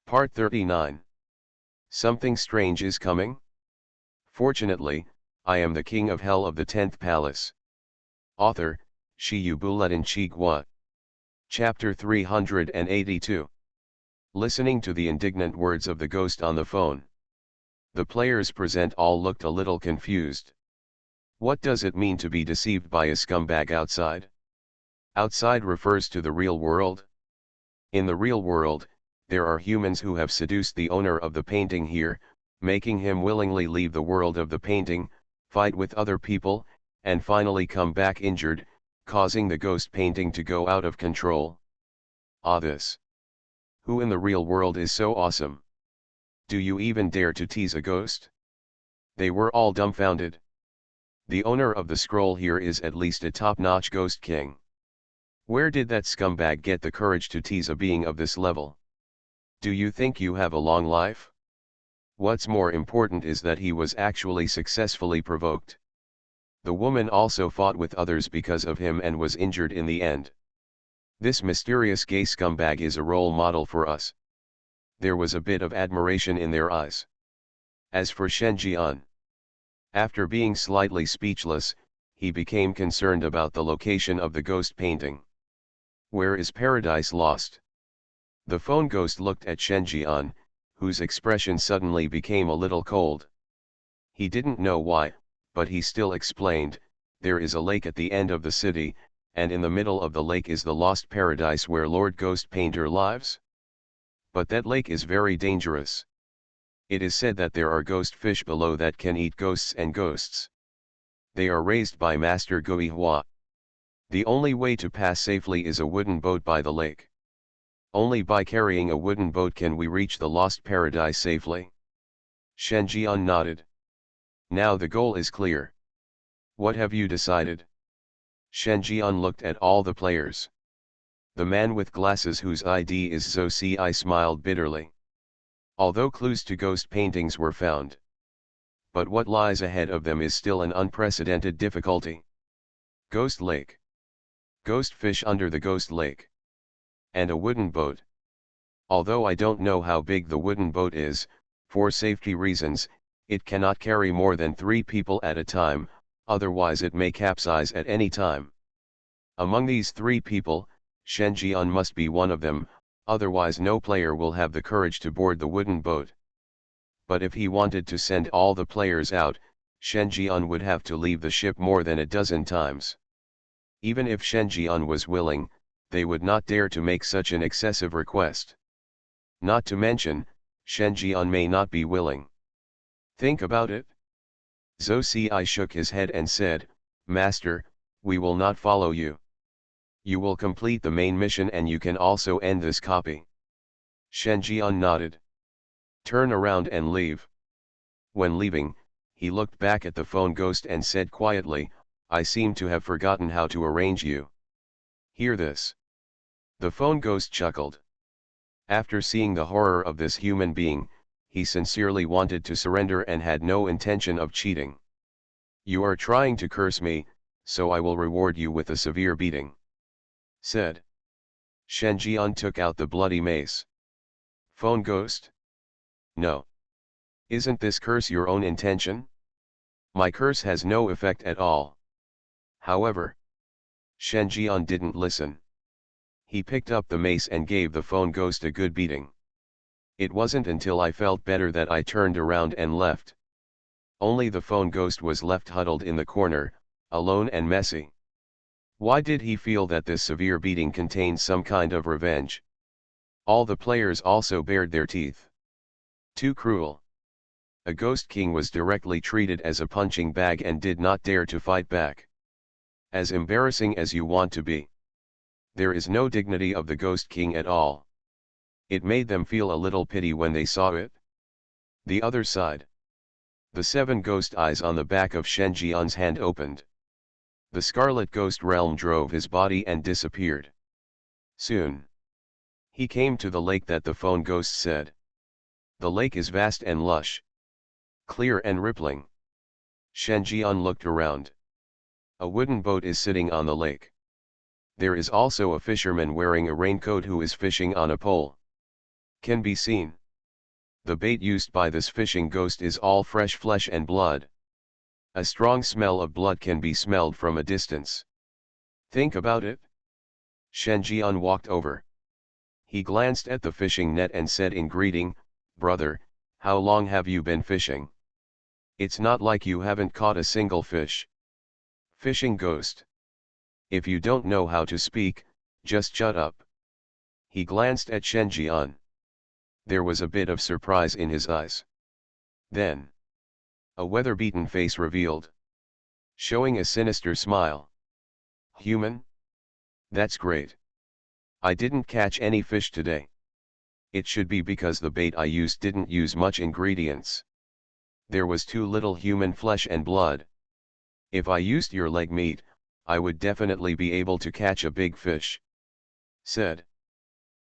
Part 39. Something strange is coming? Fortunately, I am the king of hell of the 10th palace. Author, Shiyu Buletin Chigwa. Chapter 382. Listening to the indignant words of the ghost on the phone. The players present all looked a little confused. What does it mean to be deceived by a scumbag outside? Outside refers to the real world. In the real world, there are humans who have seduced the owner of the painting here, making him willingly leave the world of the painting, fight with other people, and finally come back injured, causing the ghost painting to go out of control. This. Who in the real world is so awesome? Do you even dare to tease a ghost? They were all dumbfounded. The owner of the scroll here is at least a top-notch ghost king. Where did that scumbag get the courage to tease a being of this level? Do you think you have a long life? What's more important is that he was actually successfully provoked. The woman also fought with others because of him and was injured in the end. This mysterious gay scumbag is a role model for us. There was a bit of admiration in their eyes. As for Shen Jian, after being slightly speechless, he became concerned about the location of the ghost painting. Where is Paradise Lost? The phone ghost looked at Shen Jian, whose expression suddenly became a little cold. He didn't know why, but he still explained, there is a lake at the end of the city, and in the middle of the lake is the lost paradise where Lord Ghost Painter lives. But that lake is very dangerous. It is said that there are ghost fish below that can eat ghosts and ghosts. They are raised by Master Gui Hua. The only way to pass safely is a wooden boat by the lake. Only by carrying a wooden boat can we reach the lost paradise safely. Shen Jian nodded. Now the goal is clear. What have you decided? Shen Jian looked at all the players. The man with glasses whose ID is Zhou Ci smiled bitterly. Although clues to ghost paintings were found. But what lies ahead of them is still an unprecedented difficulty. Ghost Lake. Ghost fish under the ghost lake. And a wooden boat. Although I don't know how big the wooden boat is, for safety reasons, it cannot carry more than 3 people at a time, otherwise it may capsize at any time. Among these 3 people, Shen Jian must be one of them, otherwise no player will have the courage to board the wooden boat. But if he wanted to send all the players out, Shen Jian would have to leave the ship more than a dozen times. Even if Shen Jian was willing, they would not dare to make such an excessive request. Not to mention, Shen Jian may not be willing. Think about it. Zhou Ci shook his head and said, Master, we will not follow you. You will complete the main mission and you can also end this copy. Shen Jian nodded. Turn around and leave. When leaving, he looked back at the phone ghost and said quietly, I seem to have forgotten how to arrange you. Hear this. The phone ghost chuckled. After seeing the horror of this human being, he sincerely wanted to surrender and had no intention of cheating. You are trying to curse me, so I will reward you with a severe beating. Said. Shen Jian took out the bloody mace. Phone ghost? No. Isn't this curse your own intention? My curse has no effect at all. However, Shen Jian didn't listen. He picked up the mace and gave the phone ghost a good beating. It wasn't until I felt better that I turned around and left. Only the phone ghost was left huddled in the corner, alone and messy. Why did he feel that this severe beating contained some kind of revenge? All the players also bared their teeth. Too cruel. A ghost king was directly treated as a punching bag and did not dare to fight back. As embarrassing as you want to be. There is no dignity of the ghost king at all. It made them feel a little pity when they saw it. The other side. The 7 ghost eyes on the back of Shen Jian's hand opened. The scarlet ghost realm drove his body and disappeared. Soon. He came to the lake that the phone ghost said. The lake is vast and lush. Clear and rippling. Shen Jian looked around. A wooden boat is sitting on the lake. There is also a fisherman wearing a raincoat who is fishing on a pole. can be seen. The bait used by this fishing ghost is all fresh flesh and blood. A strong smell of blood can be smelled from a distance. Think about it. Shen Jian walked over. He glanced at the fishing net and said in greeting, "Brother, how long have you been fishing? It's not like you haven't caught a single fish." Fishing ghost. If you don't know how to speak, just shut up. He glanced at Shen Jian. There was a bit of surprise in his eyes. Then, a weather-beaten face revealed, showing a sinister smile. "Human? That's great. I didn't catch any fish today. It should be because the bait I used didn't use much ingredients. There was too little human flesh and blood. If I used your leg meat, I would definitely be able to catch a big fish," said.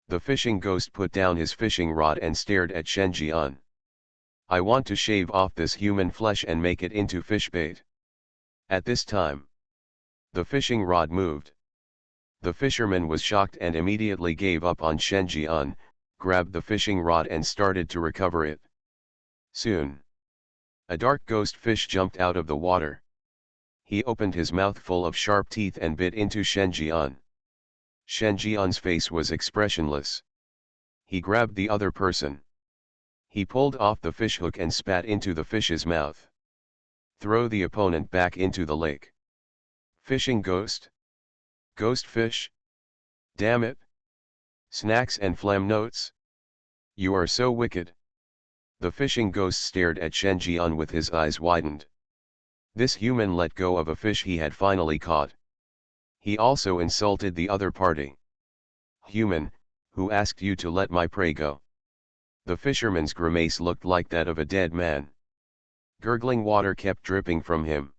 The fishing ghost put down his fishing rod and stared at Shen Jian. "I want to shave off this human flesh and make it into fish bait." At this time, the fishing rod moved. The fisherman was shocked and immediately gave up on Shen Jian, grabbed the fishing rod and started to recover it. Soon, a dark ghost fish jumped out of the water. He opened his mouth full of sharp teeth and bit into Shen Jian. Shen Jian's face was expressionless. He grabbed the other person. He pulled off the fish hook and spat into the fish's mouth. "Throw the opponent back into the lake." Fishing ghost? Ghost fish? Damn it! Snacks and phlegm notes? You are so wicked. The fishing ghost stared at Shen Jian with his eyes widened. This human let go of a fish he had finally caught. He also insulted the other party. "Human, who asked you to let my prey go?" The fisherman's grimace looked like that of a dead man. Gurgling water kept dripping from him.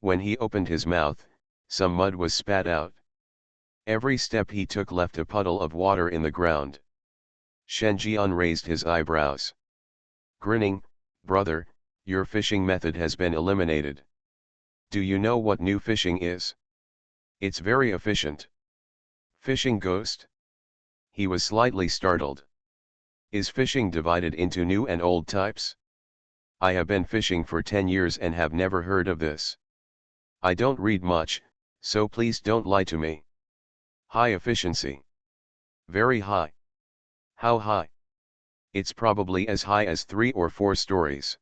When he opened his mouth, some mud was spat out. Every step he took left a puddle of water in the ground. Shen Jian raised his eyebrows. Grinning, "Brother, your fishing method has been eliminated. Do you know what new fishing is? It's very efficient." Fishing ghost? He was slightly startled. Is fishing divided into new and old types? I have been fishing for 10 years and have never heard of this. I don't read much, so please don't lie to me. High efficiency. Very high. How high? It's probably as high as 3 or 4 stories.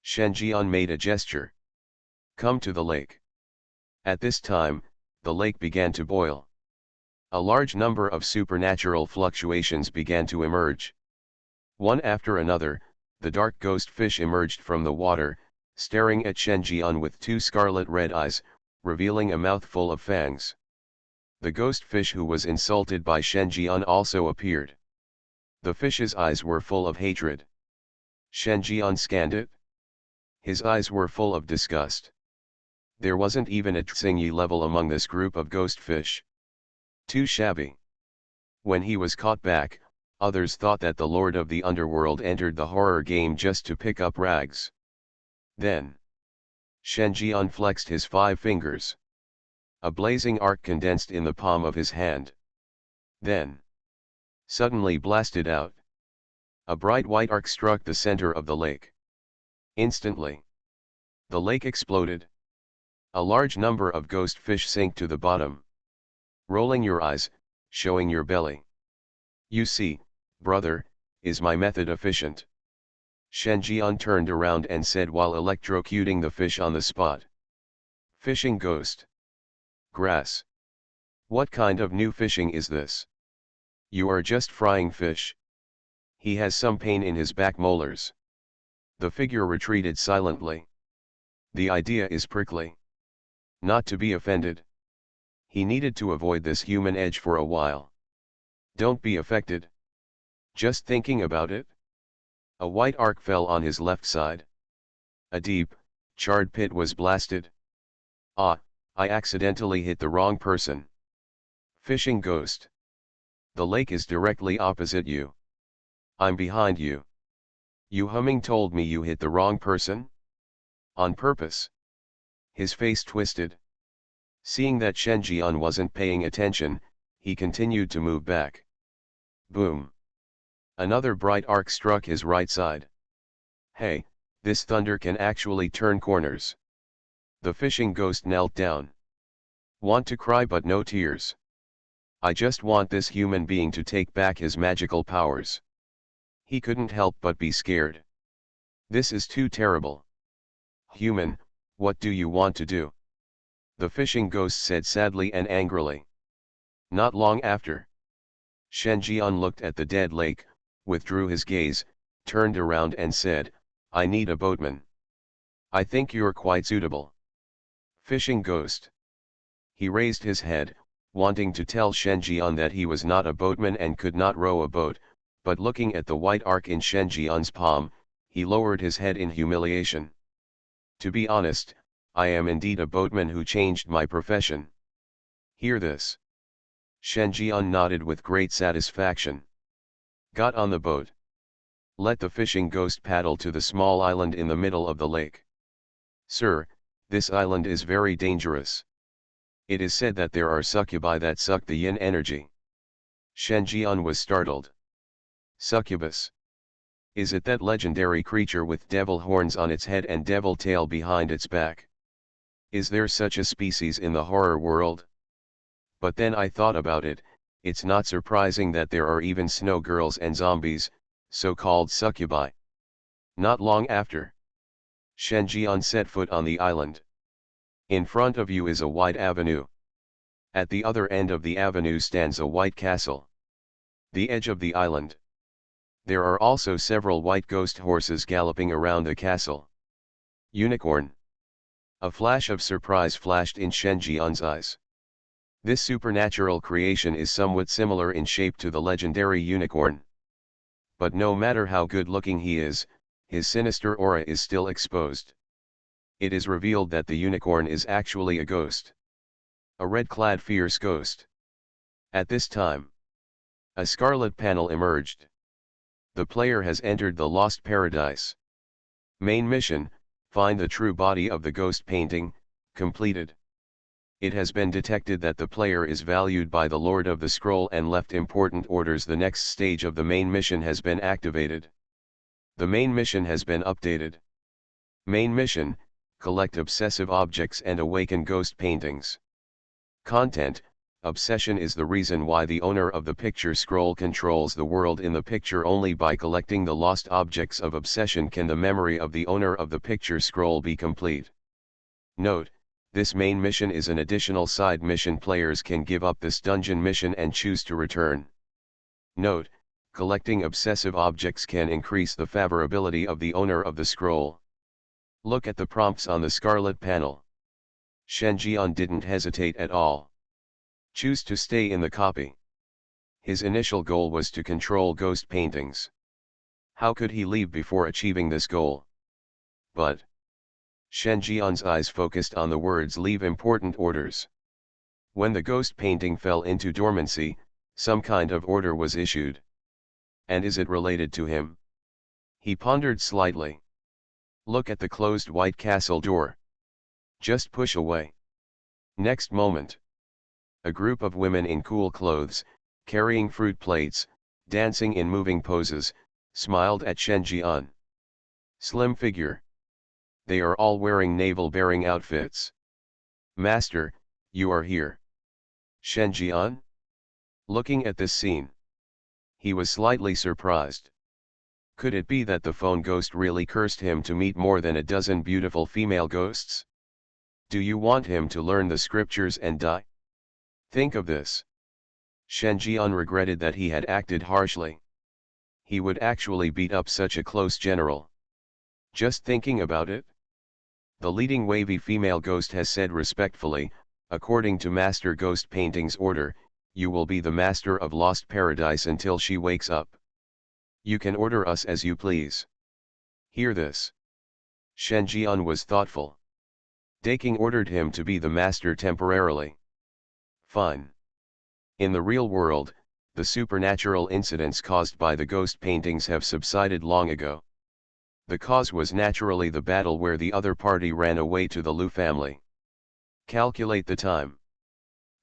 Shen Jian made a gesture. Come to the lake. At this time, the lake began to boil. A large number of supernatural fluctuations began to emerge. One after another, the dark ghost fish emerged from the water, staring at Shen Jian with 2 scarlet red eyes, revealing a mouthful of fangs. The ghost fish who was insulted by Shen Jian also appeared. The fish's eyes were full of hatred. Shen Jian scanned it. His eyes were full of disgust. There wasn't even a Tsingyi level among this group of ghost fish. Too shabby. When he was caught back, others thought that the Lord of the Underworld entered the horror game just to pick up rags. Then, Shen Jian flexed his 5 fingers. A blazing arc condensed in the palm of his hand. Then, suddenly blasted out. A bright white arc struck the center of the lake. Instantly, the lake exploded. A large number of ghost fish sank to the bottom. Rolling your eyes, showing your belly. You see, brother, is my method efficient? Shen Jian turned around and said while electrocuting the fish on the spot. Fishing ghost. Grass. What kind of new fishing is this? You are just frying fish. He has some pain in his back molars. The figure retreated silently. The idea is prickly. Not to be offended. He needed to avoid this human edge for a while. Don't be affected. Just thinking about it. A white arc fell on his left side. A deep, charred pit was blasted. Ah, I accidentally hit the wrong person. Fishing ghost. The lake is directly opposite you. I'm behind you. You humming told me you hit the wrong person? On purpose. His face twisted. Seeing that Shen Jian wasn't paying attention, he continued to move back. Boom. Another bright arc struck his right side. Hey, this thunder can actually turn corners. The fishing ghost knelt down. Want to cry but no tears. I just want this human being to take back his magical powers. He couldn't help but be scared. This is too terrible. Human, what do you want to do? The fishing ghost said sadly and angrily. Not long after, Shen Jian looked at the dead lake, withdrew his gaze, turned around and said, I need a boatman. I think you're quite suitable. Fishing ghost. He raised his head, wanting to tell Shen Jian that he was not a boatman and could not row a boat, but looking at the white arc in Shen Jian's palm, he lowered his head in humiliation. To be honest, I am indeed a boatman who changed my profession. Hear this. Shen Jian nodded with great satisfaction. Got on the boat. Let the fishing ghost paddle to the small island in the middle of the lake. Sir, this island is very dangerous. It is said that there are succubi that suck the yin energy. Shen Jian was startled. Succubus. Is it that legendary creature with devil horns on its head and devil tail behind its back? Is there such a species in the horror world? But then I thought about it, it's not surprising that there are even snow girls and zombies, so-called succubi. Not long after, Shen Jian set foot on the island. In front of you is a wide avenue. At the other end of the avenue stands a white castle. The edge of the island. There are also several white ghost horses galloping around the castle. Unicorn. A flash of surprise flashed in Shen Jian's eyes. This supernatural creation is somewhat similar in shape to the legendary unicorn. But no matter how good-looking he is, his sinister aura is still exposed. It is revealed that the unicorn is actually a ghost. A red-clad fierce ghost. At this time, a scarlet panel emerged. The player has entered the Lost Paradise. Main mission, find the true body of the ghost painting, completed. It has been detected that the player is valued by the Lord of the Scroll and left important orders. The next stage of the main mission has been activated. The main mission has been updated. Main mission, collect obsessive objects and awaken ghost paintings. Content, obsession is the reason why the owner of the picture scroll controls the world in the picture. Only by collecting the lost objects of obsession can the memory of the owner of the picture scroll be complete. Note, this main mission is an additional side mission. Players can give up this dungeon mission and choose to return. Note, collecting obsessive objects can increase the favorability of the owner of the scroll. Look at the prompts on the scarlet panel. Shen Jian didn't hesitate at all. Choose to stay in the copy. His initial goal was to control ghost paintings. How could he leave before achieving this goal? But Shen Jian's eyes focused on the words leave important orders. When the ghost painting fell into dormancy, some kind of order was issued. And is it related to him? He pondered slightly. Look at the closed white castle door. Just push away. Next moment, a group of women in cool clothes, carrying fruit plates, dancing in moving poses, smiled at Shen Jian. Slim figure. They are all wearing navel-bearing outfits. Master, you are here. Shen Jian? Looking at this scene, he was slightly surprised. Could it be that the phone ghost really cursed him to meet more than a dozen beautiful female ghosts? Do you want him to learn the scriptures and die? Think of this. Shen Jian regretted that he had acted harshly. He would actually beat up such a close general. Just thinking about it. The leading wavy female ghost has said respectfully, according to Master Ghost Painting's order, you will be the master of Lost Paradise until she wakes up. You can order us as you please. Hear this. Shen Jian was thoughtful. Daking ordered him to be the master temporarily. Fine. In the real world, the supernatural incidents caused by the ghost paintings have subsided long ago. The cause was naturally the battle where the other party ran away to the Lu family. Calculate the time.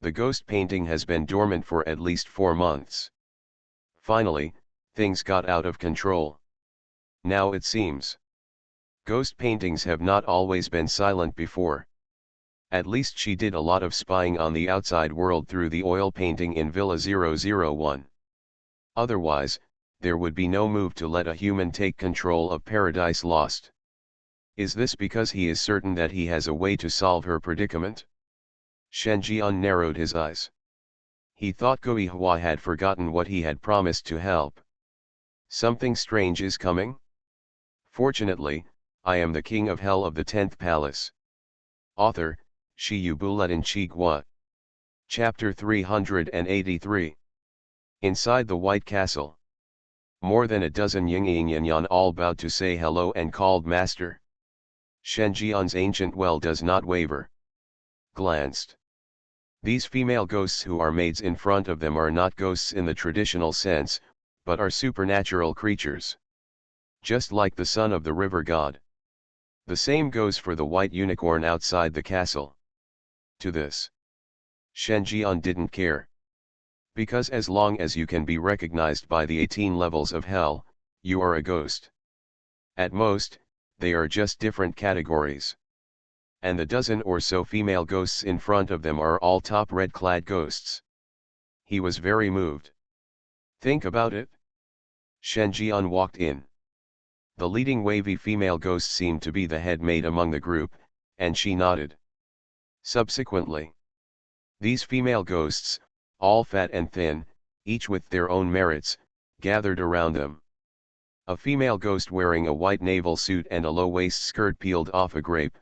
The ghost painting has been dormant for at least 4 months. Finally, Things got out of control. Now it seems. Ghost paintings have not always been silent before. At least she did a lot of spying on the outside world through the oil painting in Villa 001. Otherwise, there would be no move to let a human take control of Paradise Lost. Is this because he is certain that he has a way to solve her predicament? Shen Jian narrowed his eyes. He thought Gui Hua had forgotten what he had promised to help. Something strange is coming? Fortunately, I am the king of hell of the 10th palace. Author, Shi Yu Buletin Chi Gua. Chapter 383. Inside the White Castle. More than a dozen Yingyinyan all bowed to say hello and called master. Shen Jian's ancient well does not waver. Glanced. These female ghosts who are maids in front of them are not ghosts in the traditional sense, but are supernatural creatures. Just like the son of the river god. The same goes for the white unicorn outside the castle. To this, Shen Jian didn't care. Because as long as you can be recognized by the 18 levels of hell, you are a ghost. At most, they are just different categories. And the dozen or so female ghosts in front of them are all top red-clad ghosts. He was very moved. Think about it. Shen Jian walked in. The leading wavy female ghost seemed to be the head maid among the group, and she nodded. Subsequently, these female ghosts, all fat and thin, each with their own merits, gathered around them. A female ghost wearing a white naval suit and a low-waist skirt peeled off a grape,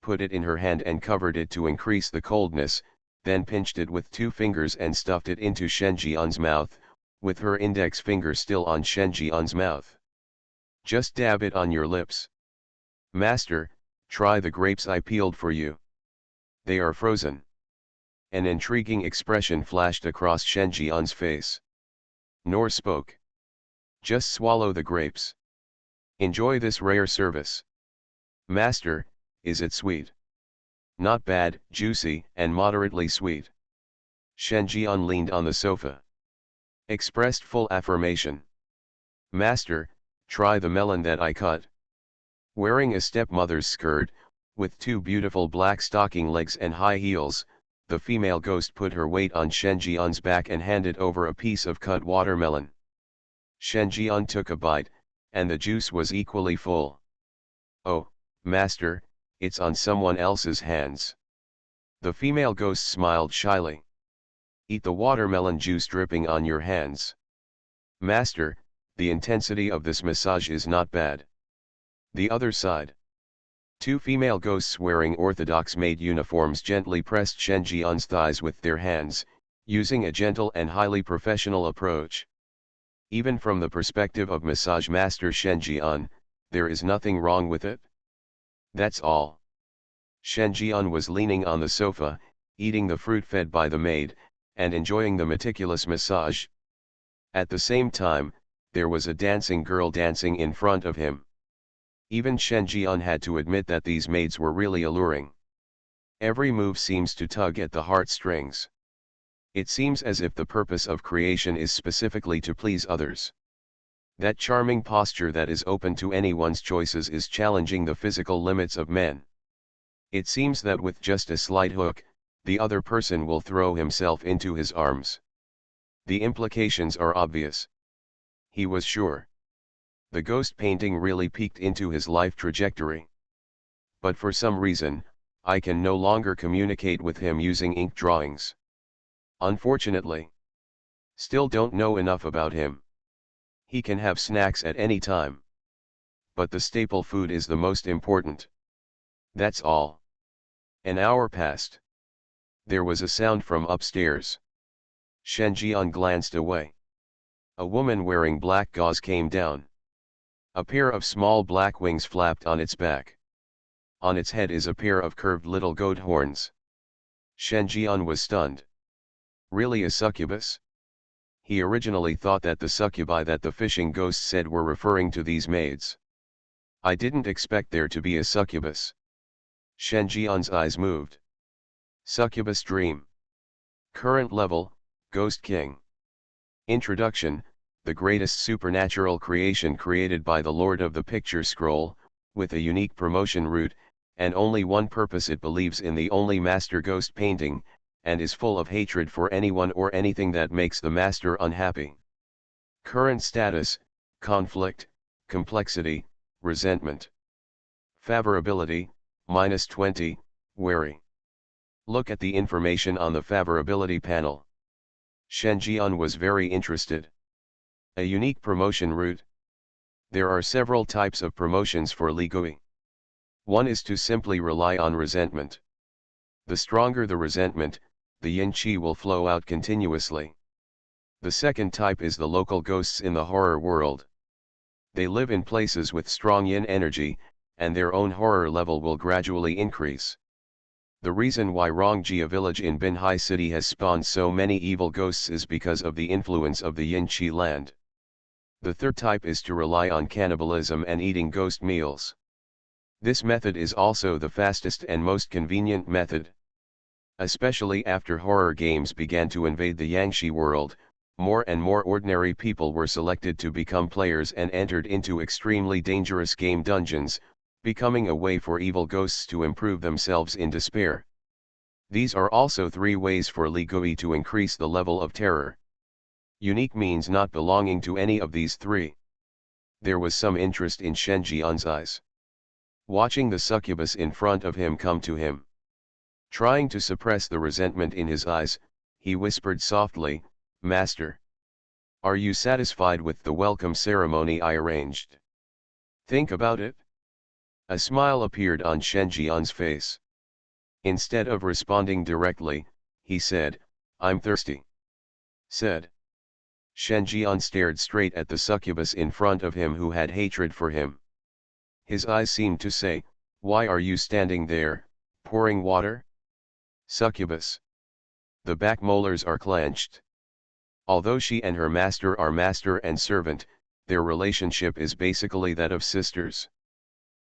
put it in her hand and covered it to increase the coldness, then pinched it with 2 fingers and stuffed it into Shen Jian's mouth, with her index finger still on Shen Jian's mouth. Just dab it on your lips. Master, try the grapes I peeled for you. They are frozen. An intriguing expression flashed across Shen Jian's face. Nor spoke. Just swallow the grapes. Enjoy this rare service. Master, is it sweet? Not bad, juicy, and moderately sweet. Shen Jian leaned on the sofa. Expressed full affirmation. Master, try the melon that I cut. Wearing a stepmother's skirt, with 2 beautiful black stocking legs and high heels, the female ghost put her weight on Shen Jian's back and handed over a piece of cut watermelon. Shen Jian took a bite, and the juice was equally full. Oh, master, it's on someone else's hands. The female ghost smiled shyly. Eat the watermelon juice dripping on your hands. Master, the intensity of this massage is not bad. The other side. 2 female ghosts wearing orthodox maid uniforms gently pressed Shen Jian's thighs with their hands, using a gentle and highly professional approach. Even from the perspective of massage master Shen Jian, there is nothing wrong with it. That's all. Shen Jian was leaning on the sofa, eating the fruit fed by the maid, and enjoying the meticulous massage. At the same time, there was a dancing girl dancing in front of him. Even Shen Jian had to admit that these maids were really alluring. Every move seems to tug at the heartstrings. It seems as if the purpose of creation is specifically to please others. That charming posture that is open to anyone's choices is challenging the physical limits of men. It seems that with just a slight hook, the other person will throw himself into his arms. The implications are obvious. He was sure. The ghost painting really peeked into his life trajectory. But for some reason, I can no longer communicate with him using ink drawings. Unfortunately. Still don't know enough about him. He can have snacks at any time. But the staple food is the most important. That's all. An hour passed. There was a sound from upstairs. Shen Jian glanced away. A woman wearing black gauze came down. A pair of small black wings flapped on its back. On its head is a pair of curved little goat horns. Shen Jian was stunned. Really a succubus? He originally thought that the succubi that the fishing ghost said were referring to these maids. I didn't expect there to be a succubus. Shen Jian's eyes moved. Succubus dream. Current level, Ghost King. Introduction, the greatest supernatural creation created by the Lord of the Picture Scroll, with a unique promotion route, and only one purpose: it believes in the only master ghost painting, and is full of hatred for anyone or anything that makes the master unhappy. Current status: conflict, complexity, resentment. Favorability, -20, wary. Look at the information on the favorability panel. Shen Jian was very interested. A unique promotion route. There are several types of promotions for Li Gui. One is to simply rely on resentment. The stronger the resentment, the yin qi will flow out continuously. The second type is the local ghosts in the horror world. They live in places with strong yin energy, and their own horror level will gradually increase. The reason why Rongjia village in Binhai city has spawned so many evil ghosts is because of the influence of the yin qi land. The third type is to rely on cannibalism and eating ghost meals. This method is also the fastest and most convenient method. Especially after horror games began to invade the Yangshi world, more and more ordinary people were selected to become players and entered into extremely dangerous game dungeons, becoming a way for evil ghosts to improve themselves in despair. These are also 3 ways for Li Gui to increase the level of terror. Unique means not belonging to any of these 3. There was some interest in Shen Jian's eyes. Watching the succubus in front of him come to him. Trying to suppress the resentment in his eyes, he whispered softly, "Master, are you satisfied with the welcome ceremony I arranged? Think about it." A smile appeared on Shen Jian's face. Instead of responding directly, he said, "I'm thirsty." Said. Shen Jian stared straight at the succubus in front of him who had hatred for him. His eyes seemed to say, "Why are you standing there, pouring water?" Succubus. The back molars are clenched. Although she and her master are master and servant, their relationship is basically that of sisters.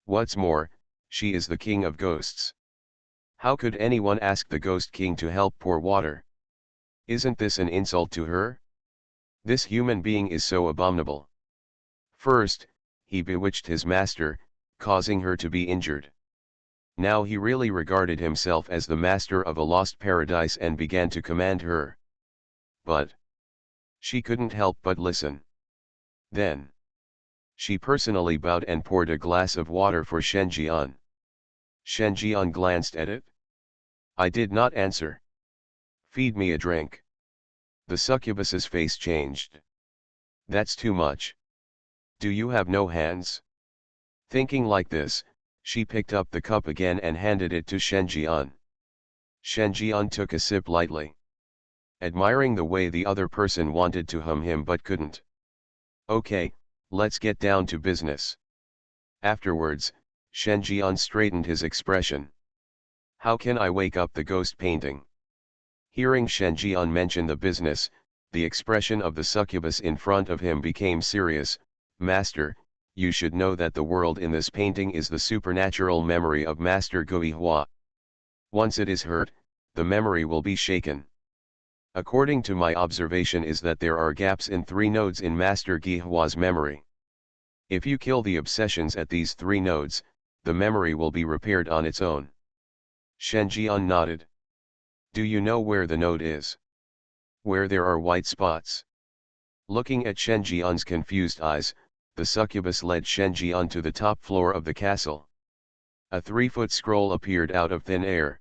What's more, she is the king of ghosts. How could anyone ask the ghost king to help pour water? Isn't this an insult to her? This human being is so abominable. First, he bewitched his master, causing her to be injured. Now he really regarded himself as the master of a lost paradise and began to command her. But she couldn't help but listen. Then she personally bowed and poured a glass of water for Shen Jian. Shen Jian glanced at it. "I did not answer. Feed me a drink." The succubus's face changed. "That's too much. Do you have no hands?" Thinking like this, she picked up the cup again and handed it to Shen Jian. Shen Jian took a sip lightly, admiring the way the other person wanted to hum him but couldn't. "Okay, let's get down to business." Afterwards, Shen Jian straightened his expression. "How can I wake up the ghost painting?" Hearing Shen Jian mention the business, the expression of the succubus in front of him became serious. "Master, you should know that the world in this painting is the supernatural memory of Master Gui Hua. Once it is hurt, the memory will be shaken. According to my observation is that there are gaps in 3 nodes in Master Gui Hua's memory. If you kill the obsessions at these 3 nodes, the memory will be repaired on its own." Shen Jian nodded. "Do you know where the node is? Where there are white spots?" Looking at Shen Jian's confused eyes, the succubus led Shen Jian to the top floor of the castle. A 3-foot scroll appeared out of thin air.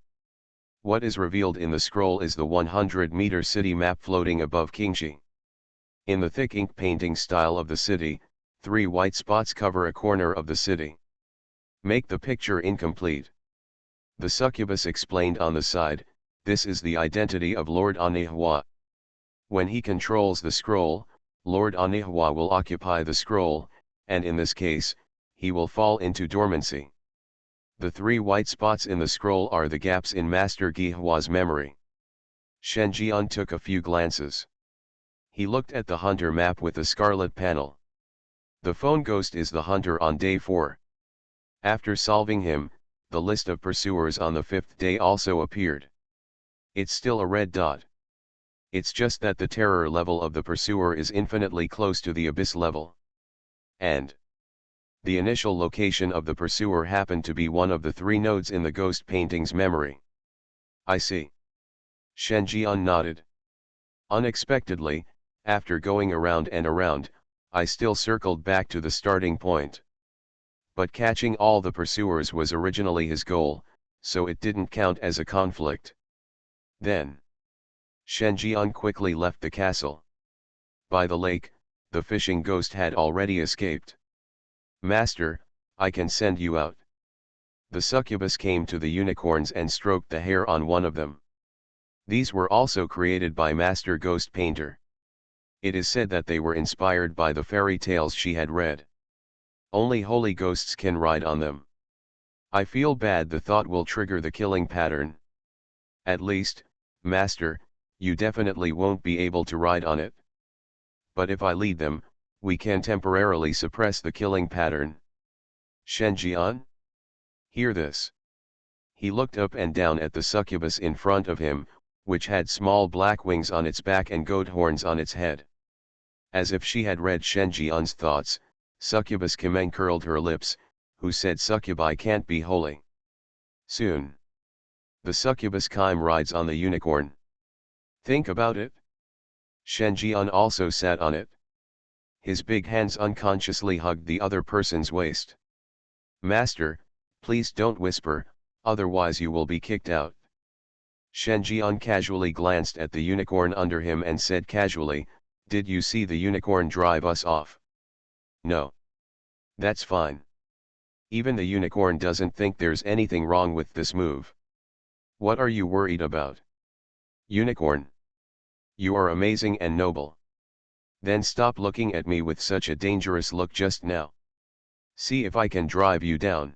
What is revealed in the scroll is the 100-meter city map floating above Qingxi. In the thick ink painting style of the city, 3 white spots cover a corner of the city. Make the picture incomplete. The succubus explained on the side, "This is the identity of Lord Anihua. When he controls the scroll, Lord Anihua will occupy the scroll, and in this case, he will fall into dormancy. The 3 white spots in the scroll are the gaps in Master Gui Hua's memory." Shen Jian took a few glances. He looked at the hunter map with the scarlet panel. The phone ghost is the hunter on day 4. After solving him, the list of pursuers on the 5th day also appeared. It's still a red dot. It's just that the terror level of the pursuer is infinitely close to the abyss level. And the initial location of the pursuer happened to be one of the 3 nodes in the ghost painting's memory. I see. Shen Jian nodded. Unexpectedly, after going around and around, I still circled back to the starting point. But catching all the pursuers was originally his goal, so it didn't count as a conflict. Then Shen Jian quickly left the castle. By the lake, the fishing ghost had already escaped. Master, I can send you out. The succubus came to the unicorns and stroked the hair on one of them. These were also created by Master Ghost Painter. It is said that they were inspired by the fairy tales she had read. Only holy ghosts can ride on them. I feel bad the thought will trigger the killing pattern. At least, Master, you definitely won't be able to ride on it. But if I lead them, we can temporarily suppress the killing pattern. Shen Jian? Hear this. He looked up and down at the succubus in front of him, which had small black wings on its back and goat horns on its head. As if she had read Shen Jian's thoughts, succubus Kimeng curled her lips, who said succubi can't be holy. Soon, the succubus Kim rides on the unicorn. Think about it. Shen Jian also sat on it. His big hands unconsciously hugged the other person's waist. Master, please don't whisper, otherwise you will be kicked out. Shen Jian casually glanced at the unicorn under him and said casually, did you see the unicorn drive us off? No. That's fine. Even the unicorn doesn't think there's anything wrong with this move. What are you worried about? Unicorn. You are amazing and noble. Then stop looking at me with such a dangerous look just now. See if I can drive you down.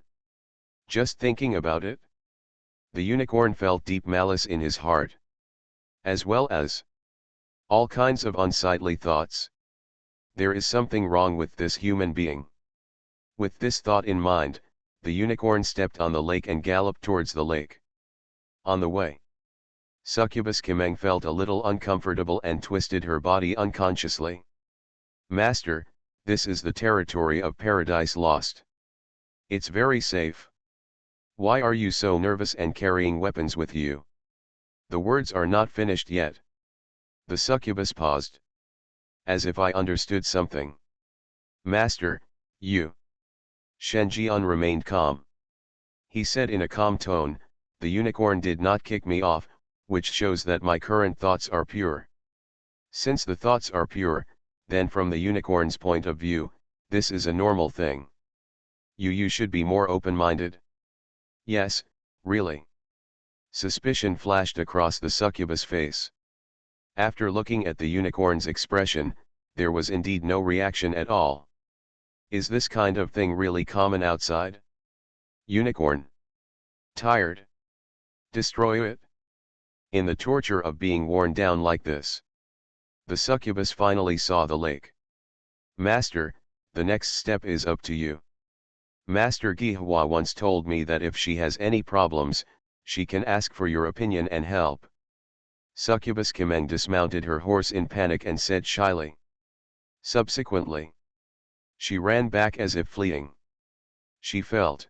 Just thinking about it? The unicorn felt deep malice in his heart. As well as all kinds of unsightly thoughts. There is something wrong with this human being. With this thought in mind, the unicorn stepped on the lake and galloped towards the lake. On the way, succubus Kimeng felt a little uncomfortable and twisted her body unconsciously. Master, this is the territory of Paradise Lost. It's very safe. Why are you so nervous and carrying weapons with you? The words are not finished yet. The succubus paused. As if I understood something. Master, you. Shen Jian remained calm. He said in a calm tone, the unicorn did not kick me off, which shows that my current thoughts are pure. Since the thoughts are pure, then from the unicorn's point of view, this is a normal thing. You should be more open-minded. Yes, really. Suspicion flashed across the succubus' face. After looking at the unicorn's expression, there was indeed no reaction at all. Is this kind of thing really common outside? Unicorn. Tired. Destroy it. In the torture of being worn down like this. The succubus finally saw the lake. Master, the next step is up to you. Master Gihua once told me that if she has any problems, she can ask for your opinion and help. Succubus Kimeng dismounted her horse in panic and said shyly. Subsequently, she ran back as if fleeing. She felt.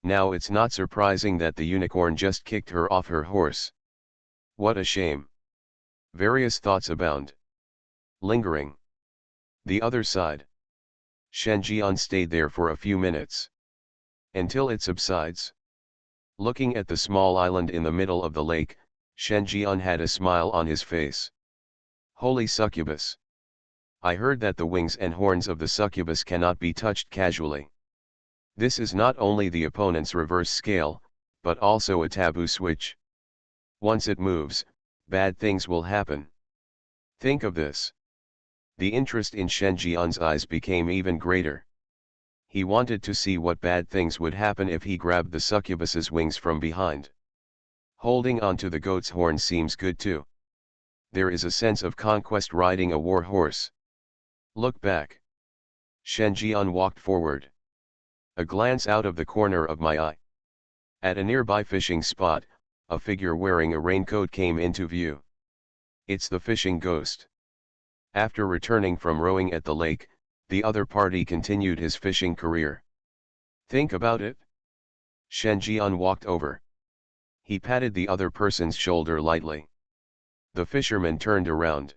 Now it's not surprising that the unicorn just kicked her off her horse. What a shame. Various thoughts abound. Lingering. The other side. Shen Jian stayed there for a few minutes. Until it subsides. Looking at the small island in the middle of the lake, Shen Jian had a smile on his face. Holy succubus. I heard that the wings and horns of the succubus cannot be touched casually. This is not only the opponent's reverse scale, but also a taboo switch. Once it moves, bad things will happen. Think of this. The interest in Shen Jian's eyes became even greater. He wanted to see what bad things would happen if he grabbed the succubus's wings from behind. Holding on to the goat's horn seems good too. There is a sense of conquest riding a war horse. Look back. Shen Jian walked forward. A glance out of the corner of my eye. At a nearby fishing spot, a figure wearing a raincoat came into view. It's the fishing ghost. After returning from rowing at the lake, the other party continued his fishing career. Think about it. Shen Jian walked over. He patted the other person's shoulder lightly. The fisherman turned around.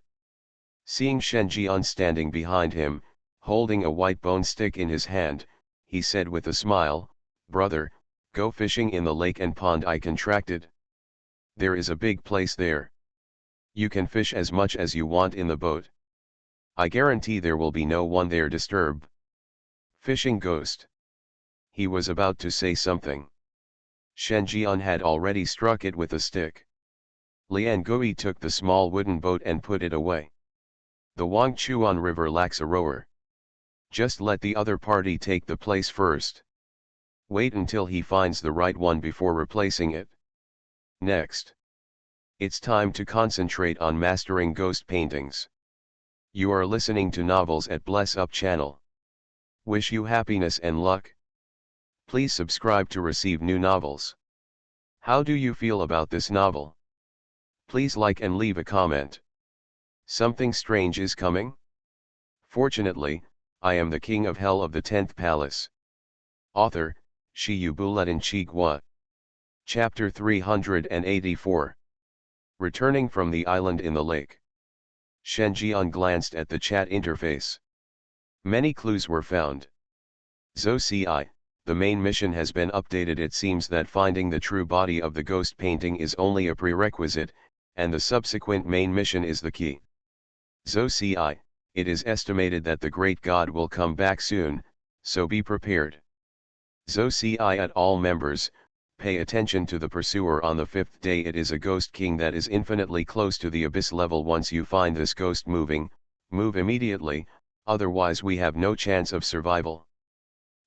Seeing Shen Jian standing behind him, holding a white bone stick in his hand, he said with a smile, "Brother, go fishing in the lake and pond I contracted. There is a big place there. You can fish as much as you want in the boat. I guarantee there will be no one there disturb." Fishing ghost. He was about to say something. Shen Jian had already struck it with a stick. Lian Gui took the small wooden boat and put it away. The Wangchuan River lacks a rower. Just let the other party take the place first. Wait until he finds the right one before replacing it. Next. It's time to concentrate on mastering ghost paintings. You are listening to Novels at Bless Up channel. Wish you happiness and luck. Please subscribe to receive new novels. How do you feel about this novel? Please like and leave a comment. Something strange is coming? Fortunately, I am the king of hell of the 10th palace. Author, Shi Yubuletin Chigua. Chapter 384. Returning from the island in the lake. Shen Jian glanced at the chat interface. Many clues were found. Ci, the main mission has been updated. It seems that finding the true body of the ghost painting is only a prerequisite, and the subsequent main mission is the key. Ci, it is estimated that the great god will come back soon, so be prepared. Ci at all members, pay attention to the pursuer on the 5th day. It is a ghost king that is infinitely close to the abyss level. Once you find this ghost moving, move immediately, otherwise we have no chance of survival.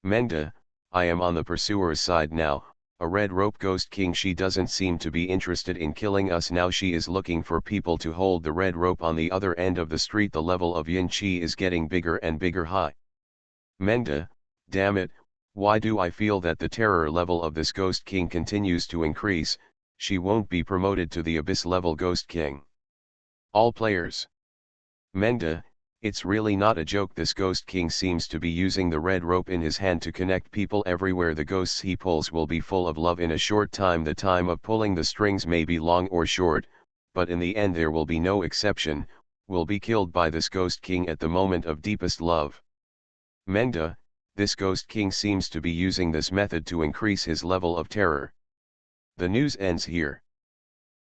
Mengda, I am on the pursuer's side now, a red rope ghost king. She doesn't seem to be interested in killing us now. She is looking for people to hold the red rope on the other end of the street. The level of yin qi is getting bigger and bigger. Hi. Mengda, damn it, why do I feel that the terror level of this ghost king continues to increase? She won't be promoted to the abyss level ghost king. All players. Mengda, it's really not a joke. This ghost king seems to be using the red rope in his hand to connect people everywhere. The ghosts he pulls will be full of love in a short time. The time of pulling the strings may be long or short, but in the end there will be no exception, will be killed by this ghost king at the moment of deepest love. Mengda, this ghost king seems to be using this method to increase his level of terror. The news ends here.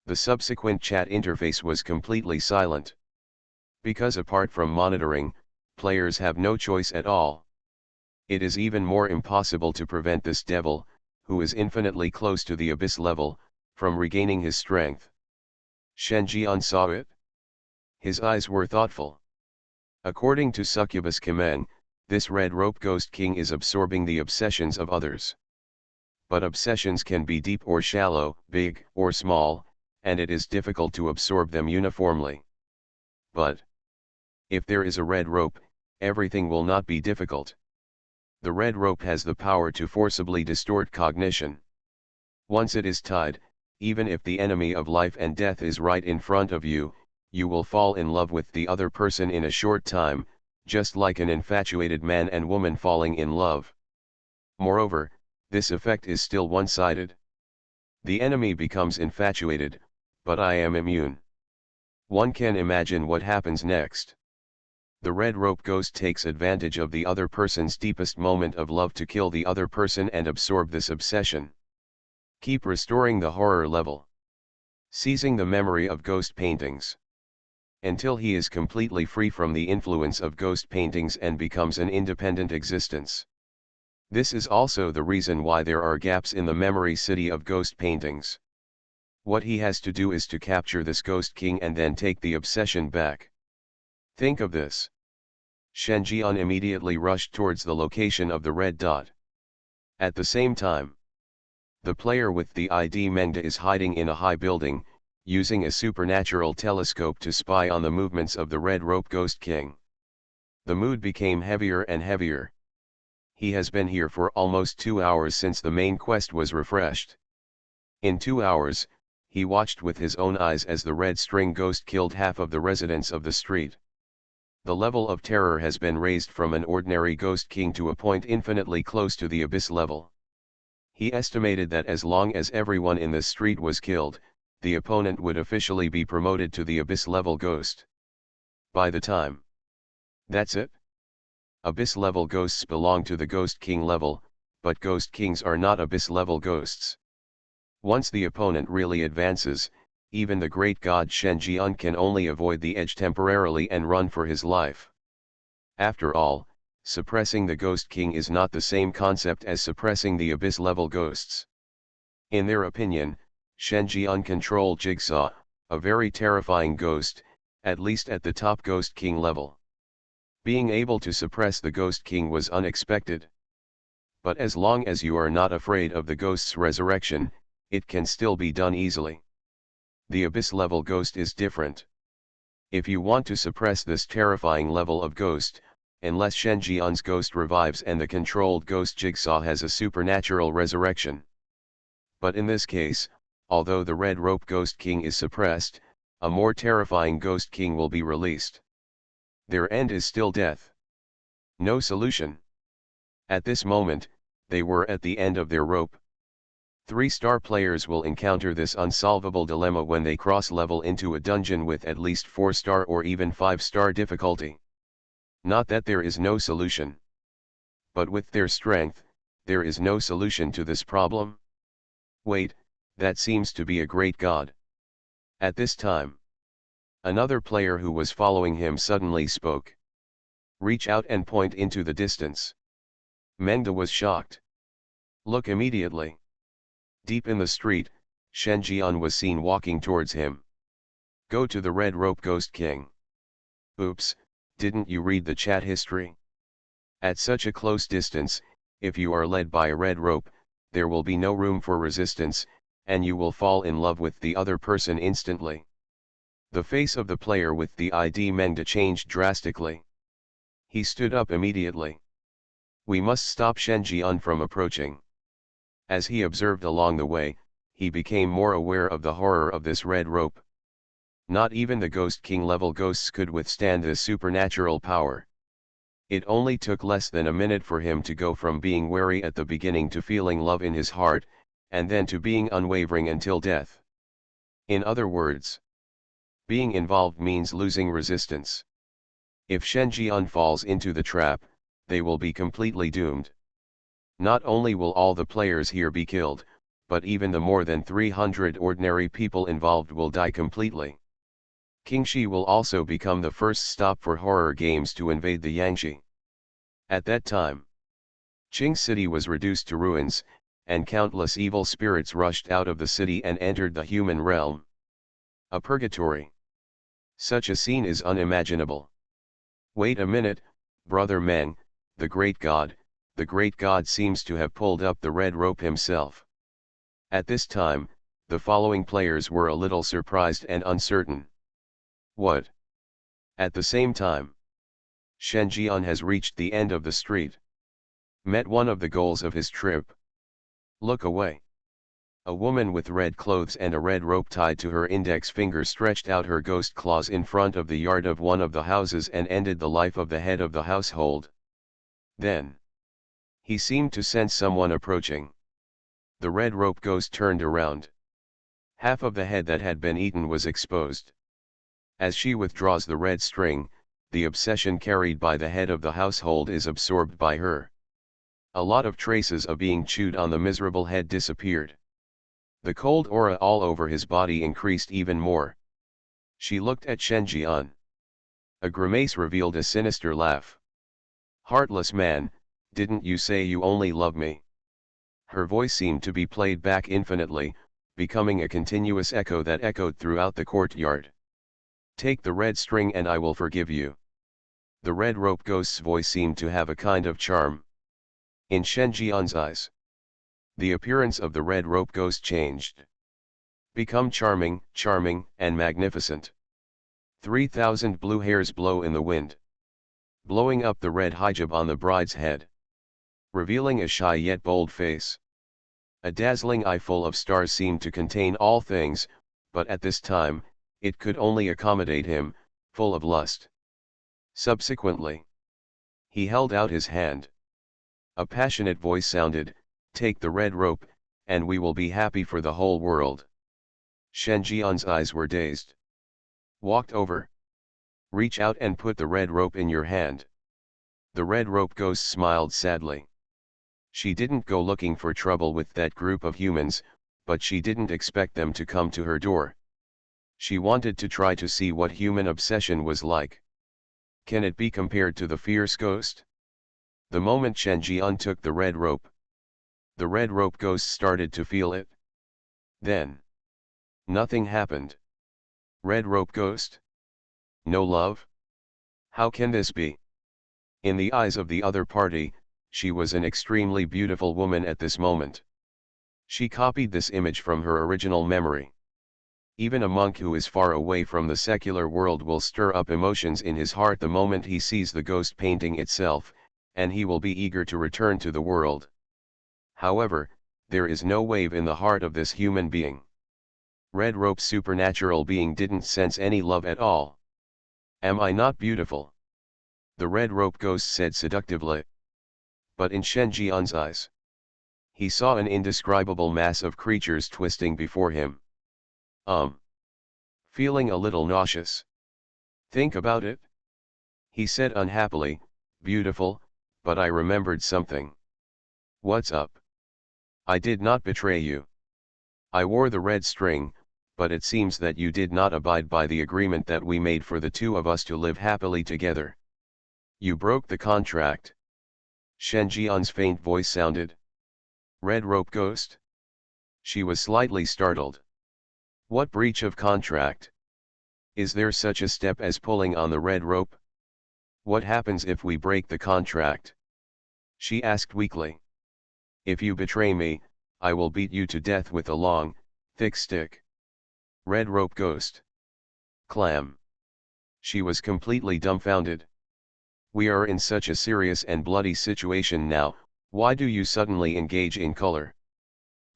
The subsequent chat interface was completely silent. Because apart from monitoring, players have no choice at all. It is even more impossible to prevent this devil, who is infinitely close to the abyss level, from regaining his strength. Shen Jian saw it. His eyes were thoughtful. According to Succubus Kamen, this red rope ghost king is absorbing the obsessions of others. But obsessions can be deep or shallow, big or small, and it is difficult to absorb them uniformly. But if there is a red rope, everything will not be difficult. The red rope has the power to forcibly distort cognition. Once it is tied, even if the enemy of life and death is right in front of you, you will fall in love with the other person in a short time, just like an infatuated man and woman falling in love. Moreover, this effect is still one-sided. The enemy becomes infatuated, but I am immune. One can imagine what happens next. The red rope ghost takes advantage of the other person's deepest moment of love to kill the other person and absorb this obsession. Keep restoring the horror level. Seizing the memory of ghost paintings. Until he is completely free from the influence of ghost paintings and becomes an independent existence. This is also the reason why there are gaps in the memory city of ghost paintings. What he has to do is to capture this ghost king and then take the obsession back. Think of this. Shen Jian immediately rushed towards the location of the red dot. At the same time, the player with the ID Mengda is hiding in a high building, using a supernatural telescope to spy on the movements of the red rope ghost king. The mood became heavier and heavier. He has been here for almost 2 hours since the main quest was refreshed. In 2 hours, he watched with his own eyes as the red string ghost killed half of the residents of the street. The level of terror has been raised from an ordinary ghost king to a point infinitely close to the abyss level. He estimated that as long as everyone in the street was killed, the opponent would officially be promoted to the abyss level ghost. By the time. That's it? Abyss level ghosts belong to the Ghost King level, but Ghost Kings are not abyss level ghosts. Once the opponent really advances, even the great god Shen Jian can only avoid the edge temporarily and run for his life. After all, suppressing the Ghost King is not the same concept as suppressing the abyss level ghosts. In their opinion, Shen Jian controlled Jigsaw, a very terrifying ghost, at least at the top Ghost King level. Being able to suppress the Ghost King was unexpected. But as long as you are not afraid of the ghost's resurrection, it can still be done easily. The abyss level ghost is different. If you want to suppress this terrifying level of ghost, unless Shen Jian's ghost revives and the controlled ghost Jigsaw has a supernatural resurrection. But in this case, although the red rope Ghost King is suppressed, a more terrifying Ghost King will be released. Their end is still death. No solution. At this moment, they were at the end of their rope. 3-star players will encounter this unsolvable dilemma when they cross-level into a dungeon with at least 4-star or even 5-star difficulty. Not that there is no solution. But with their strength, there is no solution to this problem. Wait, that seems to be a great god. At this time, another player who was following him suddenly spoke. Reach out and point into the distance. Mengda was shocked. Look immediately. Deep in the street, Shen Jian was seen walking towards him. Go to the red rope Ghost King. Oops, didn't you read the chat history? At such a close distance, if you are led by a red rope, there will be no room for resistance, and you will fall in love with the other person instantly. The face of the player with the ID Mengda changed drastically. He stood up immediately. We must stop Shen Jian from approaching. As he observed along the way, he became more aware of the horror of this red rope. Not even the Ghost King level ghosts could withstand this supernatural power. It only took less than a minute for him to go from being wary at the beginning to feeling love in his heart, and then to being unwavering until death. In other words, being involved means losing resistance. If Shen Jian falls into the trap, they will be completely doomed. Not only will all the players here be killed, but even the more than 300 ordinary people involved will die completely. Qingxi will also become the first stop for horror games to invade the Yangtze. At that time, Qing City was reduced to ruins, and countless evil spirits rushed out of the city and entered the human realm. A purgatory. Such a scene is unimaginable. Wait a minute, Brother Meng, the great god seems to have pulled up the red rope himself. At this time, the following players were a little surprised and uncertain. What? At the same time, Shen Jian has reached the end of the street. Met one of the goals of his trip. Look away. A woman with red clothes and a red rope tied to her index finger stretched out her ghost claws in front of the yard of one of the houses and ended the life of the head of the household. Then, he seemed to sense someone approaching. The red rope ghost turned around. Half of the head that had been eaten was exposed. As she withdraws the red string, the obsession carried by the head of the household is absorbed by her. A lot of traces of being chewed on the miserable head disappeared. The cold aura all over his body increased even more. She looked at Shen Jian. A grimace revealed a sinister laugh. Heartless man, didn't you say you only love me? Her voice seemed to be played back infinitely, becoming a continuous echo that echoed throughout the courtyard. Take the red string and I will forgive you. The red rope ghost's voice seemed to have a kind of charm. In Shen Jian's eyes, the appearance of the red rope ghost changed. Become charming, and magnificent. 3,000 blue hairs blow in the wind, blowing up the red hijab on the bride's head, revealing a shy yet bold face. A dazzling eye full of stars seemed to contain all things, but at this time, it could only accommodate him, full of lust. Subsequently, he held out his hand. A passionate voice sounded, "Take the red rope, and we will be happy for the whole world." Shen Jian's eyes were dazed. "Walked over. Reach out and put the red rope in your hand." The red rope ghost smiled sadly. She didn't go looking for trouble with that group of humans, but she didn't expect them to come to her door. She wanted to try to see what human obsession was like. Can it be compared to the fierce ghost? The moment Shen Jian took the red rope ghost started to feel it. Then, nothing happened. Red rope ghost? No love? How can this be? In the eyes of the other party, she was an extremely beautiful woman at this moment. She copied this image from her original memory. Even a monk who is far away from the secular world will stir up emotions in his heart the moment he sees the ghost painting itself, and he will be eager to return to the world. However, there is no wave in the heart of this human being. Red Rope's supernatural being didn't sense any love at all. "Am I not beautiful?" the Red Rope ghost said seductively. But in Shen Jian's eyes, he saw an indescribable mass of creatures twisting before him. Feeling a little nauseous. "Think about it," he said unhappily, "beautiful, but I remembered something." "What's up?" "I did not betray you. I wore the red string, but it seems that you did not abide by the agreement that we made for the two of us to live happily together. You broke the contract." Shen Jian's faint voice sounded. "Red Rope ghost?" She was slightly startled. "What breach of contract? Is there such a step as pulling on the red rope? What happens if we break the contract?" she asked weakly. "If you betray me, I will beat you to death with a long, thick stick." Red Rope ghost. Clam. She was completely dumbfounded. "We are in such a serious and bloody situation now, why do you suddenly engage in color?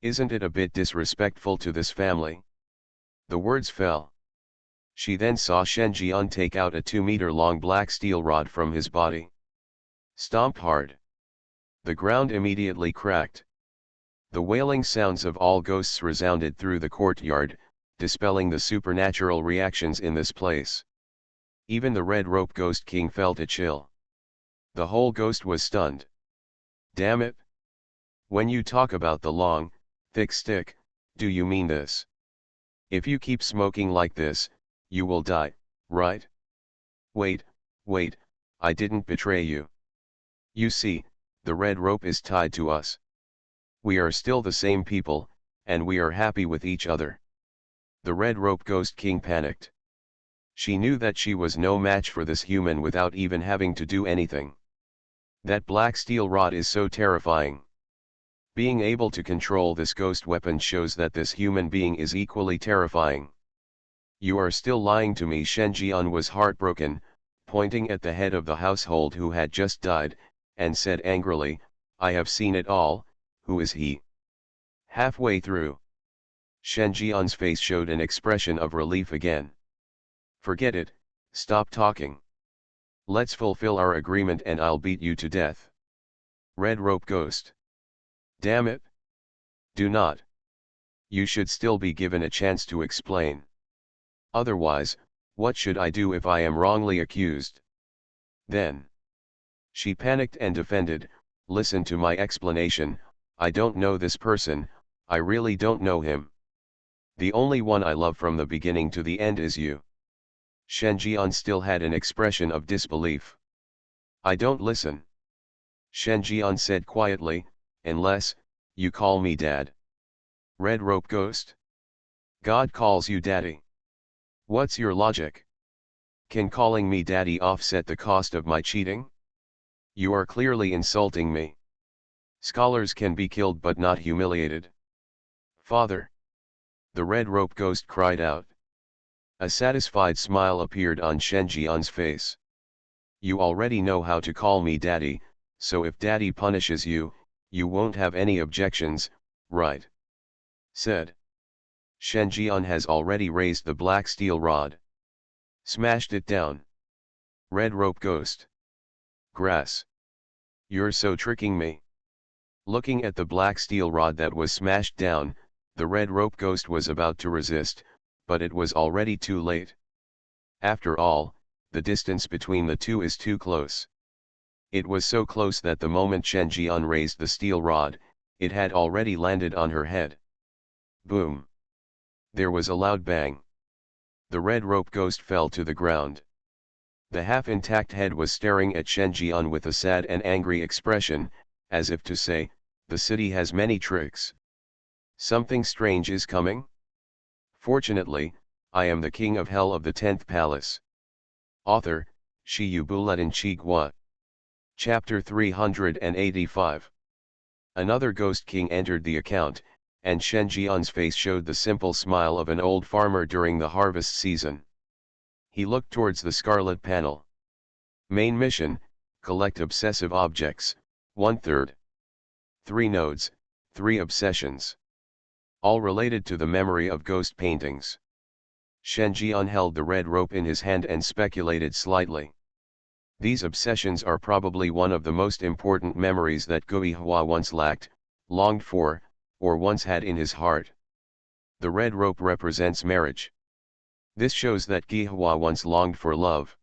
Isn't it a bit disrespectful to this family?" The words fell. She then saw Shen Jian take out a 2-meter-long black steel rod from his body. Stomp hard. The ground immediately cracked. The wailing sounds of all ghosts resounded through the courtyard, dispelling the supernatural reactions in this place. Even the Red Rope Ghost King felt a chill. The whole ghost was stunned. "Damn it! When you talk about the long, thick stick, do you mean this? If you keep smoking like this, you will die, right? Wait, I didn't betray you. You see, the red rope is tied to us. We are still the same people, and we are happy with each other." The Red Rope Ghost King panicked. She knew that she was no match for this human without even having to do anything. That black steel rod is so terrifying. Being able to control this ghost weapon shows that this human being is equally terrifying. "You are still lying to me." Shen Jian was heartbroken, pointing at the head of the household who had just died, and said angrily, "I have seen it all, who is he?" Halfway through, Shen Jian's face showed an expression of relief again. "Forget it, stop talking. Let's fulfill our agreement and I'll beat you to death." Red Rope Ghost. "Damn it! Do not. You should still be given a chance to explain. Otherwise, what should I do if I am wrongly accused?" Then, she panicked and defended, "Listen to my explanation, I don't know this person, I really don't know him. The only one I love from the beginning to the end is you." Shen Jian still had an expression of disbelief. "I don't listen," Shen Jian said quietly, "unless, you call me Dad." Red Rope Ghost? God calls you Daddy. What's your logic? Can calling me Daddy offset the cost of my cheating? You are clearly insulting me. Scholars can be killed but not humiliated. Father! The Red Rope Ghost cried out. A satisfied smile appeared on Shen Jian's face. "You already know how to call me Daddy, so if Daddy punishes you, you won't have any objections, right?" said. Shen Jian has already raised the black steel rod. Smashed it down. Red rope ghost. Grass. You're so tricking me. Looking at the black steel rod that was smashed down, the red rope ghost was about to resist, but it was already too late. After all, the distance between the two is too close. It was so close that the moment Shen Jian raised the steel rod, it had already landed on her head. Boom! There was a loud bang. The red rope ghost fell to the ground. The half-intact head was staring at Shen Jian with a sad and angry expression, as if to say, "The city has many tricks. Something strange is coming? Fortunately, I am the king of hell of the 10th palace." Author, Shi Yubuletin Chigua. Chapter 385. Another ghost king entered the account, and Shen Jian's face showed the simple smile of an old farmer during the harvest season. He looked towards the scarlet panel. Main mission, collect obsessive objects, 1/3. 3 nodes, 3 obsessions. All related to the memory of ghost paintings. Shen Jian held the red rope in his hand and speculated slightly. These obsessions are probably one of the most important memories that Gui Hua once lacked, longed for, or once had in his heart. The red rope represents marriage. This shows that Gui Hua once longed for love.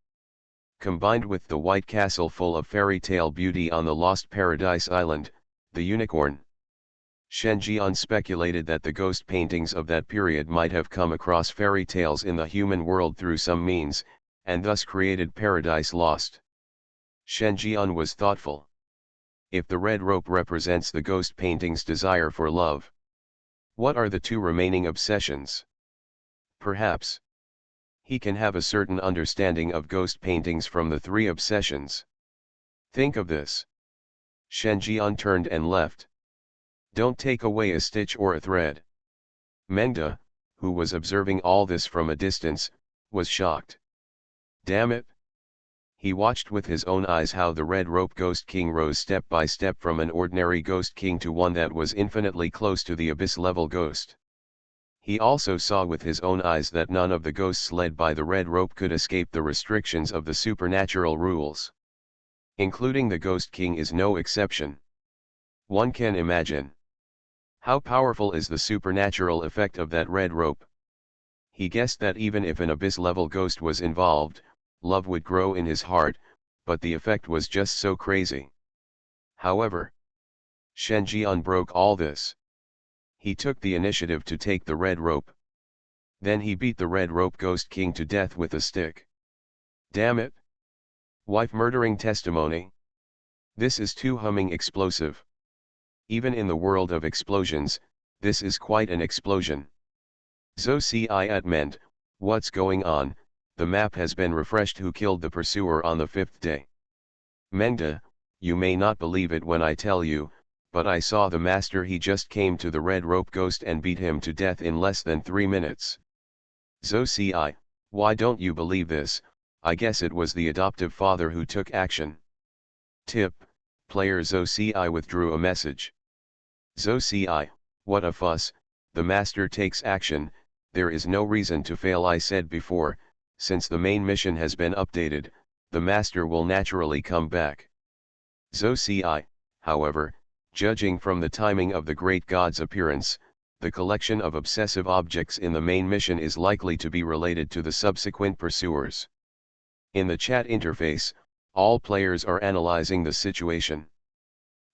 Combined with the white castle full of fairy tale beauty on the lost paradise island, the unicorn. Shen Jian speculated that the ghost paintings of that period might have come across fairy tales in the human world through some means, and thus created Paradise Lost. Shen Jian was thoughtful. If the red rope represents the ghost painting's desire for love, what are the 2 remaining obsessions? Perhaps he can have a certain understanding of ghost paintings from the 3 obsessions. Think of this. Shen Jian turned and left. Don't take away a stitch or a thread. Mengda, who was observing all this from a distance, was shocked. Damn it! He watched with his own eyes how the red rope ghost king rose step by step from an ordinary ghost king to one that was infinitely close to the abyss level ghost. He also saw with his own eyes that none of the ghosts led by the red rope could escape the restrictions of the supernatural rules. Including the ghost king is no exception. One can imagine. How powerful is the supernatural effect of that red rope? He guessed that even if an abyss-level ghost was involved, love would grow in his heart, but the effect was just so crazy. However, Shen Jian broke all this. He took the initiative to take the red rope. Then he beat the red rope ghost king to death with a stick. Damn it! Wife murdering testimony. This is too humming explosive. Even in the world of explosions, this is quite an explosion. Zo ci at ment, what's going on? The map has been refreshed. Who killed the pursuer on the 5th day? Mengda, you may not believe it when I tell you, but I saw the master. He just came to the red rope ghost and beat him to death in less than 3 minutes. Zo ci, why don't you believe this? I guess it was the adoptive father who took action. Tip, player Zo ci withdrew a message. Zo ci, what a fuss, the master takes action, there is no reason to fail. I said before, since the main mission has been updated, the master will naturally come back. Zo ci, however, judging from the timing of the great god's appearance, the collection of obsessive objects in the main mission is likely to be related to the subsequent pursuers. In the chat interface, all players are analyzing the situation.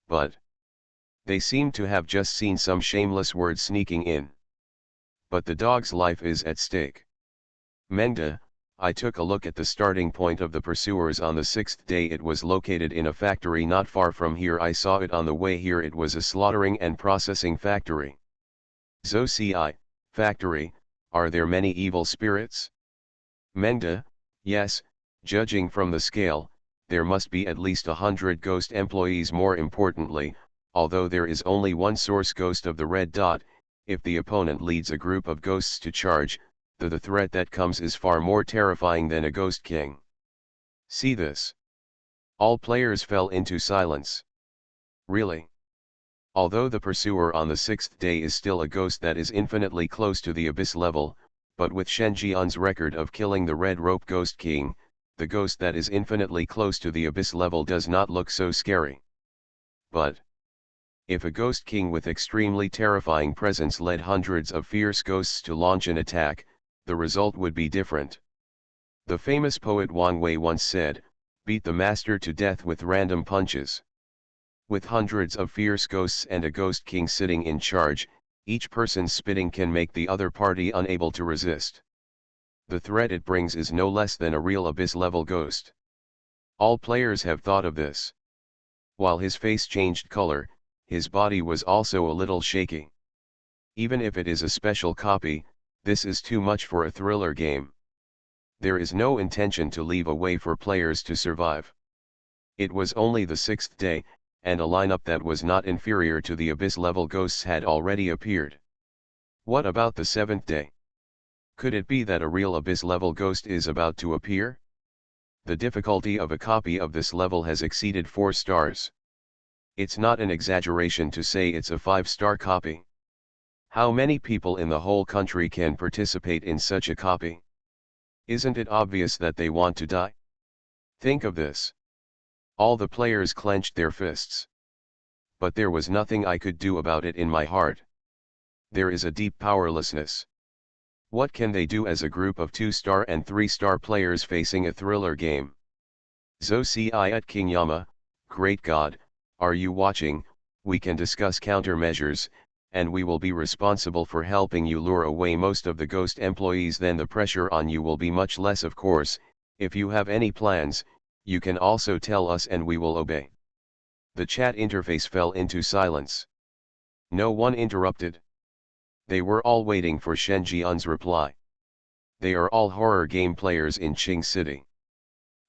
But they seem to have just seen some shameless words sneaking in. But the dog's life is at stake. Mengda, I took a look at the starting point of the pursuers on the 6th day. It was located in a factory not far from here. I saw it on the way here. It was a slaughtering and processing factory. Zo ci, factory, are there many evil spirits? Mengda, yes, judging from the scale, there must be at least 100 ghost employees. More importantly, although there is only one source ghost of the red dot, if the opponent leads a group of ghosts to charge, the threat that comes is far more terrifying than a ghost king. See this. All players fell into silence. Really? Although the pursuer on the sixth day is still a ghost that is infinitely close to the abyss level, but with Shen Jian's record of killing the Red Rope Ghost King, the ghost that is infinitely close to the abyss level does not look so scary. But if a Ghost King with extremely terrifying presence led hundreds of fierce ghosts to launch an attack, the result would be different. The famous poet Wang Wei once said, "Beat the master to death with random punches." With hundreds of fierce ghosts and a Ghost King sitting in charge, each person's spitting can make the other party unable to resist. The threat it brings is no less than a real abyss-level ghost. All players have thought of this. While his face changed color, his body was also a little shaky. Even if it is a special copy, this is too much for a thriller game. There is no intention to leave a way for players to survive. It was only the sixth day, and a lineup that was not inferior to the abyss-level ghosts had already appeared. What about the seventh day? Could it be that a real abyss-level ghost is about to appear? The difficulty of a copy of this level has exceeded 4 stars. It's not an exaggeration to say it's a 5-star copy. How many people in the whole country can participate in such a copy? Isn't it obvious that they want to die? Think of this. All the players clenched their fists. But there was nothing I could do about it in my heart. There is a deep powerlessness. What can they do as a group of 2-star and 3-star players facing a thriller game? Zhou Ci at King Yama, great God, are you watching? We can discuss countermeasures, and we will be responsible for helping you lure away most of the ghost employees. Then the pressure on you will be much less. Of course, if you have any plans, you can also tell us and we will obey. The chat interface fell into silence. No one interrupted. They were all waiting for Shen Jian's reply. They are all horror game players in Qing City.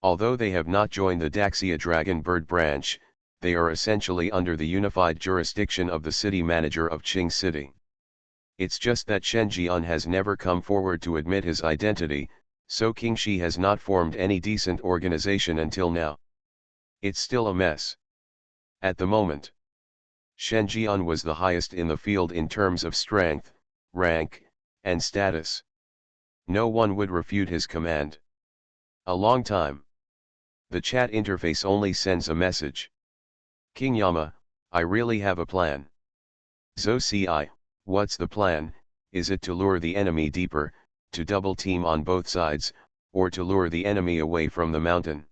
Although they have not joined the Daxia Dragon Bird branch, they are essentially under the unified jurisdiction of the city manager of Qing City. It's just that Shen Jian has never come forward to admit his identity, so King Shi has not formed any decent organization until now. It's still a mess. At the moment, Shen Jian was the highest in the field in terms of strength, rank, and status. No one would refute his command. A long time. The chat interface only sends a message. King Yama, I really have a plan. Zhou Ci, what's the plan? Is it to lure the enemy deeper, to double team on both sides, or to lure the enemy away from the mountain?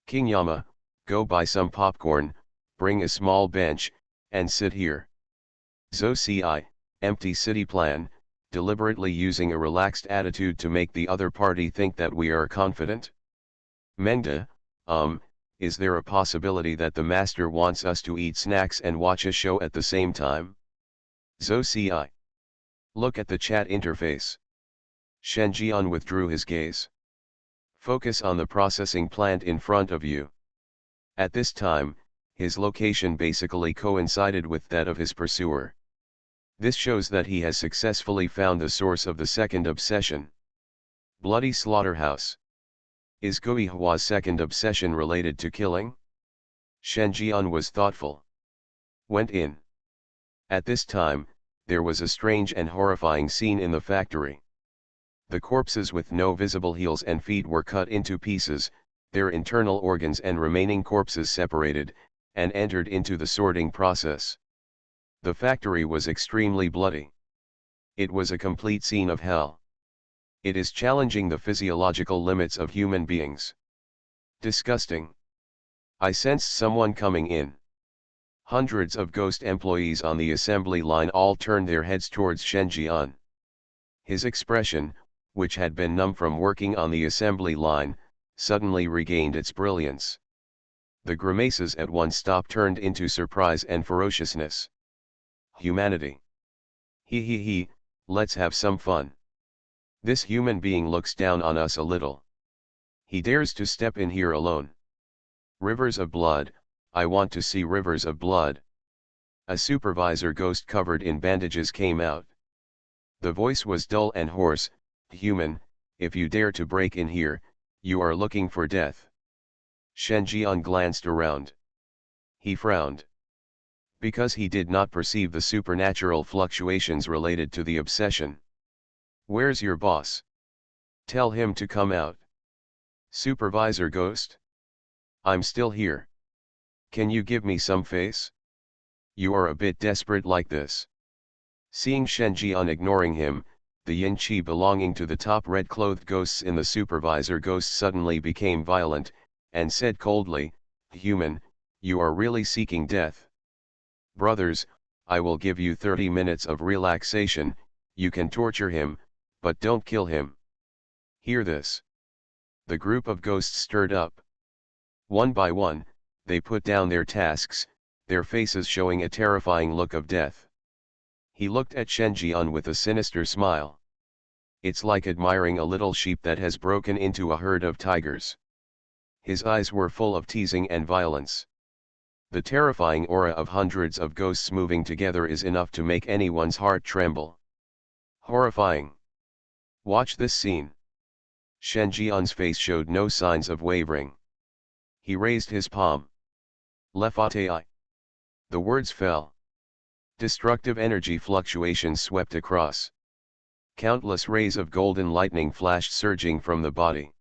King Yama, go buy some popcorn, bring a small bench, and sit here. Zhou Ci, empty city plan, deliberately using a relaxed attitude to make the other party think that we are confident. Mengda, is there a possibility that the master wants us to eat snacks and watch a show at the same time? Zhou Ci. Look at the chat interface. Shen Jian withdrew his gaze. Focus on the processing plant in front of you. At this time, his location basically coincided with that of his pursuer. This shows that he has successfully found the source of the second obsession. Bloody slaughterhouse. Is Gui Hua's second obsession related to killing? Shen Jian was thoughtful. Went in. At this time, there was a strange and horrifying scene in the factory. The corpses with no visible heels and feet were cut into pieces, their internal organs and remaining corpses separated, and entered into the sorting process. The factory was extremely bloody. It was a complete scene of hell. It is challenging the physiological limits of human beings. Disgusting. I sensed someone coming in. Hundreds of ghost employees on the assembly line all turned their heads towards Shen Jian. His expression, which had been numb from working on the assembly line, suddenly regained its brilliance. The grimaces at one stop turned into surprise and ferociousness. Humanity. He, let's have some fun. This human being looks down on us a little. He dares to step in here alone. Rivers of blood, I want to see rivers of blood. A supervisor ghost covered in bandages came out. The voice was dull and hoarse. Human, if you dare to break in here, you are looking for death. Shen Jian glanced around. He frowned. because he did not perceive the supernatural fluctuations related to the obsession. "Where's your boss? Tell him to come out." "Supervisor Ghost? I'm still here. Can you give me some face? You are a bit desperate like this." Seeing Shenjian ignoring him, the yin qi belonging to the top red-clothed ghosts in the supervisor ghost suddenly became violent, and said coldly, "Human, you are really seeking death. Brothers, I will give you 30 minutes of relaxation. You can torture him, but don't kill him. Hear this." The group of ghosts stirred up. One by one, they put down their tasks, their faces showing a terrifying look of death. He looked at Shenjian with a sinister smile. It's like admiring a little sheep that has broken into a herd of tigers. His eyes were full of teasing and violence. The terrifying aura of hundreds of ghosts moving together is enough to make anyone's heart tremble. Horrifying. Watch this scene. Shenjian's face showed no signs of wavering. He raised his palm. "Lefate. The words fell. Destructive energy fluctuations swept across. Countless rays of golden lightning flashed surging from the body.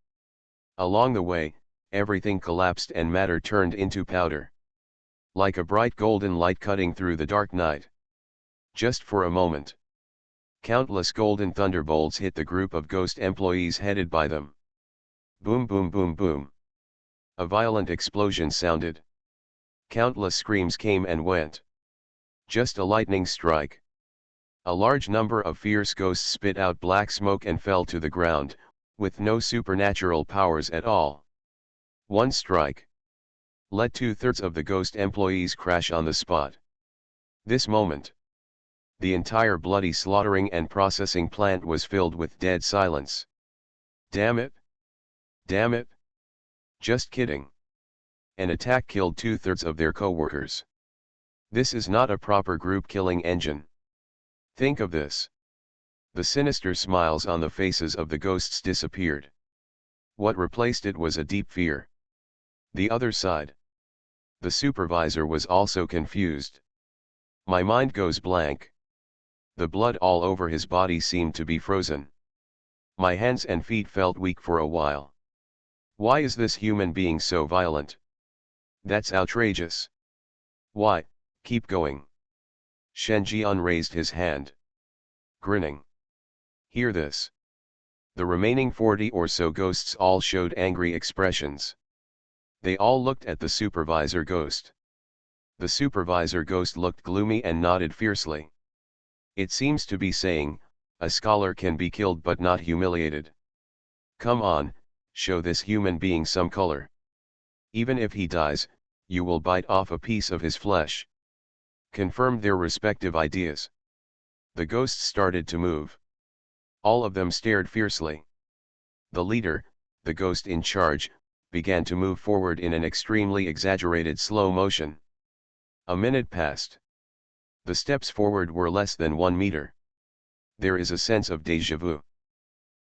Along the way, everything collapsed and matter turned into powder. Like a bright golden light cutting through the dark night. Just for a moment. Countless golden thunderbolts hit the group of ghost employees headed by them. Boom boom boom boom. A violent explosion sounded. Countless screams came and went. Just a lightning strike. A large number of fierce ghosts spit out black smoke and fell to the ground, with no supernatural powers at all. One strike let 2/3 of the ghost employees crash on the spot. This moment, the entire bloody slaughtering and processing plant was filled with dead silence. Damn it! Damn it! Just kidding. An attack killed 2/3 of their co-workers. This is not a proper group killing engine. Think of this. The sinister smiles on the faces of the ghosts disappeared. What replaced it was a deep fear. The other side. The supervisor was also confused. My mind goes blank. The blood all over his body seemed to be frozen. My hands and feet felt weak for a while. Why is this human being so violent? That's outrageous. Why, keep going. Shenjian raised his hand. Grinning. Hear this. The remaining 40 or so ghosts all showed angry expressions. They all looked at the supervisor ghost. The supervisor ghost looked gloomy and nodded fiercely. It seems to be saying, a scholar can be killed but not humiliated. Come on, show this human being some color. Even if he dies, you will bite off a piece of his flesh. Confirmed their respective ideas. The ghosts started to move. All of them stared fiercely. The leader, the ghost in charge, began to move forward in an extremely exaggerated slow motion. A minute passed. The steps forward were less than 1 meter. There is a sense of déjà vu.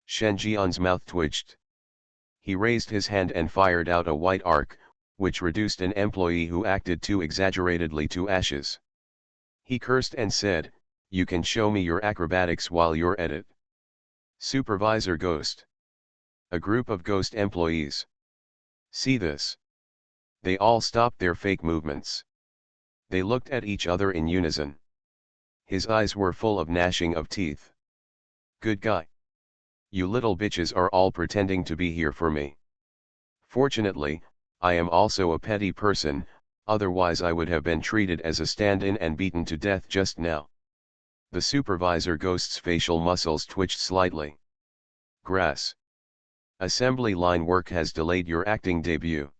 Shenjian's mouth twitched. He raised his hand and fired out a white arc, which reduced an employee who acted too exaggeratedly to ashes. He cursed and said, "You can show me your acrobatics while you're at it." Supervisor Ghost. A group of ghost employees. See this. They all stopped their fake movements. They looked at each other in unison. His eyes were full of gnashing of teeth. Good guy. You little bitches are all pretending to be here for me. Fortunately, I am also a petty person, otherwise I would have been treated as a stand-in and beaten to death just now. The supervisor ghost's facial muscles twitched slightly. Grass. Assembly line work has delayed your acting debut.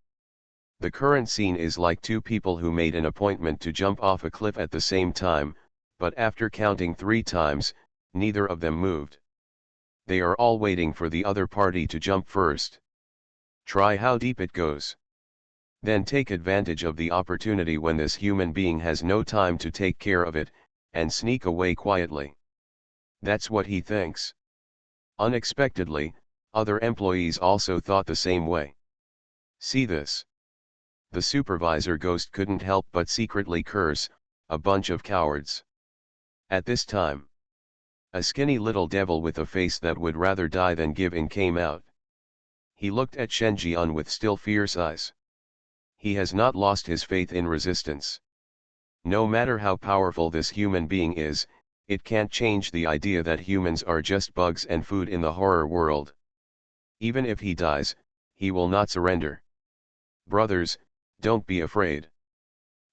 The current scene is like two people who made an appointment to jump off a cliff at the same time, but after counting 3 times, neither of them moved. They are all waiting for the other party to jump first. Try how deep it goes. Then take advantage of the opportunity when this human being has no time to take care of it, and sneak away quietly. That's what he thinks. Unexpectedly, other employees also thought the same way. See this. The supervisor ghost couldn't help but secretly curse, a bunch of cowards. At this time, a skinny little devil with a face that would rather die than give in came out. He looked at Shen Jian with still fierce eyes. He has not lost his faith in resistance. No matter how powerful this human being is, it can't change the idea that humans are just bugs and food in the horror world. Even if he dies, he will not surrender. Brothers, don't be afraid.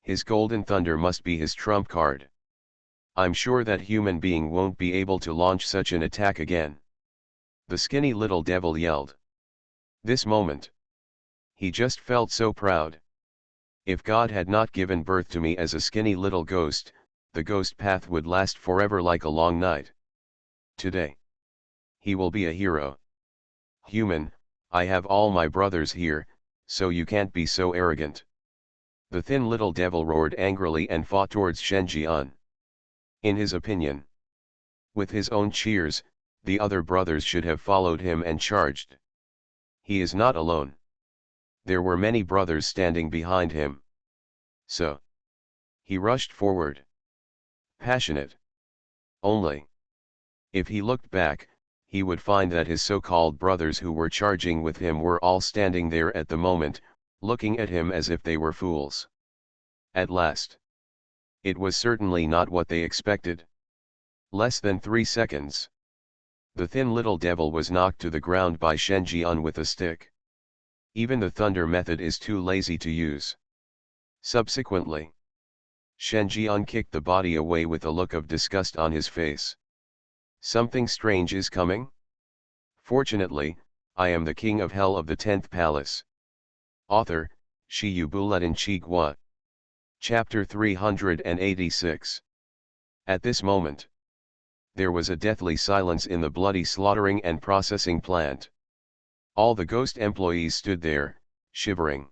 His golden thunder must be his trump card. I'm sure that human being won't be able to launch such an attack again. The skinny little devil yelled. This moment, he just felt so proud. If God had not given birth to me as a skinny little ghost, the ghost path would last forever like a long night. Today, he will be a hero. Human, I have all my brothers here, so you can't be so arrogant. The thin little devil roared angrily and fought towards Shen Jian. In his opinion, with his own cheers, the other brothers should have followed him and charged. He is not alone. There were many brothers standing behind him. So, he rushed forward. Passionate. Only, if he looked back, he would find that his so-called brothers who were charging with him were all standing there at the moment, looking at him as if they were fools. At last. It was certainly not what they expected. Less than 3 seconds. The thin little devil was knocked to the ground by Shen Jian with a stick. Even the thunder method is too lazy to use. Subsequently, Shen Jian kicked the body away with a look of disgust on his face. Something strange is coming? Fortunately, I am the king of hell of the 10th palace. Author, Shi Yubuletin Chigua. Chapter 386. At this moment, there was a deathly silence in the bloody slaughtering and processing plant. All the ghost employees stood there, shivering.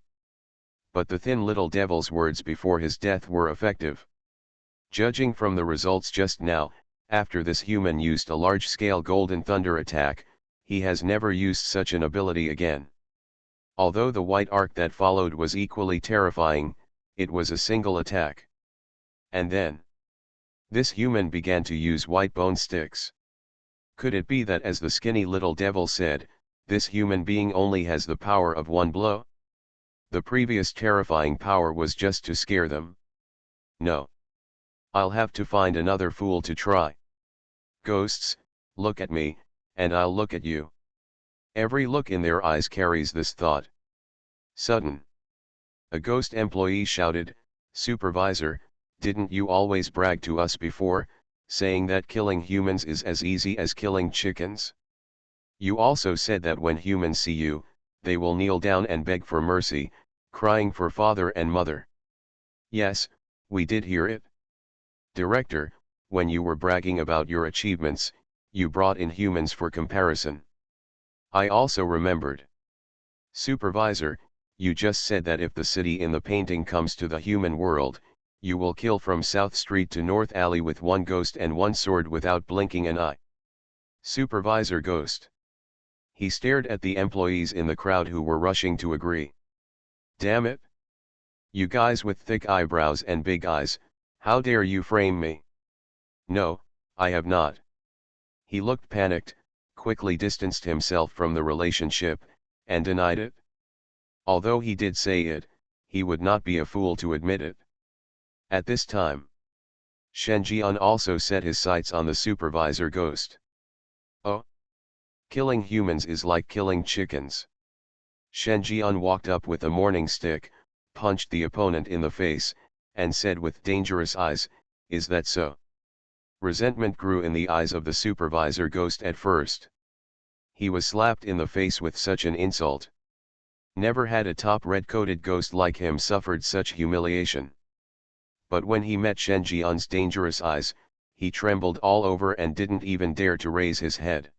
But the thin little devil's words before his death were effective. Judging from the results just now, after this human used a large-scale golden thunder attack, he has never used such an ability again. Although the white arc that followed was equally terrifying, it was a single attack. And then, this human began to use white bone sticks. Could it be that, as the skinny little devil said, this human being only has the power of one blow? The previous terrifying power was just to scare them. No. I'll have to find another fool to try. Ghosts, look at me, and I'll look at you. Every look in their eyes carries this thought. Sudden. A ghost employee shouted, Supervisor, didn't you always brag to us before, saying that killing humans is as easy as killing chickens? You also said that when humans see you, they will kneel down and beg for mercy, crying for father and mother. Yes, we did hear it. Director, when you were bragging about your achievements, you brought in humans for comparison. I also remembered. Supervisor, you just said that if the city in the painting comes to the human world, you will kill from South Street to North Alley with one ghost and one sword without blinking an eye. Supervisor Ghost. He stared at the employees in the crowd who were rushing to agree. Damn it! You guys with thick eyebrows and big eyes, how dare you frame me? No, I have not. He looked panicked, quickly distanced himself from the relationship, and denied it. Although he did say it, he would not be a fool to admit it. At this time, Shen Jian also set his sights on the supervisor Ghost. Oh! Killing humans is like killing chickens. Shen Jian walked up with a morning stick, punched the opponent in the face, and said with dangerous eyes, Is that so? Resentment grew in the eyes of the supervisor Ghost at first. He was slapped in the face with such an insult. Never had a top red-coated ghost like him suffered such humiliation. But when he met Shen Jian's dangerous eyes, he trembled all over and didn't even dare to raise his head.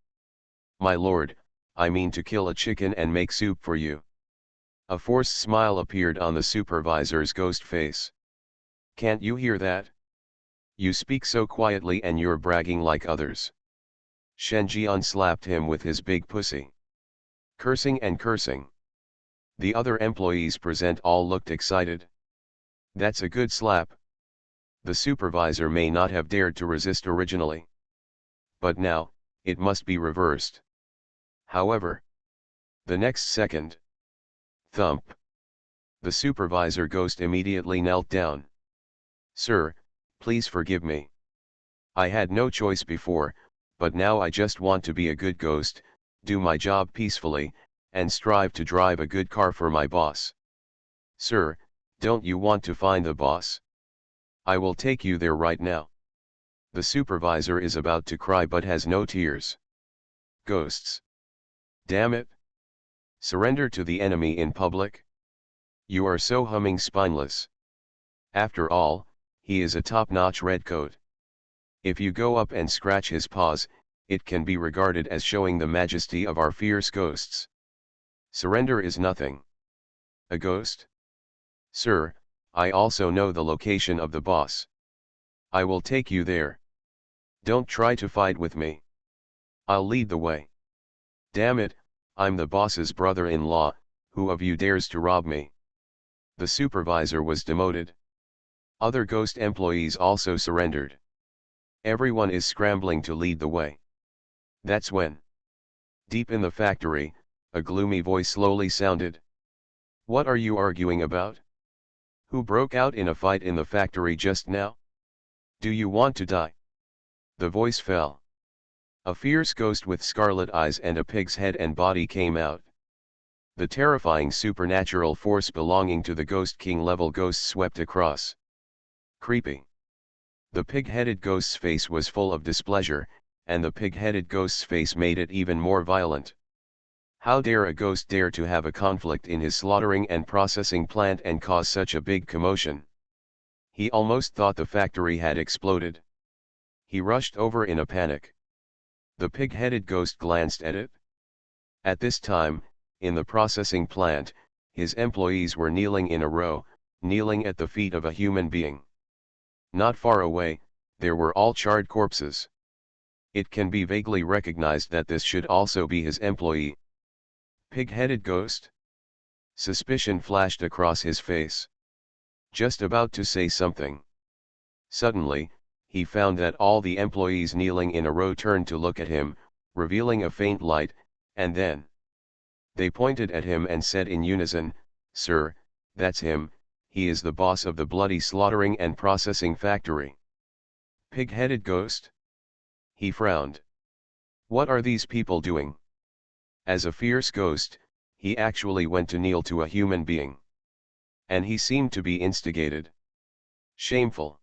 My lord, I mean to kill a chicken and make soup for you. A forced smile appeared on the supervisor's ghost face. Can't you hear that? You speak so quietly and you're bragging like others. Shen Jian slapped him with his big pussy. Cursing and cursing. The other employees present all looked excited. That's a good slap. The supervisor may not have dared to resist originally. But now, it must be reversed. However, the next second, thump, the supervisor ghost immediately knelt down. "Sir, please forgive me. I had no choice before, but now I just want to be a good ghost, do my job peacefully, and strive to drive a good car for my boss. Sir, don't you want to find the boss? I will take you there right now." The supervisor is about to cry but has no tears. Ghosts. Damn it. Surrender to the enemy in public? You are so humming spineless. After all, he is a top-notch redcoat. If you go up and scratch his paws, it can be regarded as showing the majesty of our fierce ghosts. Surrender is nothing. A ghost? Sir, I also know the location of the boss. I will take you there. Don't try to fight with me. I'll lead the way. Damn it, I'm the boss's brother-in-law, who of you dares to rob me? The supervisor was demoted. Other ghost employees also surrendered. Everyone is scrambling to lead the way. That's when, deep in the factory, a gloomy voice slowly sounded. "What are you arguing about? Who broke out in a fight in the factory just now? Do you want to die?" The voice fell. A fierce ghost with scarlet eyes and a pig's head and body came out. The terrifying supernatural force belonging to the Ghost King level ghost swept across. Creepy. The pig-headed ghost's face was full of displeasure, and the pig-headed ghost's face made it even more violent. How dare a ghost dare to have a conflict in his slaughtering and processing plant and cause such a big commotion? He almost thought the factory had exploded. He rushed over in a panic. The pig-headed ghost glanced at it. At this time, in the processing plant, his employees were kneeling in a row, kneeling at the feet of a human being. Not far away, there were all charred corpses. It can be vaguely recognized that this should also be his employee. Pig-headed ghost? Suspicion flashed across his face. Just about to say something. Suddenly, he found that all the employees kneeling in a row turned to look at him, revealing a faint light, and then they pointed at him and said in unison, "Sir, that's him, he is the boss of the bloody slaughtering and processing factory." Pig-headed ghost? He frowned. What are these people doing? As a fierce ghost, he actually went to kneel to a human being. And he seemed to be instigated. Shameful.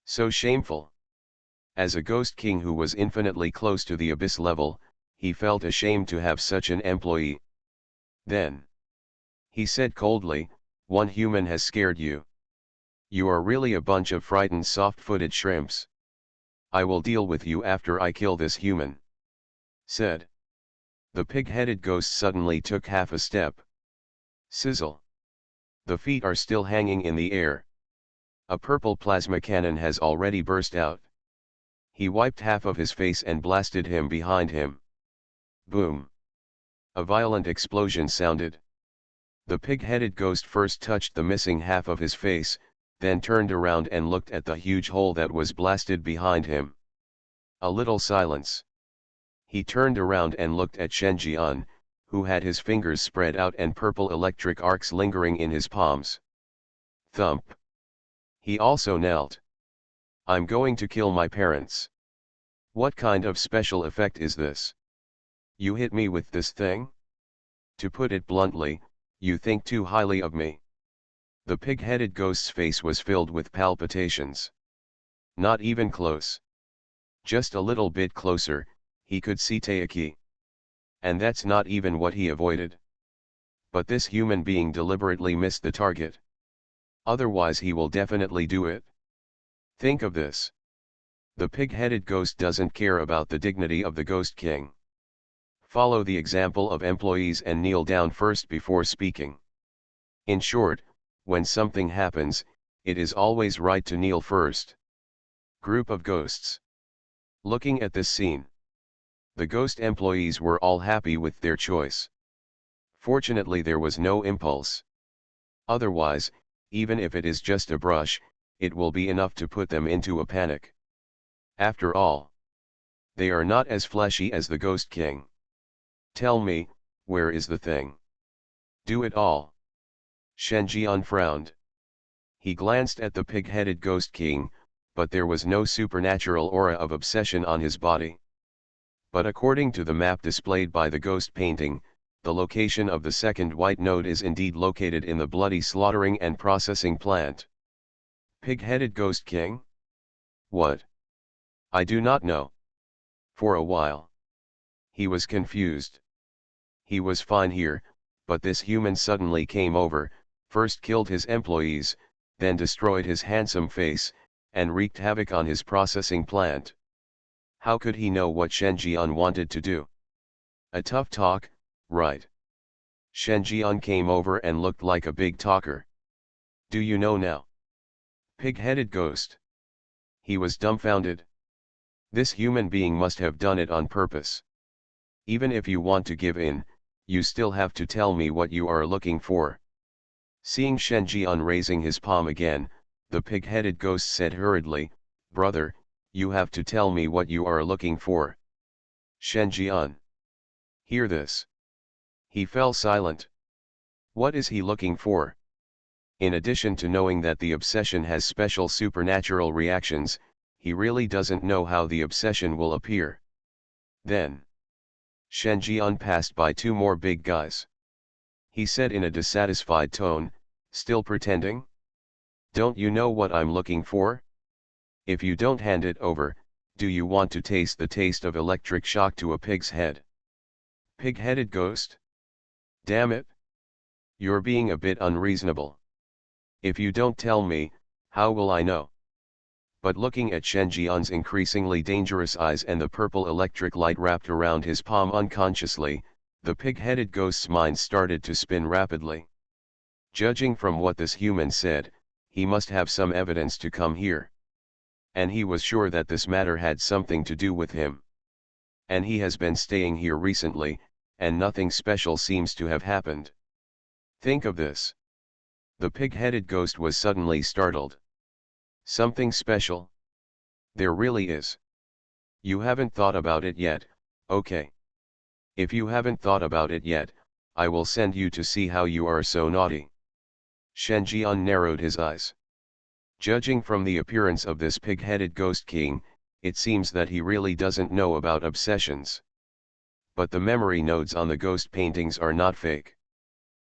So shameful. As a ghost king who was infinitely close to the abyss level, he felt ashamed to have such an employee. Then he said coldly, "One human has scared you. You are really a bunch of frightened soft-footed shrimps. I will deal with you after I kill this human," said. The pig-headed ghost suddenly took half a step. Sizzle. The feet are still hanging in the air. A purple plasma cannon has already burst out. He wiped half of his face and blasted him behind him. Boom. A violent explosion sounded. The pig-headed ghost first touched the missing half of his face, then turned around and looked at the huge hole that was blasted behind him. A little silence. He turned around and looked at Shen Jian, who had his fingers spread out and purple electric arcs lingering in his palms. Thump. He also knelt. "I'm going to kill my parents. What kind of special effect is this? You hit me with this thing? To put it bluntly, you think too highly of me." The pig-headed ghost's face was filled with palpitations. Not even close. Just a little bit closer, he could see Taiki. And that's not even what he avoided. But this human being deliberately missed the target. Otherwise he will definitely do it. Think of this. The pig-headed ghost doesn't care about the dignity of the Ghost King. Follow the example of employees and kneel down first before speaking. In short, when something happens, it is always right to kneel first. Group of ghosts. Looking at this scene, the ghost employees were all happy with their choice. Fortunately there was no impulse. Otherwise, even if it is just a brush, it will be enough to put them into a panic. After all, they are not as fleshy as the Ghost King. Tell me, where is the thing? Do it all. Shen Jian frowned. He glanced at the pig-headed Ghost King, but there was no supernatural aura of obsession on his body. But according to the map displayed by the ghost painting, the location of the second white node is indeed located in the bloody slaughtering and processing plant. Pig-headed Ghost King? What? I do not know. For a while, he was confused. He was fine here, but this human suddenly came over, first killed his employees, then destroyed his handsome face, and wreaked havoc on his processing plant. How could he know what Shen Jian wanted to do? A tough talk, right? Shen Jian came over and looked like a big talker. Do you know now? Pig-headed ghost. He was dumbfounded. This human being must have done it on purpose. Even if you want to give in, you still have to tell me what you are looking for. Seeing Shen Jian raising his palm again, the pig-headed ghost said hurriedly, "Brother, you have to tell me what you are looking for." Shen Jian. Hear this. He fell silent. What is he looking for? In addition to knowing that the obsession has special supernatural reactions, he really doesn't know how the obsession will appear. Then, Shen Jian passed by two more big guys. He said in a dissatisfied tone, "Still pretending? Don't you know what I'm looking for? If you don't hand it over, do you want to taste the taste of electric shock to a pig's head?" Pig-headed ghost? Damn it! You're being a bit unreasonable. If you don't tell me, how will I know? But looking at Shen Jian's increasingly dangerous eyes and the purple electric light wrapped around his palm unconsciously, the pig-headed ghost's mind started to spin rapidly. Judging from what this human said, he must have some evidence to come here. And he was sure that this matter had something to do with him. And he has been staying here recently, and nothing special seems to have happened. Think of this. The pig-headed ghost was suddenly startled. Something special? There really is. You haven't thought about it yet, okay. If you haven't thought about it yet, I will send you to see how you are so naughty. Shen Jian narrowed his eyes. Judging from the appearance of this pig-headed Ghost King, it seems that he really doesn't know about obsessions. But the memory nodes on the ghost paintings are not fake.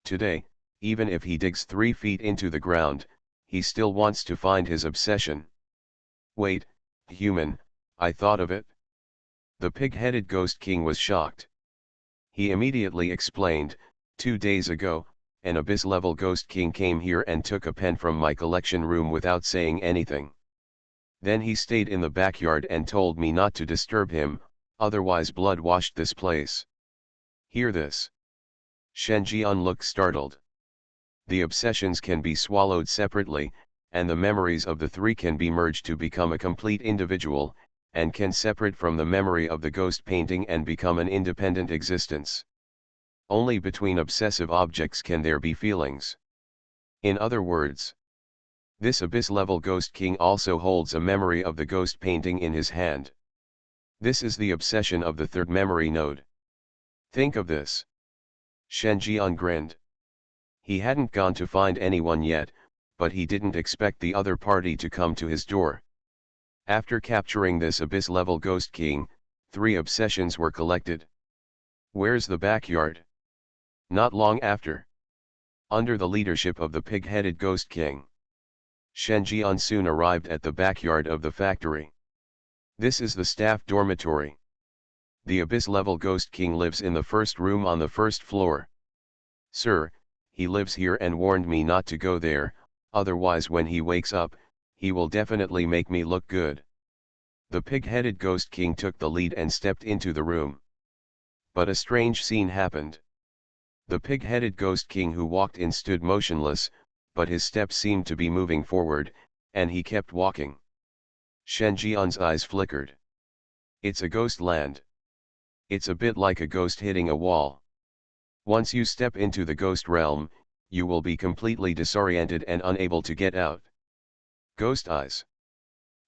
Today, even if he digs 3 feet into the ground, he still wants to find his obsession. Wait, human, I thought of it. The pig-headed Ghost King was shocked. He immediately explained, 2 days ago, an abyss-level Ghost King came here and took a pen from my collection room without saying anything. Then he stayed in the backyard and told me not to disturb him, otherwise blood washed this place. Hear this. Shen Jian looked startled. The obsessions can be swallowed separately, and the memories of the 3 can be merged to become a complete individual, and can separate from the memory of the ghost painting and become an independent existence. Only between obsessive objects can there be feelings. In other words, this abyss-level Ghost King also holds a memory of the ghost painting in his hand. This is the obsession of the 3rd memory node. Think of this. Shen Jian grinned. He hadn't gone to find anyone yet, but he didn't expect the other party to come to his door. After capturing this abyss-level Ghost King, 3 obsessions were collected. Where's the backyard? Not long after. Under the leadership of the pig-headed Ghost King, Shen Jian soon arrived at the backyard of the factory. This is the staff dormitory. The abyss-level Ghost King lives in the first room on the first floor. Sir, he lives here and warned me not to go there, otherwise when he wakes up, he will definitely make me look good. The pig-headed Ghost King took the lead and stepped into the room. But a strange scene happened. The pig-headed Ghost King who walked in stood motionless, but his steps seemed to be moving forward, and he kept walking. Shen Jian's eyes flickered. It's a ghost land. It's a bit like a ghost hitting a wall. Once you step into the ghost realm, you will be completely disoriented and unable to get out. Ghost eyes.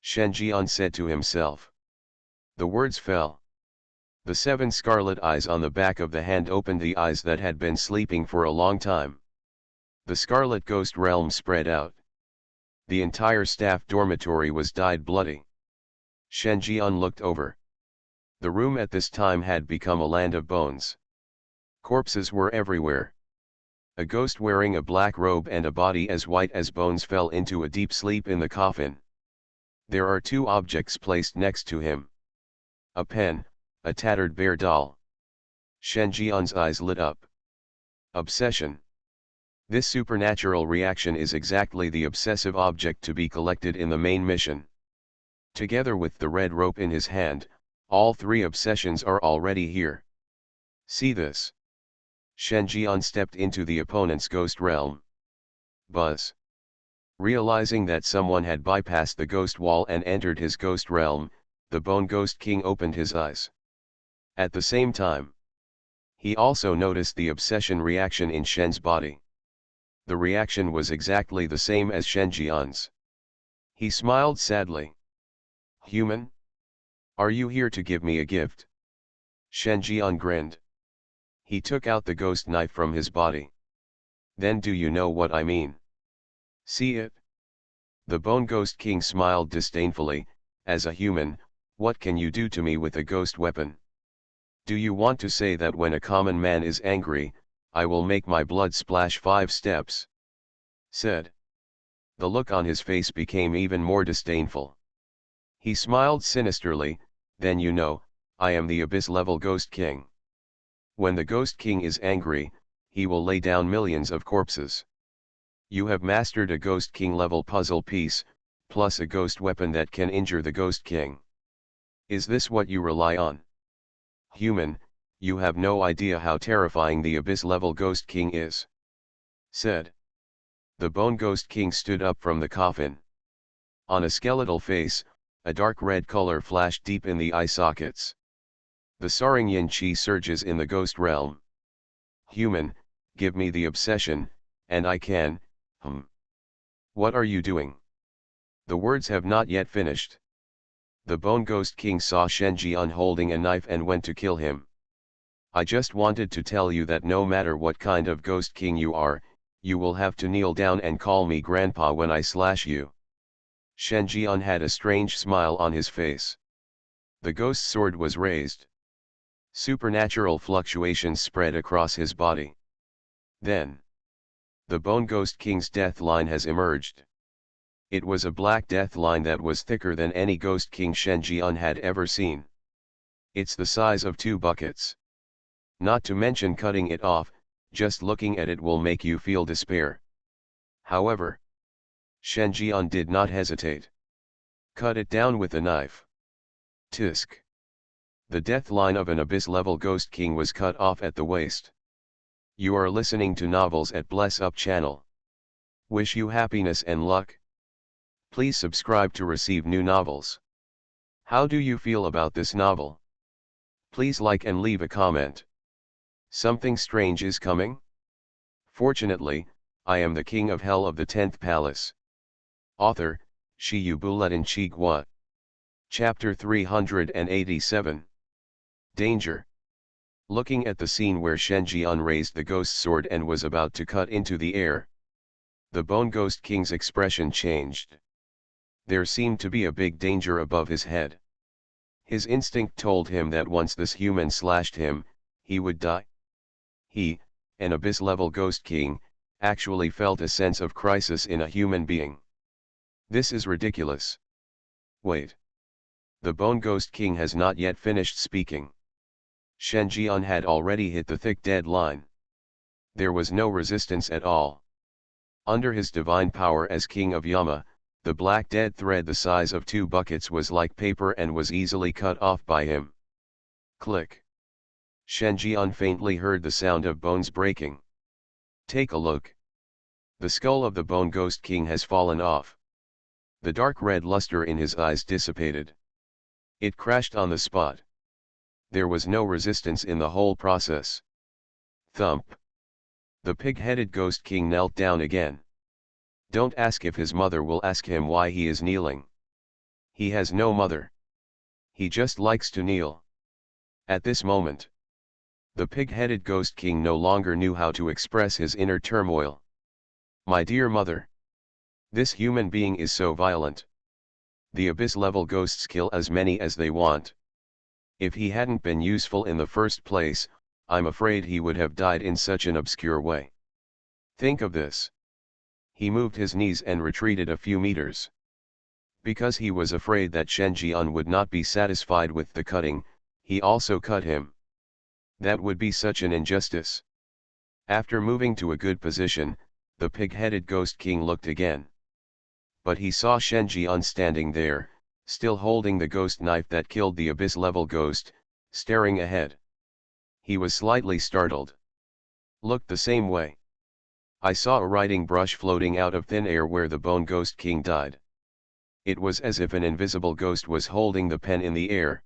Shen Jian said to himself. The words fell. The 7 scarlet eyes on the back of the hand opened the eyes that had been sleeping for a long time. The scarlet ghost realm spread out. The entire staff dormitory was dyed bloody. Shen Jian looked over. The room at this time had become a land of bones. Corpses were everywhere. A ghost wearing a black robe and a body as white as bones fell into a deep sleep in the coffin. There are 2 objects placed next to him. A pen, a tattered bear doll. Shen Jian's eyes lit up. Obsession. This supernatural reaction is exactly the obsessive object to be collected in the main mission. Together with the red rope in his hand, all 3 obsessions are already here. See this. Shen Jian stepped into the opponent's ghost realm. Buzz. Realizing that someone had bypassed the ghost wall and entered his ghost realm, the Bone Ghost King opened his eyes. At the same time, he also noticed the obsession reaction in Shen's body. The reaction was exactly the same as Shen Jian's. He smiled sadly. Human? Are you here to give me a gift? Shen Jian grinned. He took out the ghost knife from his body. Then do you know what I mean? See it? The Bone Ghost King smiled disdainfully. As a human, what can you do to me with a ghost weapon? Do you want to say that when a common man is angry, I will make my blood splash 5 steps? Said. The look on his face became even more disdainful. He smiled sinisterly. Then you know, I am the Abyss-level Ghost King. When the Ghost King is angry, he will lay down millions of corpses. You have mastered a Ghost King level puzzle piece, plus a ghost weapon that can injure the Ghost King. Is this what you rely on? Human, you have no idea how terrifying the Abyss-level Ghost King is. Said. The Bone Ghost King stood up from the coffin. On a skeletal face, a dark red color flashed deep in the eye sockets. The Saring Yin Qi surges in the ghost realm. Human, give me the obsession, and I can, What are you doing? The words have not yet finished. The Bone Ghost King saw Shen Jian holding a knife and went to kill him. I just wanted to tell you that no matter what kind of Ghost King you are, you will have to kneel down and call me Grandpa when I slash you. Shen Jian had a strange smile on his face. The ghost sword was raised. Supernatural fluctuations spread across his body. Then, the Bone Ghost King's death line has emerged. It was a black death line that was thicker than any Ghost King Shen Jian had ever seen. It's the size of 2 buckets. Not to mention cutting it off, just looking at it will make you feel despair. However, Shen Jian did not hesitate. Cut it down with a knife. Tisk. The death line of an Abyss-level Ghost King was cut off at the waist. You are listening to Novels at Bless Up channel. Wish you happiness and luck. Please subscribe to receive new novels. How do you feel about this novel? Please like and leave a comment. Something strange is coming? Fortunately, I am the king of hell of the 10th palace. Author, Shi Buletin Chigua. Chapter 387. Danger. Looking at the scene where Shen Jian raised the ghost sword and was about to cut into the air, the Bone Ghost King's expression changed. There seemed to be a big danger above his head. His instinct told him that once this human slashed him, he would die. He, an Abyss-level Ghost King, actually felt a sense of crisis in a human being. This is ridiculous. Wait. The Bone Ghost King has not yet finished speaking. Shen Jian had already hit the thick dead line. There was no resistance at all. Under his divine power as King of Yama, the black dead thread the size of 2 buckets was like paper and was easily cut off by him. Click. Shen Jian faintly heard the sound of bones breaking. Take a look. The skull of the Bone Ghost King has fallen off. The dark red luster in his eyes dissipated. It crashed on the spot. There was no resistance in the whole process. Thump. The pig-headed Ghost King knelt down again. Don't ask if his mother will ask him why he is kneeling. He has no mother. He just likes to kneel. At this moment, the pig-headed Ghost King no longer knew how to express his inner turmoil. My dear mother. This human being is so violent. The abyss-level ghosts kill as many as they want. If he hadn't been useful in the first place, I'm afraid he would have died in such an obscure way. Think of this. He moved his knees and retreated a few meters. Because he was afraid that Shen Jian would not be satisfied with the cutting, he also cut him. That would be such an injustice. After moving to a good position, the pig-headed Ghost King looked again. But he saw Shen Jian standing there, still holding the ghost knife that killed the abyss-level ghost, staring ahead. He was slightly startled. Looked the same way. I saw a writing brush floating out of thin air where the Bone Ghost King died. It was as if an invisible ghost was holding the pen in the air.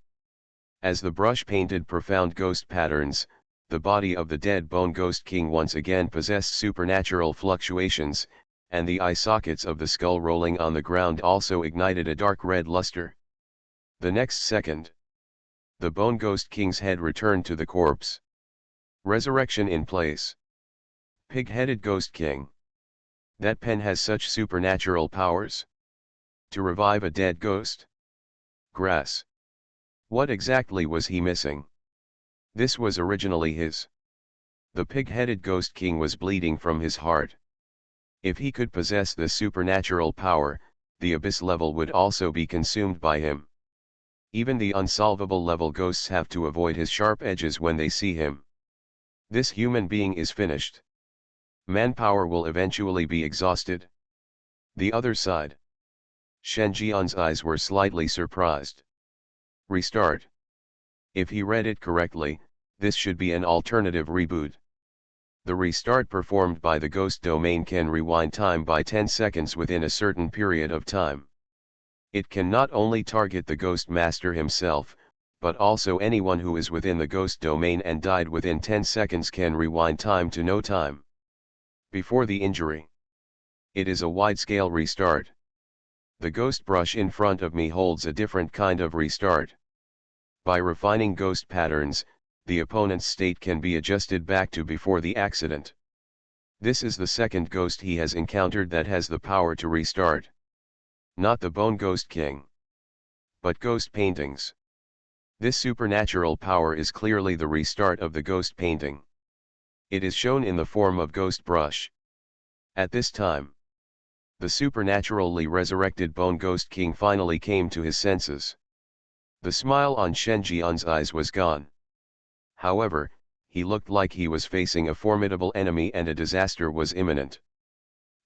As the brush painted profound ghost patterns, the body of the dead Bone Ghost King once again possessed supernatural fluctuations, and the eye sockets of the skull rolling on the ground also ignited a dark red luster. The next second, the Bone Ghost King's head returned to the corpse. Resurrection in place. Pig-headed Ghost King. That pen has such supernatural powers. To revive a dead ghost? Grass. What exactly was he missing? This was originally his. The pig-headed Ghost King was bleeding from his heart. If he could possess this supernatural power, the abyss level would also be consumed by him. Even the unsolvable level ghosts have to avoid his sharp edges when they see him. This human being is finished. Manpower will eventually be exhausted. The other side. Shen Jian's eyes were slightly surprised. Restart. If he read it correctly, this should be an alternative reboot. The restart performed by the ghost domain can rewind time by 10 seconds within a certain period of time. It can not only target the ghost master himself, but also anyone who is within the ghost domain and died within 10 seconds can rewind time to no time before the injury. It is a wide-scale restart. The ghost brush in front of me holds a different kind of restart. By refining ghost patterns, the opponent's state can be adjusted back to before the accident. This is the second ghost he has encountered that has the power to restart. Not the Bone Ghost King, but ghost paintings. This supernatural power is clearly the restart of the ghost painting. It is shown in the form of ghost brush. At this time, the supernaturally resurrected Bone Ghost King finally came to his senses. The smile on Shen Jian's eyes was gone. However, he looked like he was facing a formidable enemy and a disaster was imminent.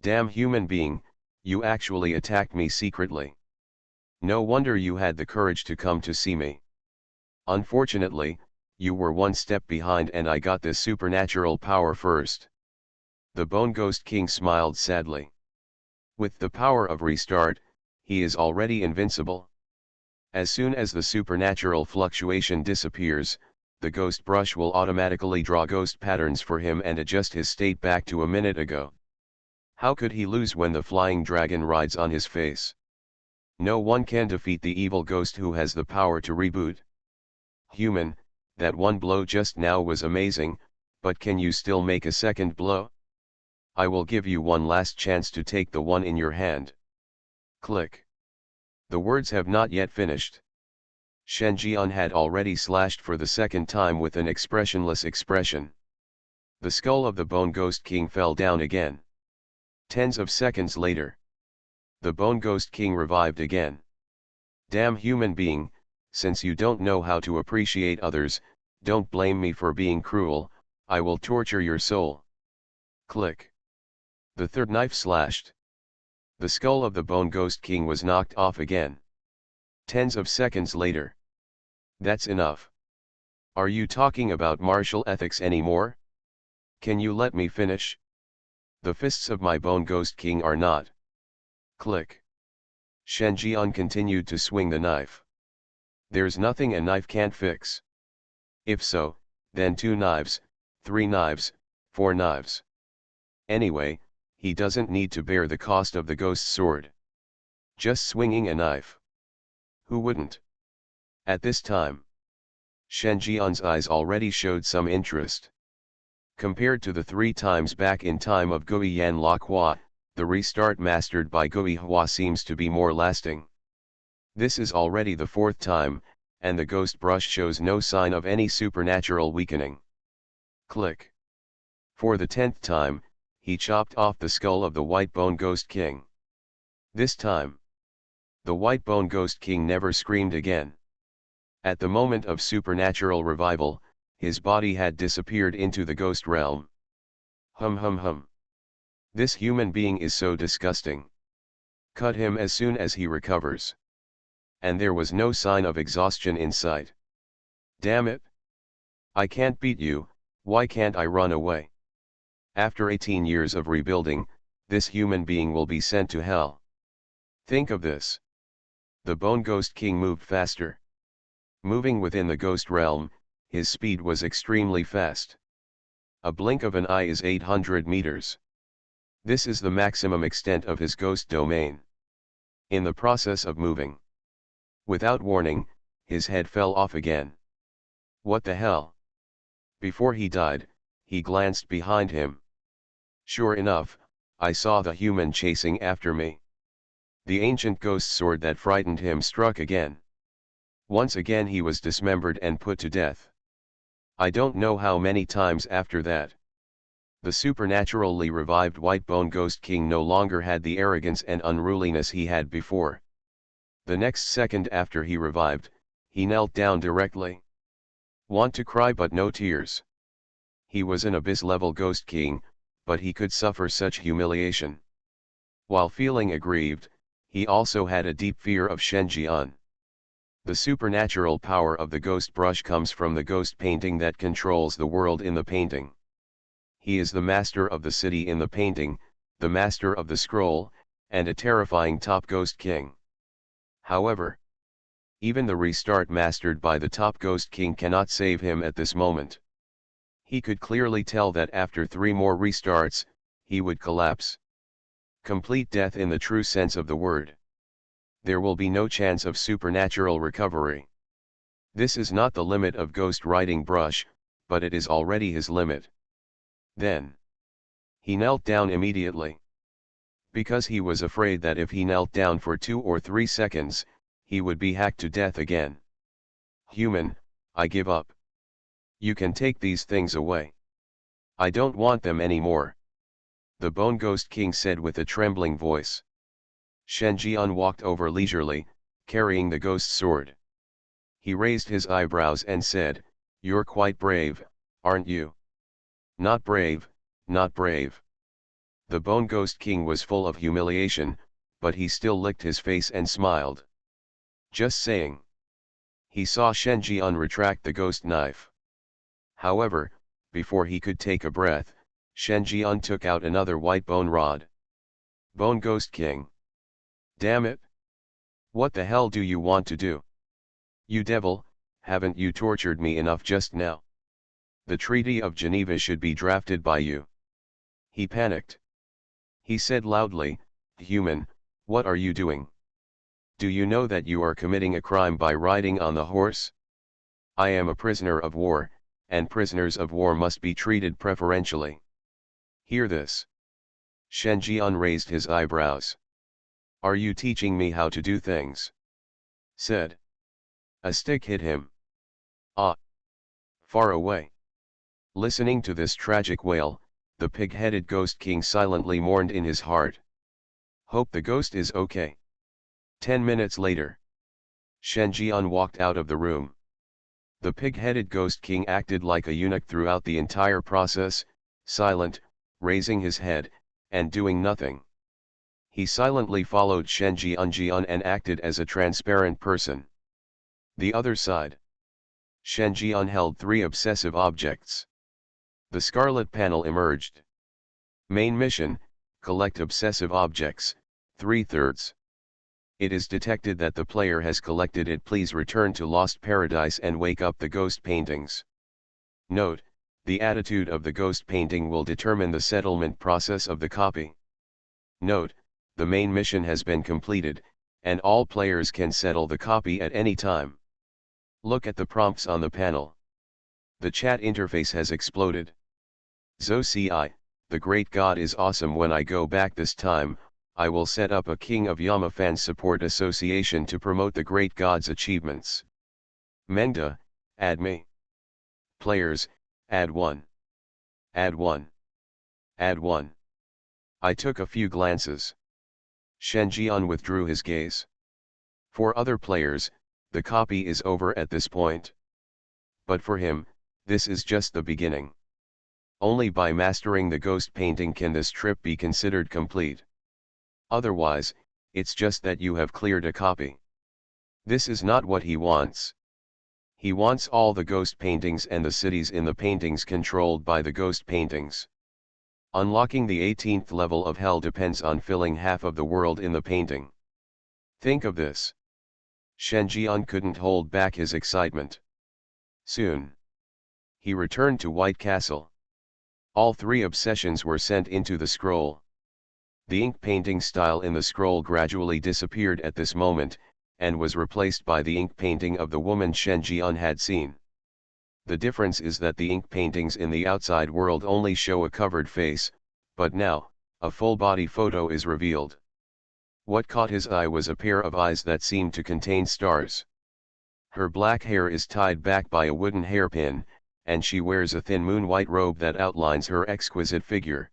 Damn human being, you actually attacked me secretly. No wonder you had the courage to come to see me. Unfortunately, you were one step behind and I got this supernatural power first. The Bone Ghost King smiled sadly. With the power of restart, he is already invincible. As soon as the supernatural fluctuation disappears, the ghost brush will automatically draw ghost patterns for him and adjust his state back to a minute ago. How could he lose when the flying dragon rides on his face? No one can defeat the evil ghost who has the power to reboot. Human, that one blow just now was amazing, but can you still make a second blow? I will give you one last chance to take the one in your hand. Click. The words have not yet finished. Shen Jian had already slashed for the second time with an expressionless expression. The skull of the Bone Ghost King fell down again. Tens of seconds later, the Bone Ghost King revived again. Damn human being, since you don't know how to appreciate others, don't blame me for being cruel, I will torture your soul. Click. The third knife slashed. The skull of the Bone Ghost King was knocked off again. Tens of seconds later. That's enough. Are you talking about martial ethics anymore? Can you let me finish? The fists of my Bone Ghost King are not. Click. Shen Jian continued to swing the knife. There's nothing a knife can't fix. If so, then 2 knives, 3 knives, 4 knives. Anyway, he doesn't need to bear the cost of the ghost sword. Just swinging a knife. Who wouldn't? At this time, Shen Jian's eyes already showed some interest. Compared to the 3 times back in time of Gui Yan Hua, the restart mastered by Gui Hua seems to be more lasting. This is already the 4th time, and the ghost brush shows no sign of any supernatural weakening. Click. For the 10th time, he chopped off the skull of the White Bone Ghost King. This time, the White Bone Ghost King never screamed again. At the moment of supernatural revival, his body had disappeared into the ghost realm. Hum hum hum. This human being is so disgusting. Cut him as soon as he recovers. And there was no sign of exhaustion in sight. Damn it! I can't beat you, why can't I run away? After 18 years of rebuilding, this human being will be sent to hell. Think of this. The Bone Ghost King moved faster. Moving within the ghost realm, his speed was extremely fast. A blink of an eye is 800 meters. This is the maximum extent of his ghost domain. In the process of moving, without warning, his head fell off again. What the hell? Before he died, he glanced behind him. Sure enough, I saw the human chasing after me. The ancient ghost sword that frightened him struck again. Once again he was dismembered and put to death. I don't know how many times after that. The supernaturally revived White Bone Ghost King no longer had the arrogance and unruliness he had before. The next second after he revived, he knelt down directly. Want to cry but no tears. He was an abyss-level Ghost King, but he could suffer such humiliation. While feeling aggrieved, he also had a deep fear of Shen Jian. The supernatural power of the ghost brush comes from the ghost painting that controls the world in the painting. He is the master of the city in the painting, the master of the scroll, and a terrifying top ghost king. However, even the restart mastered by the top ghost king cannot save him at this moment. He could clearly tell that after 3 more restarts, he would collapse. Complete death in the true sense of the word. There will be no chance of supernatural recovery. This is not the limit of ghost writing brush, but it is already his limit. Then, he knelt down immediately. Because he was afraid that if he knelt down for 2 or 3 seconds, he would be hacked to death again. Human, I give up. You can take these things away. I don't want them anymore. The Bone Ghost King said with a trembling voice. Shen Jian walked over leisurely, carrying the ghost sword. He raised his eyebrows and said, "You're quite brave, aren't you?" "Not brave, not brave." The Bone Ghost King was full of humiliation, but he still licked his face and smiled. Just saying. He saw Shen Jian retract the ghost knife. However, before he could take a breath, Shen Jian took out another white bone rod. Bone Ghost King. Damn it! What the hell do you want to do? You devil, haven't you tortured me enough just now? The Treaty of Geneva should be drafted by you. He panicked. He said loudly, "Human, what are you doing? Do you know that you are committing a crime by riding on the horse? I am a prisoner of war, and prisoners of war must be treated preferentially. Hear this." Shen Jian raised his eyebrows. "Are you teaching me how to do things?" Said. A stick hit him. Ah! Far away. Listening to this tragic wail, the pig-headed Ghost King silently mourned in his heart. Hope the ghost is okay. 10 minutes later, Shen Jian walked out of the room. The pig-headed Ghost King acted like a eunuch throughout the entire process, silent, raising his head, and doing nothing. He silently followed Shen Jian and acted as a transparent person. The other side. Shen Jian held 3 obsessive objects. The scarlet panel emerged. Main mission, collect obsessive objects, 3/3. It is detected that the player has collected it. Please return to Lost Paradise and wake up the ghost paintings. Note, the attitude of the ghost painting will determine the settlement process of the copy. Note, the main mission has been completed, and all players can settle the copy at any time. Look at the prompts on the panel. The chat interface has exploded. Zoci, the great god is awesome. When I go back this time, I will set up a King of Yama Fans Support Association to promote the great god's achievements. Mengda, add me. Players, add 1. Add 1. Add 1. I took a few glances. Shenjian withdrew his gaze. For other players, the copy is over at this point. But for him, this is just the beginning. Only by mastering the ghost painting can this trip be considered complete. Otherwise, it's just that you have cleared a copy. This is not what he wants. He wants all the ghost paintings and the cities in the paintings controlled by the ghost paintings. Unlocking the 18th level of hell depends on filling half of the world in the painting. Think of this. Shenjian couldn't hold back his excitement. Soon, he returned to White Castle. All 3 obsessions were sent into the scroll. The ink painting style in the scroll gradually disappeared at this moment, and was replaced by the ink painting of the woman Shenjian had seen. The difference is that the ink paintings in the outside world only show a covered face, but now, a full body photo is revealed. What caught his eye was a pair of eyes that seemed to contain stars. Her black hair is tied back by a wooden hairpin, and she wears a thin moon-white robe that outlines her exquisite figure.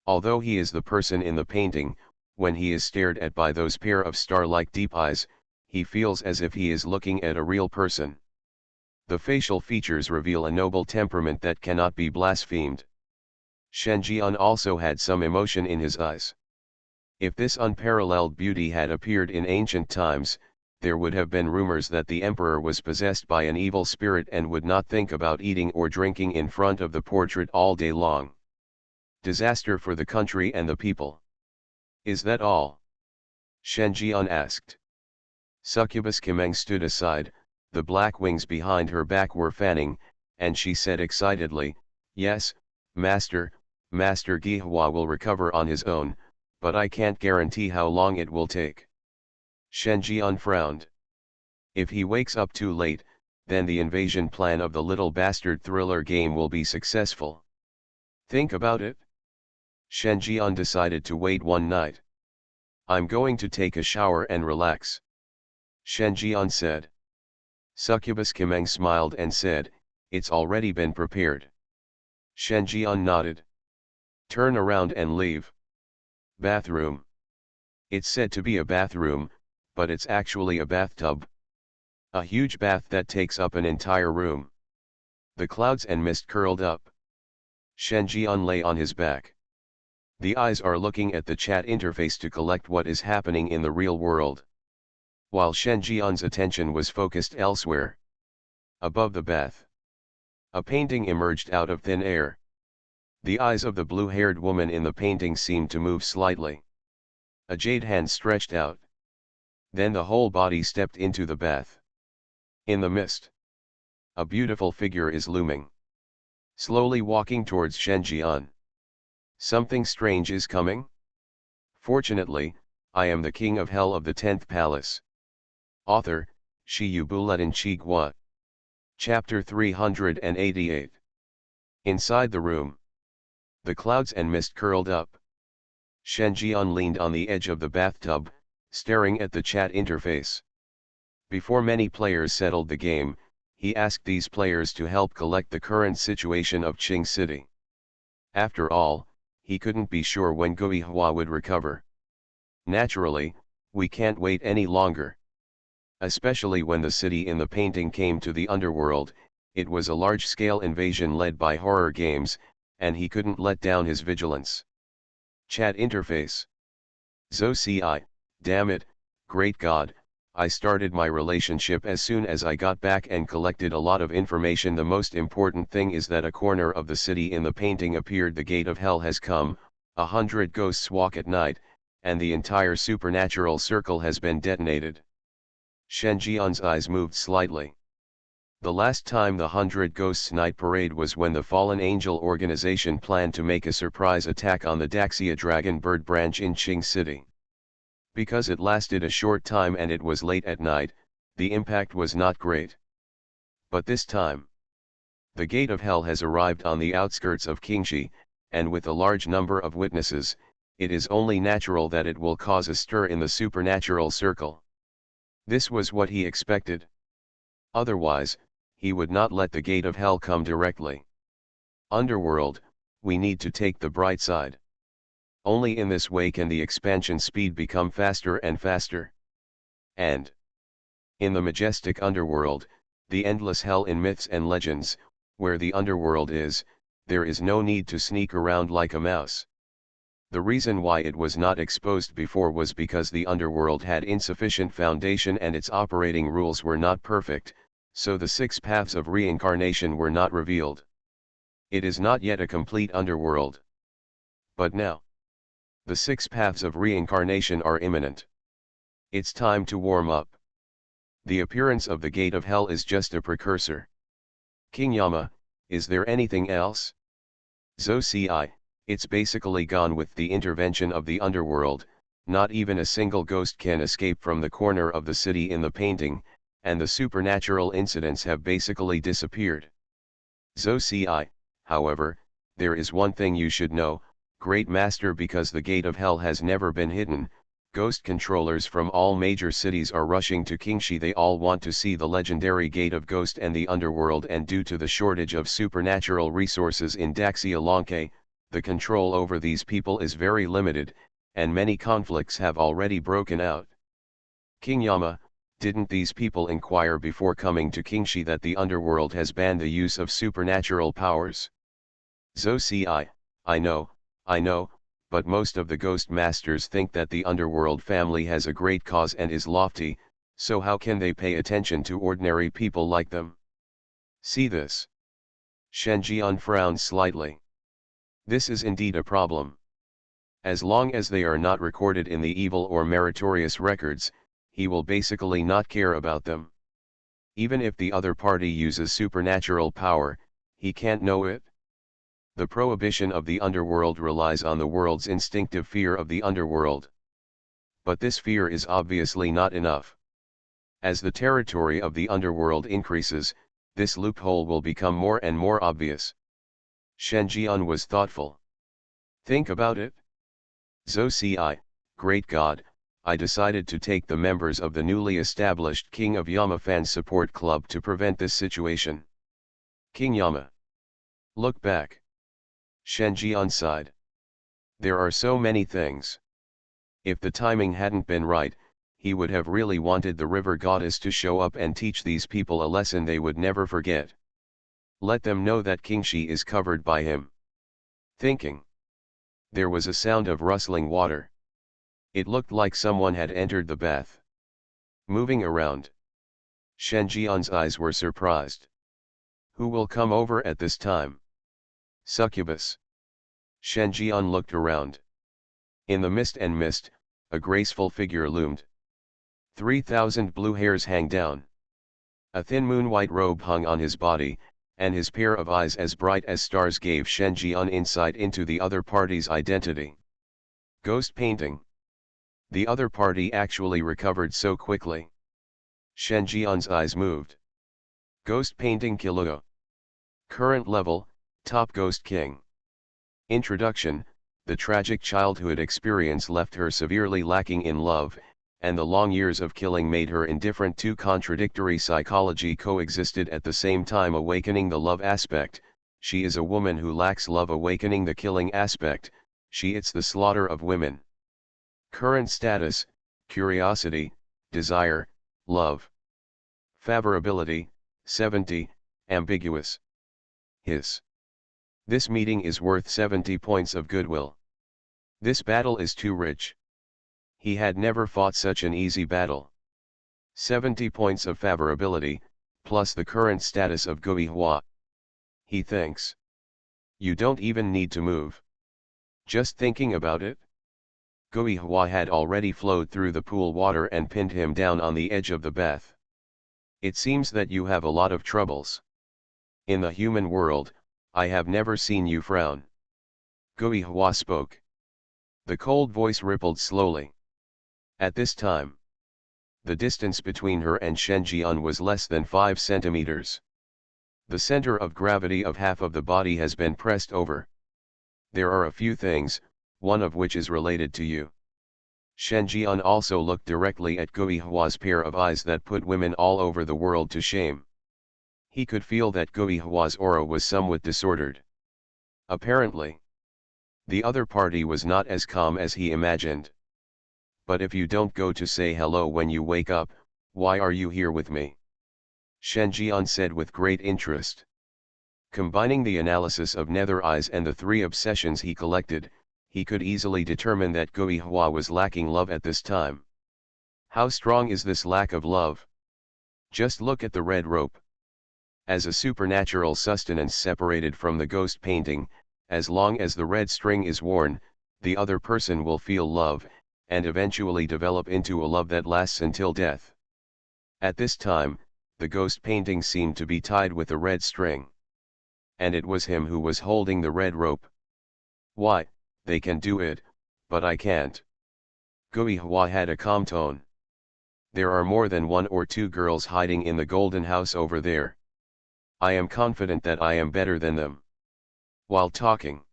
Although he is the person in the painting, when he is stared at by those pair of star-like deep eyes, he feels as if he is looking at a real person. The facial features reveal a noble temperament that cannot be blasphemed. Shenjian also had some emotion in his eyes. If this unparalleled beauty had appeared in ancient times, there would have been rumors that the emperor was possessed by an evil spirit and would not think about eating or drinking in front of the portrait all day long. Disaster for the country and the people. Is that all? Shenjian asked. Succubus Kimeng stood aside, the black wings behind her back were fanning, and she said excitedly, "Yes, Master, Master Gihua will recover on his own, but I can't guarantee how long it will take." Shenjian frowned. If he wakes up too late, then the invasion plan of the little bastard thriller game will be successful. Think about it. Shenjian decided to wait one night. "I'm going to take a shower and relax," Shenjian said. Succubus Kimeng smiled and said, "It's already been prepared." Shenjian nodded. "Turn around and leave." Bathroom. It's said to be a bathroom, but it's actually a bathtub. A huge bath that takes up an entire room. The clouds and mist curled up. Shenjian lay on his back. The eyes are looking at the chat interface to collect what is happening in the real world. While Shenjian's attention was focused elsewhere. Above the bath, a painting emerged out of thin air. The eyes of the blue-haired woman in the painting seemed to move slightly. A jade hand stretched out. Then the whole body stepped into the bath. In the mist, a beautiful figure is looming. Slowly walking towards Shenjian. Something strange is coming? Fortunately, I am the king of hell of the 10th palace. Author, Shiyu Buletin Chigua. Chapter 388. Inside the room. The clouds and mist curled up. Shenjian leaned on the edge of the bathtub, staring at the chat interface. Before many players settled the game, he asked these players to help collect the current situation of Qing City. After all, he couldn't be sure when Guihua would recover. Naturally, we can't wait any longer. Especially when the city in the painting came to the underworld, it was a large-scale invasion led by horror games, and he couldn't let down his vigilance. Chat interface. Zoci, damn it, great God, I started my relationship as soon as I got back and collected a lot of information. The most important thing is that a corner of the city in the painting appeared. The gate of hell has come, 100 ghosts walk at night, and the entire supernatural circle has been detonated. Shenjian's eyes moved slightly. The last time the 100 Ghosts Night Parade was when the Fallen Angel organization planned to make a surprise attack on the Daxia Dragon Bird branch in Qing City. Because it lasted a short time and it was late at night, the impact was not great. But this time, the Gate of Hell has arrived on the outskirts of Qingxi, and with a large number of witnesses, it is only natural that it will cause a stir in the supernatural circle. This was what he expected. Otherwise, he would not let the Gate of Hell come directly. Underworld, we need to take the bright side. Only in this way can the expansion speed become faster and faster. And in the majestic underworld, the endless hell in myths and legends, where the underworld is, there is no need to sneak around like a mouse. The reason why it was not exposed before was because the underworld had insufficient foundation and its operating rules were not perfect, so the 6 paths of reincarnation were not revealed. It is not yet a complete underworld. But now, the 6 paths of reincarnation are imminent. It's time to warm up. The appearance of the Gate of Hell is just a precursor. King Yama, is there anything else? Zocai, it's basically gone with the intervention of the underworld, not even a single ghost can escape from the corner of the city in the painting, and the supernatural incidents have basically disappeared. Zocai, however, there is one thing you should know, Great Master, because the Gate of Hell has never been hidden. Ghost controllers from all major cities are rushing to Qingxi. They all want to see the legendary Gate of Ghost and the Underworld, and due to the shortage of supernatural resources in Daxia Longke, the control over these people is very limited, and many conflicts have already broken out. King Yama, didn't these people inquire before coming to Qingxi that the Underworld has banned the use of supernatural powers? Zocai, I know, but most of the Ghost Masters think that the Underworld family has a great cause and is lofty, so how can they pay attention to ordinary people like them? See this. Shenjian frowned slightly. This is indeed a problem. As long as they are not recorded in the evil or meritorious records, he will basically not care about them. Even if the other party uses supernatural power, he can't know it. The prohibition of the underworld relies on the world's instinctive fear of the underworld. But this fear is obviously not enough. As the territory of the underworld increases, this loophole will become more and more obvious. Shenjian was thoughtful. Think about it. Zocai, great God, I decided to take the members of the newly established King of Yama Fan Support Club to prevent this situation. King Yama. Look back. Shenjian sighed. There are so many things. If the timing hadn't been right, he would have really wanted the river goddess to show up and teach these people a lesson they would never forget. Let them know that Qingxi is covered by him. Thinking. There was a sound of rustling water. It looked like someone had entered the bath. Moving around. Shenjian's eyes were surprised. Who will come over at this time? Succubus. Shenjian looked around. In the mist, a graceful figure loomed. 3,000 blue hairs hang down. A thin moon-white robe hung on his body, and his pair of eyes as bright as stars gave Shenjian insight into the other party's identity. Ghost painting. The other party actually recovered so quickly. Shenjian's eyes moved. Ghost painting Kilo. Current level, Top Ghost King. Introduction. The tragic childhood experience left her severely lacking in love, and the long years of killing made her indifferent. Two contradictory psychology coexisted at the same time, awakening the love aspect. She is a woman who lacks love, awakening the killing aspect. It's the slaughter of women. Current status, curiosity, desire, love. Favorability, 70, ambiguous. This meeting is worth 70 points of goodwill. This battle is too rich. He had never fought such an easy battle. 70 points of favorability, plus the current status of Guihua. He thinks. You don't even need to move. Just thinking about it. Guihua had already flowed through the pool water and pinned him down on the edge of the bath. It seems that you have a lot of troubles. In the human world, I have never seen you frown. Guihua spoke. The cold voice rippled slowly. At this time, the distance between her and Shen Jian was less than 5 centimeters. The center of gravity of half of the body has been pressed over. There are a few things, one of which is related to you. Shen Jian also looked directly at Guihua's pair of eyes that put women all over the world to shame. He could feel that Guihua's aura was somewhat disordered. Apparently, the other party was not as calm as he imagined. But if you don't go to say hello when you wake up, why are you here with me? Shen Jian said with great interest. Combining the analysis of Nether Eyes and the 3 obsessions he collected, he could easily determine that Guihua was lacking love at this time. How strong is this lack of love? Just look at the red rope. As a supernatural sustenance separated from the ghost painting, as long as the red string is worn, the other person will feel love, and eventually develop into a love that lasts until death. At this time, the ghost painting seemed to be tied with a red string. And it was him who was holding the red rope. Why, they can do it, but I can't. Guihua had a calm tone. There are more than 1 or 2 girls hiding in the golden house over there. I am confident that I am better than them. While talking,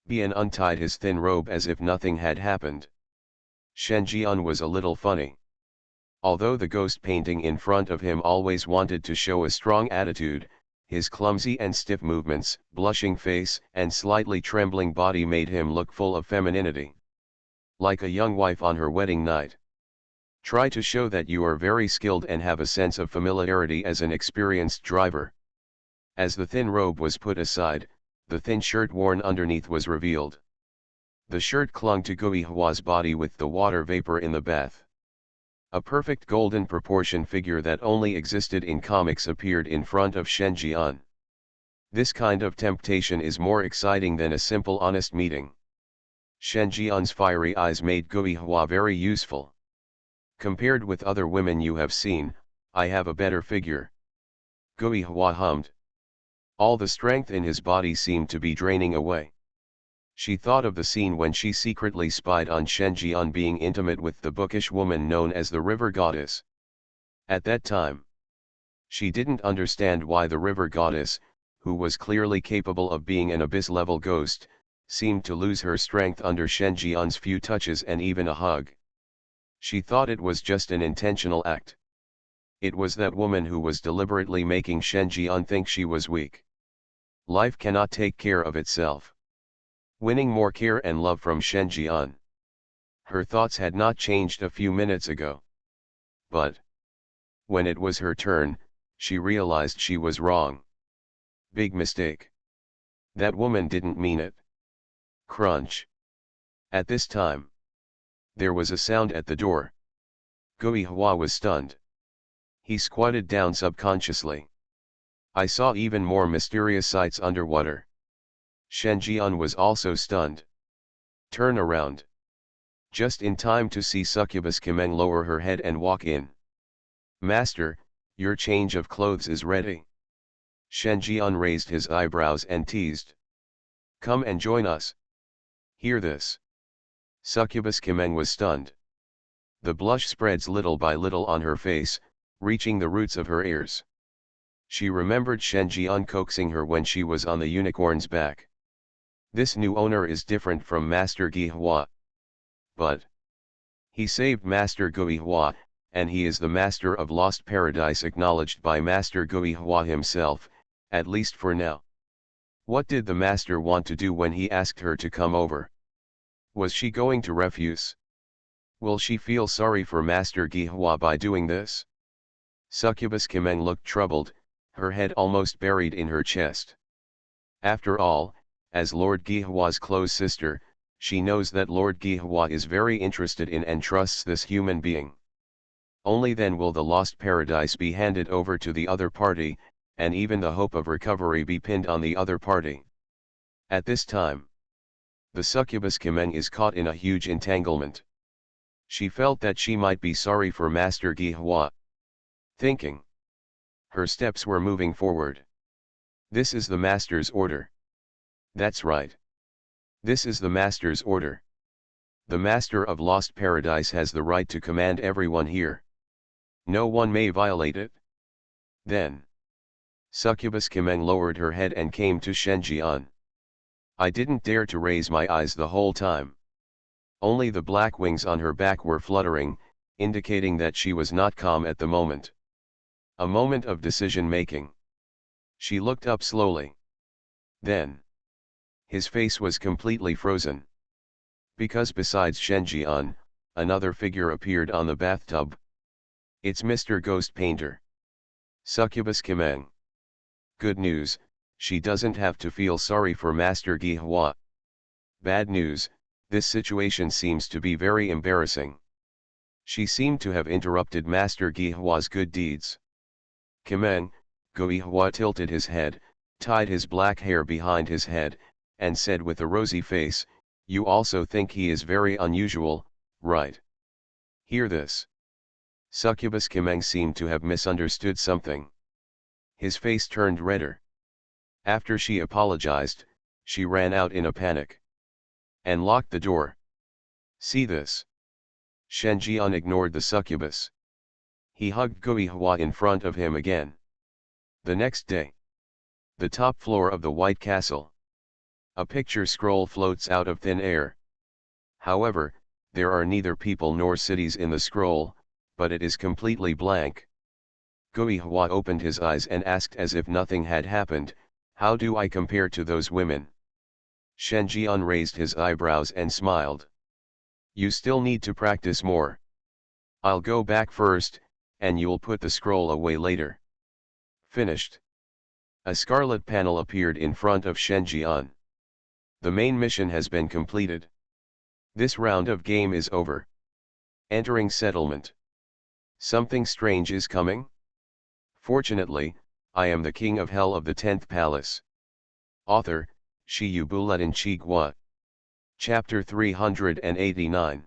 Bian untied his thin robe as if nothing had happened. Shen Jian was a little funny. Although the ghost painting in front of him always wanted to show a strong attitude, his clumsy and stiff movements, blushing face, and slightly trembling body made him look full of femininity. Like a young wife on her wedding night. Try to show that you are very skilled and have a sense of familiarity as an experienced driver. As the thin robe was put aside, the thin shirt worn underneath was revealed. The shirt clung to Guihua's body with the water vapor in the bath. A perfect golden proportion figure that only existed in comics appeared in front of Shen Jian. This kind of temptation is more exciting than a simple honest meeting. Shen Jian's fiery eyes made Guihua very useful. Compared with other women you have seen, I have a better figure. Guihua hummed. All the strength in his body seemed to be draining away. She thought of the scene when she secretly spied on Shen Jian being intimate with the bookish woman known as the river goddess. At that time, she didn't understand why the river goddess, who was clearly capable of being an abyss-level ghost, seemed to lose her strength under Shen Jian's few touches and even a hug. She thought it was just an intentional act. It was that woman who was deliberately making Shen Jian think she was weak. Life cannot take care of itself. Winning more care and love from Shen Jian. Her thoughts had not changed a few minutes ago. But, when it was her turn, she realized she was wrong. Big mistake. That woman didn't mean it. Crunch. At this time, there was a sound at the door. Guihua was stunned. He squatted down subconsciously. I saw even more mysterious sights underwater. Shen Jian was also stunned. Turn around. Just in time to see Succubus Kimeng lower her head and walk in. Master, your change of clothes is ready. Shen Jian raised his eyebrows and teased. Come and join us. Hear this. Succubus Kimeng was stunned. The blush spreads little by little on her face, reaching the roots of her ears. She remembered Shen Jian coaxing her when she was on the unicorn's back. This new owner is different from Master Guihua. But he saved Master Guihua, and he is the master of Lost Paradise acknowledged by Master Guihua himself, at least for now. What did the master want to do when he asked her to come over? Was she going to refuse? Will she feel sorry for Master Guihua by doing this? Succubus Kimeng looked troubled, her head almost buried in her chest. After all, as Lord Guihua's close sister, she knows that Lord Guihua is very interested in and trusts this human being. Only then will the Lost Paradise be handed over to the other party, and even the hope of recovery be pinned on the other party. At this time, the Succubus Kimeng is caught in a huge entanglement. She felt that she might be sorry for Master Guihua. Thinking, Her steps were moving forward. This is the master's order. That's right. This is the master's order. The master of Lost Paradise has the right to command everyone here. No one may violate it. Then Succubus Kimeng lowered her head and came to Shenjian. I didn't dare to raise my eyes the whole time. Only the black wings on her back were fluttering, indicating that she was not calm at the moment. A moment of decision-making. She looked up slowly. Then his face was completely frozen. Because besides Shenjian, another figure appeared on the bathtub. It's Mr. Ghost Painter. Succubus Kimeng. Good news, she doesn't have to feel sorry for Master Gihua. Bad news, this situation seems to be very embarrassing. She seemed to have interrupted Master Gihua's good deeds. Kimeng, Gihua tilted his head, tied his black hair behind his head, and said with a rosy face, you also think he is very unusual, right? Hear this. Succubus Kimeng seemed to have misunderstood something. His face turned redder. After she apologized, she ran out in a panic. And locked the door. See this. Shenjian ignored the succubus. He hugged Gihua in front of him again. The next day. The top floor of the White Castle. A picture scroll floats out of thin air. However, there are neither people nor cities in the scroll, but it is completely blank. Gihua opened his eyes and asked as if nothing had happened, how do I compare to those women? Shenjian raised his eyebrows and smiled. You still need to practice more. I'll go back first, and you'll put the scroll away later. Finished. A scarlet panel appeared in front of Shenjian. The main mission has been completed. This round of game is over. Entering settlement. Something strange is coming? Fortunately, I am the king of hell of the 10th palace. Author, Shi Buletin Chigua. Chapter 389.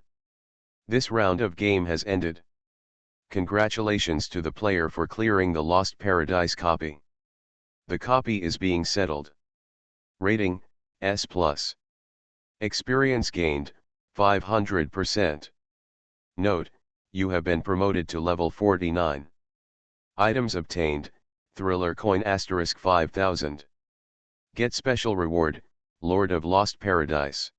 This round of game has ended. Congratulations to the player for clearing the Lost Paradise copy. The copy is being settled. Rating, S+. Experience gained, 500%. Note, you have been promoted to level 49. Items obtained, Thriller Coin * 5000. Get special reward, Lord of Lost Paradise.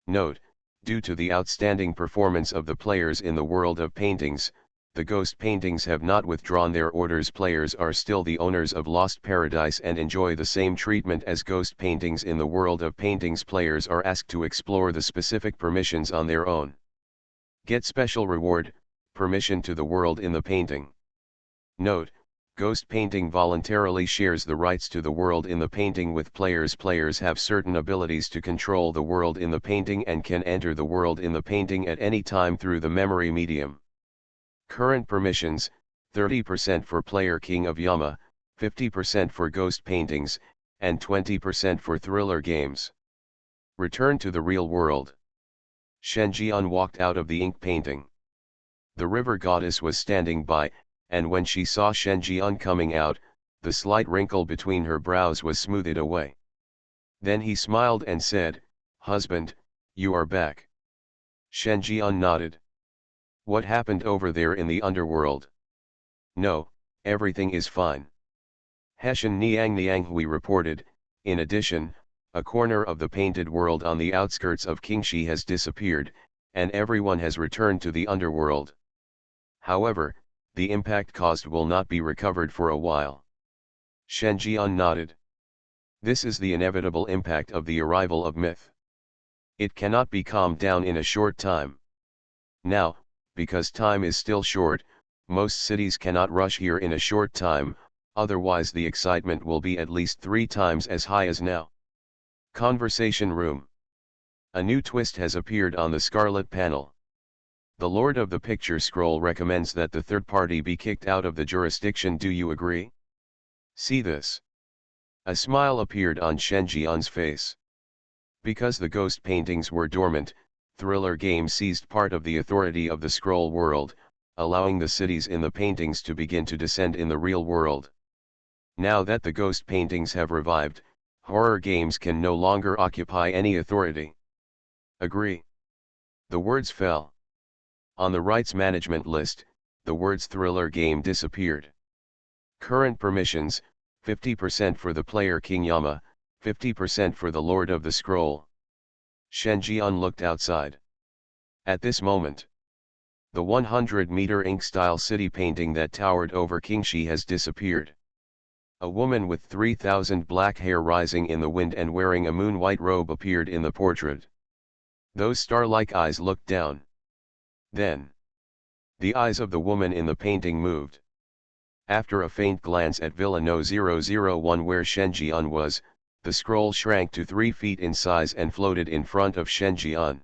Note, due to the outstanding performance of the players in the world of paintings, the ghost paintings have not withdrawn their orders. Players are still the owners of Lost Paradise and enjoy the same treatment as ghost paintings in the world of paintings. Players are asked to explore the specific permissions on their own. Get special reward, permission to the world in the painting. Note, ghost painting voluntarily shares the rights to the world in the painting with players. Players have certain abilities to control the world in the painting and can enter the world in the painting at any time through the memory medium. Current permissions, 30% for player King of Yama, 50% for ghost paintings, and 20% for thriller games. Return to the real world. Shenjian walked out of the ink painting. The river goddess was standing by, and when she saw Shenjian coming out, the slight wrinkle between her brows was smoothed away. Then he smiled and said, "Husband, you are back." Shenjian nodded. "What happened over there in the underworld?" "No, everything is fine." Heshan Niang Hui reported. In addition, a corner of the painted world on the outskirts of Qingxi has disappeared, and everyone has returned to the underworld. However, the impact caused will not be recovered for a while. Shenjian nodded. This is the inevitable impact of the arrival of myth. It cannot be calmed down in a short time. Now, because time is still short, most cities cannot rush here in a short time, otherwise the excitement will be at least 3 times as high as now. Conversation room. A new twist has appeared on the scarlet panel. The Lord of the Picture Scroll recommends that the third party be kicked out of the jurisdiction. Do you agree? See this. A smile appeared on Shenjian's face. Because the ghost paintings were dormant, Thriller Games seized part of the authority of the scroll world, allowing the cities in the paintings to begin to descend in the real world. Now that the ghost paintings have revived, horror games can no longer occupy any authority. Agree. The words fell. On the rights management list, the words thriller game disappeared. Current permissions, 50% for the player King Yama, 50% for the Lord of the Scroll. Shen Jian looked outside. At this moment, the 100-meter ink-style city painting that towered over Qingxi has disappeared. A woman with 3,000 black hair rising in the wind and wearing a moon-white robe appeared in the portrait. Those star-like eyes looked down. Then, the eyes of the woman in the painting moved. After a faint glance at Villa No 001 where Shen Jian was, the scroll shrank to 3 feet in size and floated in front of Shen Jian.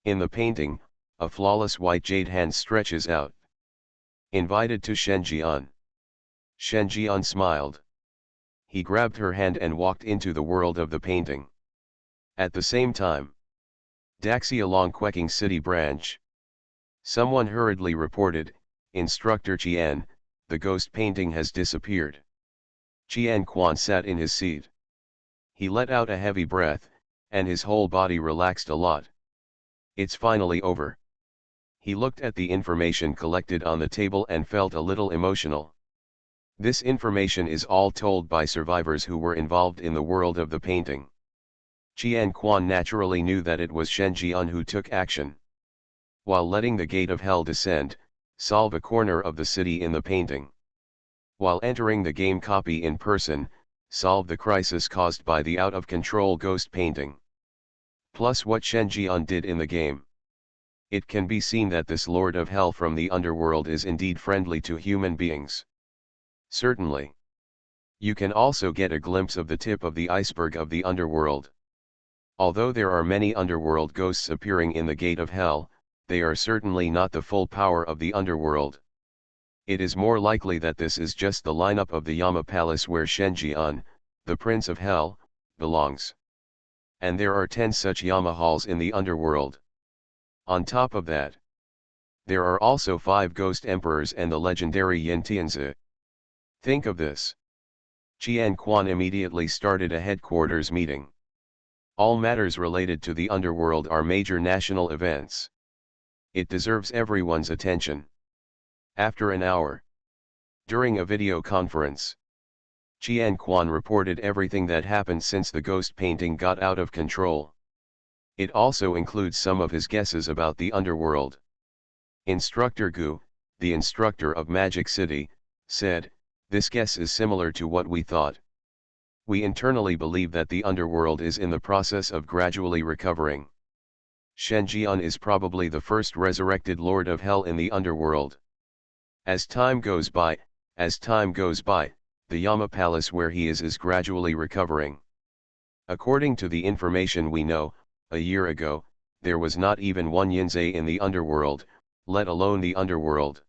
In the painting, a flawless white jade hand stretches out. Invited to Shen Jian. Shen Jian smiled. He grabbed her hand and walked into the world of the painting. At the same time, Daxi along Queking City branch. Someone hurriedly reported, Instructor Qian, the ghost painting has disappeared. Qian Quan sat in his seat. He let out a heavy breath, and his whole body relaxed a lot. It's finally over. He looked at the information collected on the table and felt a little emotional. This information is all told by survivors who were involved in the world of the painting. Qian Quan naturally knew that it was Shen Jian who took action. While letting the gate of hell descend, solve a corner of the city in the painting. While entering the game copy in person, solve the crisis caused by the out-of-control ghost painting. Plus what Shen Jian did in the game. It can be seen that this Lord of Hell from the underworld is indeed friendly to human beings. Certainly. You can also get a glimpse of the tip of the iceberg of the underworld. Although there are many underworld ghosts appearing in the gate of hell, they are certainly not the full power of the underworld. It is more likely that this is just the lineup of the Yama Palace where Shen Jian, the Prince of Hell, belongs. And there are 10 such Yama halls in the underworld. On top of that, there are also 5 ghost emperors and the legendary Yin Tianzi. Think of this. Qian Quan immediately started a headquarters meeting. All matters related to the underworld are major national events. It deserves everyone's attention. After an hour, during a video conference, Qian Quan reported everything that happened since the ghost painting got out of control. It also includes some of his guesses about the underworld. Instructor Gu, the instructor of Magic City, said, "This guess is similar to what we thought. We internally believe that the underworld is in the process of gradually recovering. Shen Jian is probably the first resurrected Lord of Hell in the underworld. As time goes by, the Yama Palace where he is gradually recovering. According to the information we know, a year ago, there was not even one Yinzei in the underworld, let alone the underworld.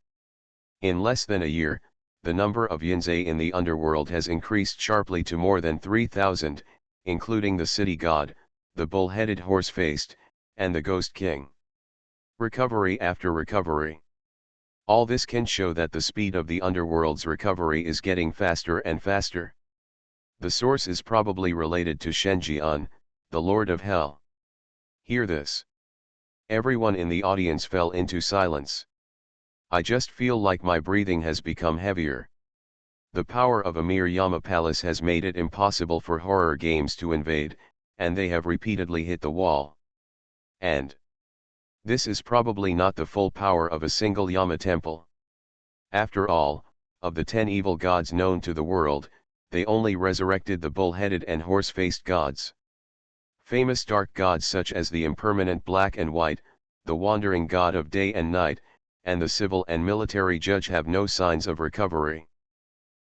In less than a year, the number of Yinzei in the underworld has increased sharply to more than 3,000, including the city god, the bull-headed horse-faced, and the ghost king. Recovery after recovery. All this can show that the speed of the underworld's recovery is getting faster and faster. The source is probably related to Shen Jian, the Lord of Hell." Hear this. Everyone in the audience fell into silence. I just feel like my breathing has become heavier. The power of a mere Yama Palace has made it impossible for horror games to invade, and they have repeatedly hit the wall. And this is probably not the full power of a single Yama temple. After all, of the 10 evil gods known to the world, they only resurrected the bull-headed and horse-faced gods. Famous dark gods such as the impermanent black and white, the wandering god of day and night, and the civil and military judge have no signs of recovery.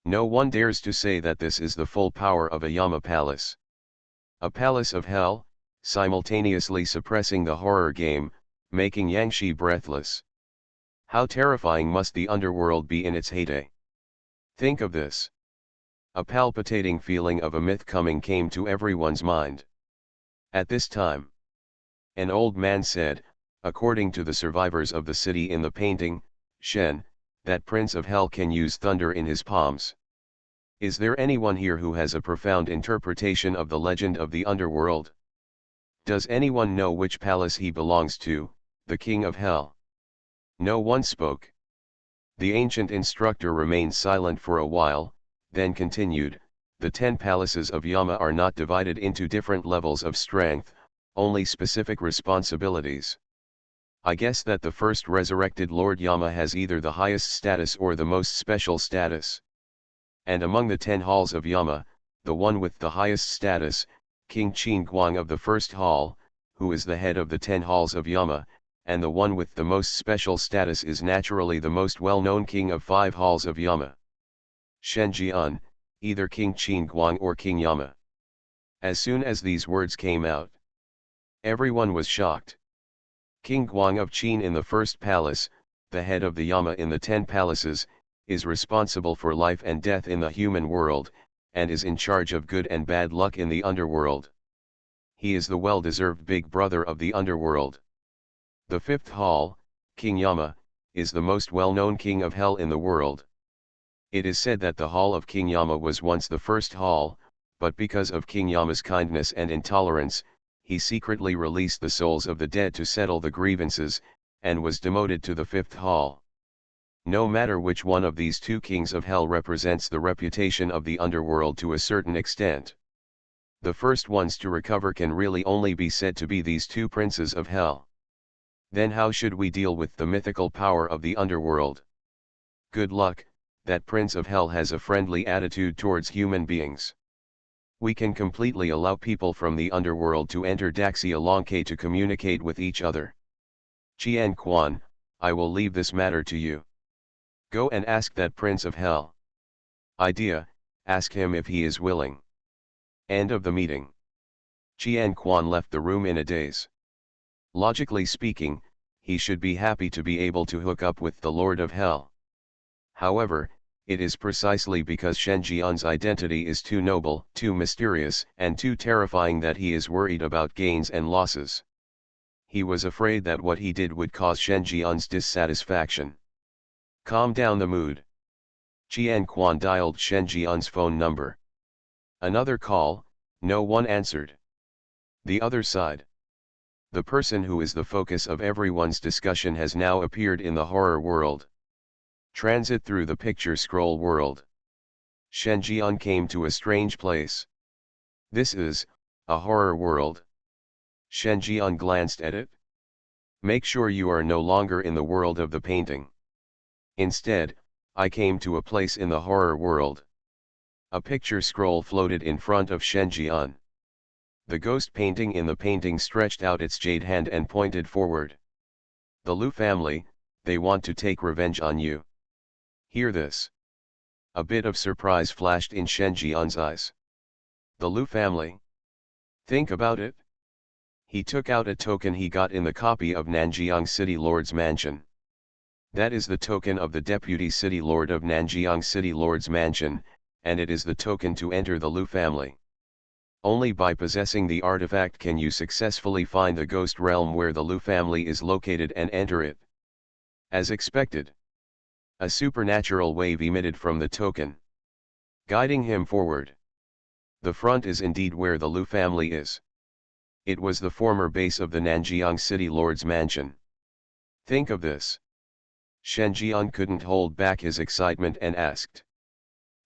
No one dares to say that this is the full power of a Yama Palace. A palace of hell, simultaneously suppressing the horror game, making Yangshi breathless. How terrifying must the underworld be in its heyday? Think of this. A palpitating feeling of a myth coming came to everyone's mind. At this time, an old man said, according to the survivors of the city in the painting, Shen, that prince of hell can use thunder in his palms. Is there anyone here who has a profound interpretation of the legend of the underworld? Does anyone know which palace he belongs to, the king of hell? No one spoke. The ancient instructor remained silent for a while, then continued, the 10 palaces of Yama are not divided into different levels of strength, only specific responsibilities. I guess that the first resurrected Lord Yama has either the highest status or the most special status. And among the 10 halls of Yama, the one with the highest status, King Qin Guang of the first hall, who is the head of the 10 halls of Yama, and the one with the most special status is naturally the most well-known king of 5 halls of Yama. Shen Jian, either King Qin Guang or King Yama. As soon as these words came out, everyone was shocked. King Guang of Qin in the first palace, the head of the Yama in the 10 palaces, is responsible for life and death in the human world, and is in charge of good and bad luck in the underworld. He is the well-deserved big brother of the underworld. The 5th hall, King Yama, is the most well-known king of hell in the world. It is said that the hall of King Yama was once the first hall, but because of King Yama's kindness and intolerance, he secretly released the souls of the dead to settle the grievances, and was demoted to the 5th hall. No matter which one of these 2 kings of hell represents the reputation of the underworld to a certain extent. The first ones to recover can really only be said to be these 2 princes of hell. Then how should we deal with the mythical power of the underworld? Good luck, that prince of hell has a friendly attitude towards human beings. We can completely allow people from the underworld to enter Daxia Longke to communicate with each other. Qian Quan, I will leave this matter to you. Go and ask that prince of hell. Idea, ask him if he is willing. End of the meeting. Qian Quan left the room in a daze. Logically speaking, he should be happy to be able to hook up with the Lord of Hell. However, it is precisely because Shen Jian's identity is too noble, too mysterious, and too terrifying that he is worried about gains and losses. He was afraid that what he did would cause Shen Jian's dissatisfaction. Calm down the mood. Qian Quan dialed Shen Jian's phone number. Another call, no one answered. The other side. The person who is the focus of everyone's discussion has now appeared in the horror world. Transit through the picture scroll world. Shen Jian came to a strange place. This is a horror world. Shen Jian glanced at it. Make sure you are no longer in the world of the painting. Instead, I came to a place in the horror world. A picture scroll floated in front of Shen Jian. The ghost painting in the painting stretched out its jade hand and pointed forward. The Lu family, they want to take revenge on you. Hear this. A bit of surprise flashed in Shen Jian's eyes. The Lu family? Think about it. He took out a token he got in the copy of Nanjiang City Lord's mansion. That is the token of the Deputy City Lord of Nanjiang City Lord's mansion, and it is the token to enter the Lu family. Only by possessing the artifact can you successfully find the ghost realm where the Lu family is located and enter it. As expected, a supernatural wave emitted from the token, guiding him forward. The front is indeed where the Lu family is. It was the former base of the Nanjiang City Lord's mansion. Think of this. Shen Jian couldn't hold back his excitement and asked,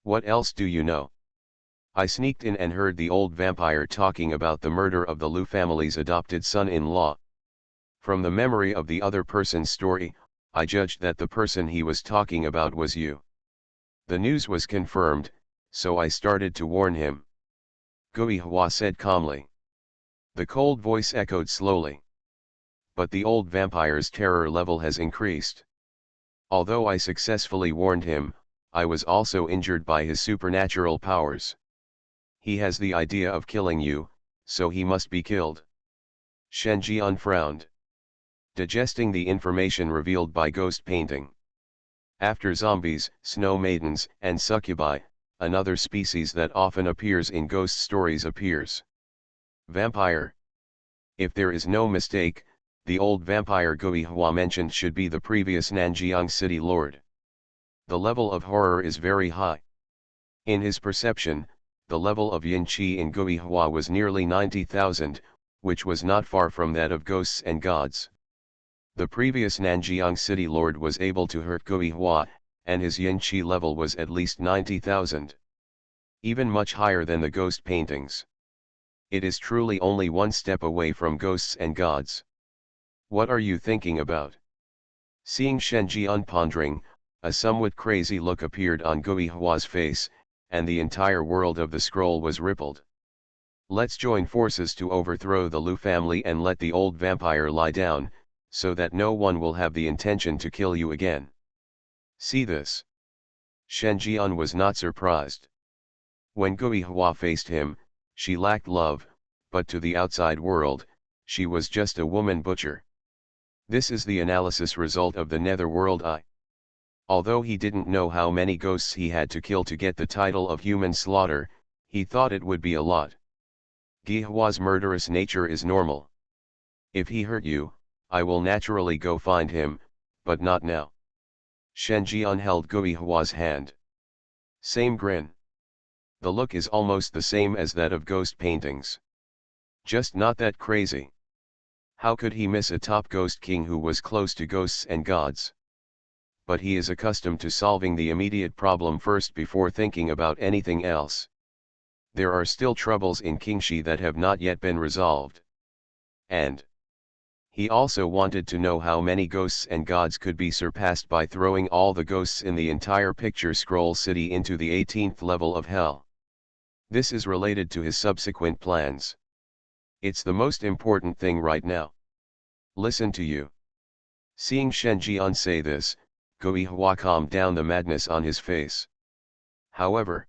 "What else do you know?" I sneaked in and heard the old vampire talking about the murder of the Lu family's adopted son-in-law. From the memory of the other person's story, I judged that the person he was talking about was you. The news was confirmed, so I started to warn him. Gui Hua said calmly. The cold voice echoed slowly. But the old vampire's terror level has increased. Although I successfully warned him, I was also injured by his supernatural powers. He has the idea of killing you, so he must be killed. Shen Jian frowned, digesting the information revealed by ghost painting. After zombies, snow maidens, and succubi, another species that often appears in ghost stories appears. Vampire. If there is no mistake, the old vampire Gui Hua mentioned should be the previous Nanjiang city lord. The level of horror is very high. In his perception, the level of yin qi in Gui Hua was nearly 90,000, which was not far from that of ghosts and gods. The previous Nanjiang city lord was able to hurt Gui Hua, and his yin qi level was at least 90,000. Even much higher than the ghost paintings. It is truly only one step away from ghosts and gods. What are you thinking about? Seeing Shen Jian pondering, a somewhat crazy look appeared on Gui Hua's face, and the entire world of the scroll was rippled. Let's join forces to overthrow the Lu family and let the old vampire lie down, so that no one will have the intention to kill you again. See this. Shen Jian was not surprised. When Gui Hua faced him, she lacked love, but to the outside world, she was just a woman butcher. This is the analysis result of the Netherworld Eye. Although he didn't know how many ghosts he had to kill to get the title of human slaughter, he thought it would be a lot. Gui Hua's murderous nature is normal. If he hurt you, I will naturally go find him, but not now. Shen Jian held Gui Hua's hand. Same grin. The look is almost the same as that of ghost paintings. Just not that crazy. How could he miss a top ghost king who was close to ghosts and gods? But he is accustomed to solving the immediate problem first before thinking about anything else. There are still troubles in Kingshi that have not yet been resolved. And he also wanted to know how many ghosts and gods could be surpassed by throwing all the ghosts in the entire picture scroll city into the 18th level of hell. This is related to his subsequent plans. It's the most important thing right now. Listen to you. Seeing Shen Jian say this, Gui Hua calmed down the madness on his face. However,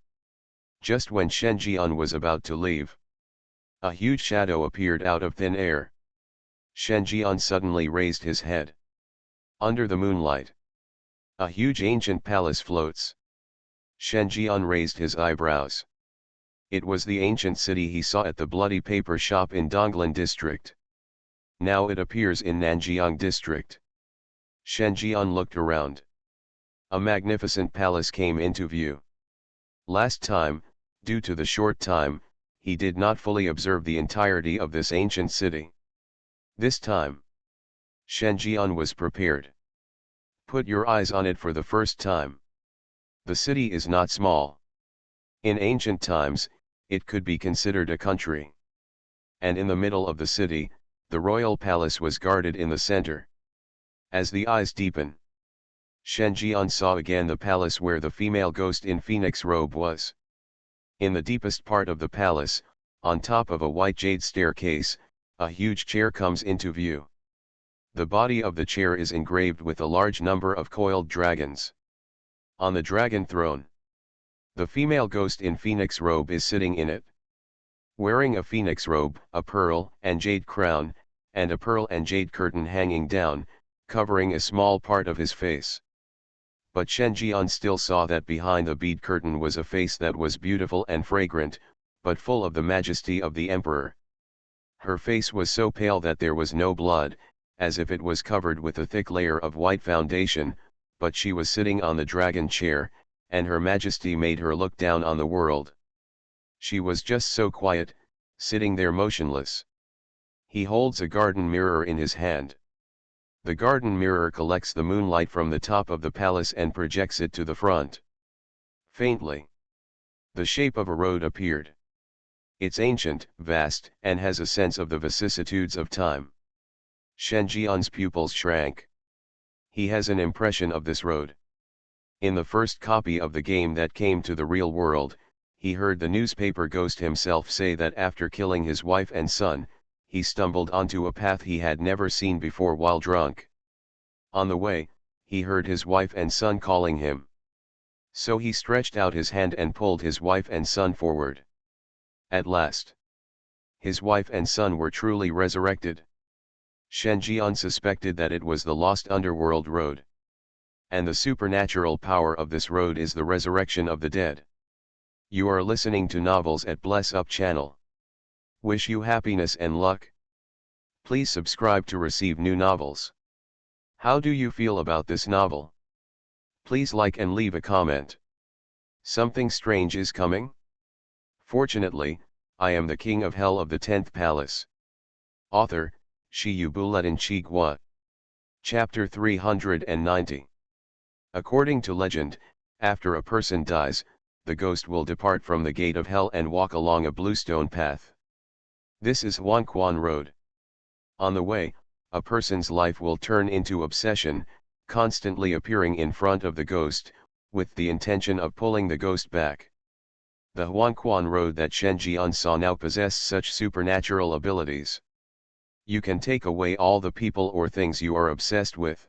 just when Shen Jian was about to leave, a huge shadow appeared out of thin air. Shen Jian suddenly raised his head. Under the moonlight, a huge ancient palace floats. Shen Jian raised his eyebrows. It was the ancient city he saw at the bloody paper shop in Donglan district. Now it appears in Nanjiang district. Shen Jian looked around. A magnificent palace came into view. Last time, due to the short time, he did not fully observe the entirety of this ancient city. This time, Shen Jian was prepared. Put your eyes on it for the first time. The city is not small. In ancient times, it could be considered a country. And in the middle of the city, the royal palace was guarded in the center. As the eyes deepen, Shen Jian saw again the palace where the female ghost in phoenix robe was. In the deepest part of the palace, on top of a white jade staircase, a huge chair comes into view. The body of the chair is engraved with a large number of coiled dragons. On the dragon throne, the female ghost in phoenix robe is sitting in it. Wearing a phoenix robe, a pearl and jade crown, and a pearl and jade curtain hanging down, covering a small part of his face. But Shen Jian still saw that behind the bead curtain was a face that was beautiful and fragrant, but full of the majesty of the emperor. Her face was so pale that there was no blood, as if it was covered with a thick layer of white foundation, but she was sitting on the dragon chair, and her majesty made her look down on the world. She was just so quiet, sitting there motionless. He holds a garden mirror in his hand. The garden mirror collects the moonlight from the top of the palace and projects it to the front. Faintly, the shape of a road appeared. It's ancient, vast, and has a sense of the vicissitudes of time. Shen Jian's pupils shrank. He has an impression of this road. In the first copy of the game that came to the real world, he heard the newspaper ghost himself say that after killing his wife and son, he stumbled onto a path he had never seen before while drunk. On the way, he heard his wife and son calling him. So he stretched out his hand and pulled his wife and son forward. At last, his wife and son were truly resurrected. Shen Jian suspected that it was the lost underworld road. And the supernatural power of this road is the resurrection of the dead. You are listening to Novels at Bless Up channel. Wish you happiness and luck. Please subscribe to receive new novels. How do you feel about this novel? Please like and leave a comment. Something strange is coming? Fortunately, I am the king of hell of the 10th palace. Author, Shiyubuletin Chigwa. Chapter 390. According to legend, after a person dies, the ghost will depart from the gate of hell and walk along a bluestone path. This is Huanquan Road. On the way, a person's life will turn into obsession, constantly appearing in front of the ghost, with the intention of pulling the ghost back. The Huanquan Road that Shen Jian saw now possessed such supernatural abilities. You can take away all the people or things you are obsessed with.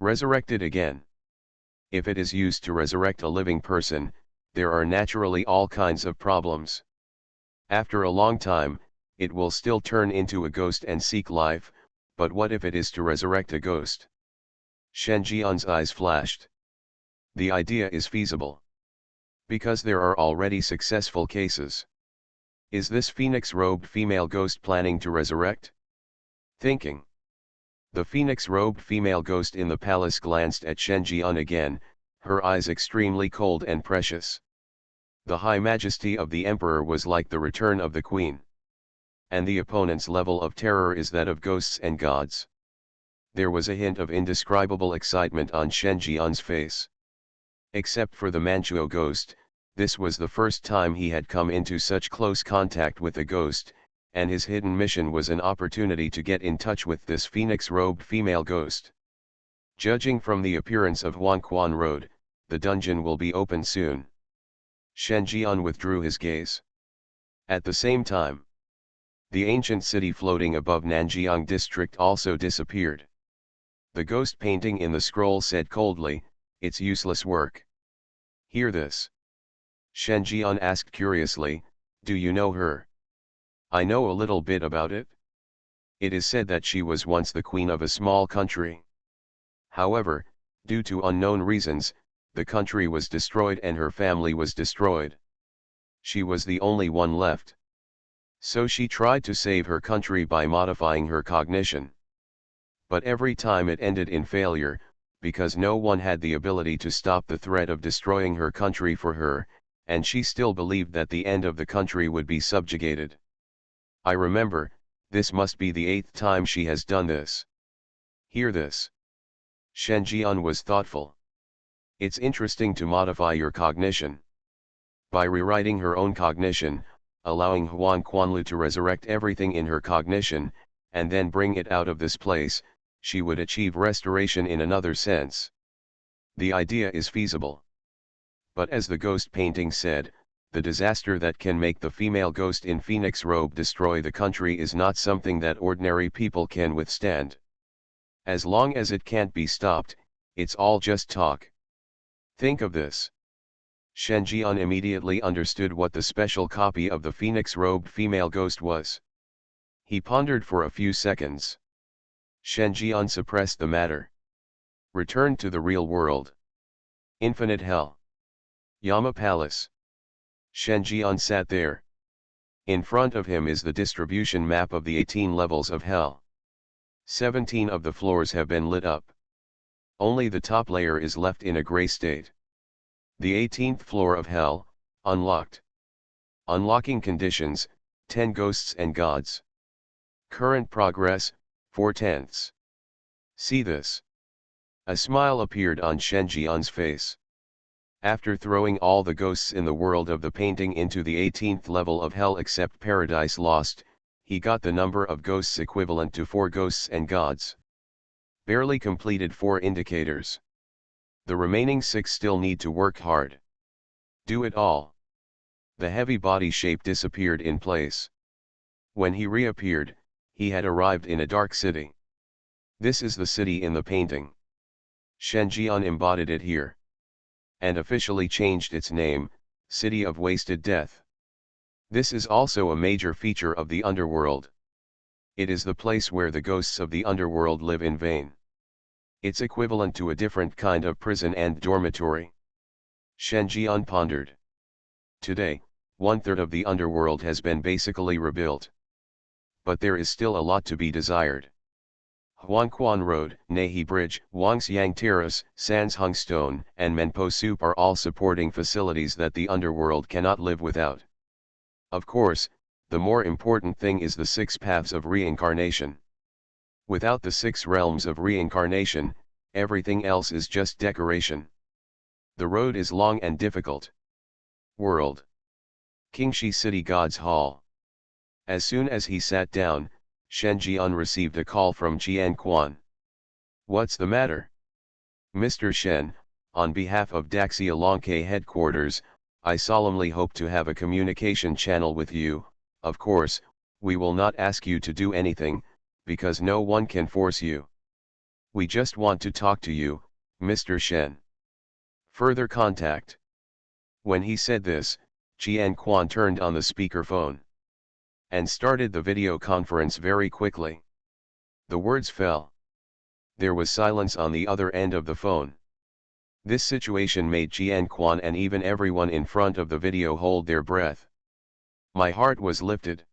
Resurrect it again. If it is used to resurrect a living person, there are naturally all kinds of problems. After a long time, it will still turn into a ghost and seek life, but what if it is to resurrect a ghost? Shen Jian's eyes flashed. The idea is feasible. Because there are already successful cases. Is this phoenix-robed female ghost planning to resurrect? Thinking. The phoenix-robed female ghost in the palace glanced at Shen Jian again, her eyes extremely cold and precious. The high majesty of the emperor was like the return of the queen. And the opponent's level of terror is that of ghosts and gods. There was a hint of indescribable excitement on Shen Jian's face. Except for the Manchuo ghost, this was the first time he had come into such close contact with a ghost, and his hidden mission was an opportunity to get in touch with this phoenix-robed female ghost. Judging from the appearance of Huanquan Road, the dungeon will be open soon. Shen Jian withdrew his gaze. At the same time, the ancient city floating above Nanjiang district also disappeared. The ghost painting in the scroll said coldly, "It's useless work." Hear this. Shen Jian asked curiously, "Do you know her?" "I know a little bit about it. It is said that she was once the queen of a small country. However, due to unknown reasons, the country was destroyed and her family was destroyed. She was the only one left. So she tried to save her country by modifying her cognition. But every time it ended in failure, because no one had the ability to stop the threat of destroying her country for her, and she still believed that the end of the country would be subjugated. I remember, this must be the 8th time she has done this." Hear this. Shen Jian was thoughtful. It's interesting to modify your cognition. By rewriting her own cognition, allowing Huan Quanlu to resurrect everything in her cognition, and then bring it out of this place, she would achieve restoration in another sense. The idea is feasible. But as the ghost painting said, the disaster that can make the female ghost in phoenix robe destroy the country is not something that ordinary people can withstand. As long as it can't be stopped, it's all just talk. Think of this. Shen Jian immediately understood what the special copy of the phoenix-robed female ghost was. He pondered for a few seconds. Shen Jian suppressed the matter. Returned to the real world. Infinite hell. Yama Palace. Shen Jian sat there. In front of him is the distribution map of the 18 levels of hell. 17 of the floors have been lit up. Only the top layer is left in a gray state. The 18th floor of hell, unlocked. Unlocking conditions, 10 ghosts and gods. Current progress, 4/10. See this. A smile appeared on Shen Jian's face. After throwing all the ghosts in the world of the painting into the 18th level of hell except Paradise Lost, he got the number of ghosts equivalent to 4 ghosts and gods. Barely completed 4 indicators. The remaining 6 still need to work hard. Do it all. The heavy body shape disappeared in place. When he reappeared, he had arrived in a dark city. This is the city in the painting. Shen Jian embodied it here. And officially changed its name, City of Wasted Death. This is also a major feature of the underworld. It is the place where the ghosts of the underworld live in vain. It's equivalent to a different kind of prison and dormitory. Shen Jian pondered. Today, 1/3 of the underworld has been basically rebuilt. but there is still a lot to be desired. Huangquan Road, Nahi Bridge, Wangxiang Terrace, Sansheng Stone, and Menpo Soup are all supporting facilities that the underworld cannot live without. Of course, the more important thing is the 6 paths of reincarnation. Without the 6 realms of reincarnation, everything else is just decoration. The road is long and difficult. World. Qingxi City God's Hall. As soon as he sat down, Shen Jian received a call from Jian Quan. What's the matter? Mr. Shen, on behalf of GameElements headquarters, I solemnly hope to have a communication channel with you. Of course, we will not ask you to do anything, because no one can force you. We just want to talk to you, Mr. Shen. Further contact. When he said this, Jian Quan turned on the speakerphone and started the video conference very quickly. The words fell. There was silence on the other end of the phone. This situation made Jian Quan and even everyone in front of the video hold their breath. My heart was lifted.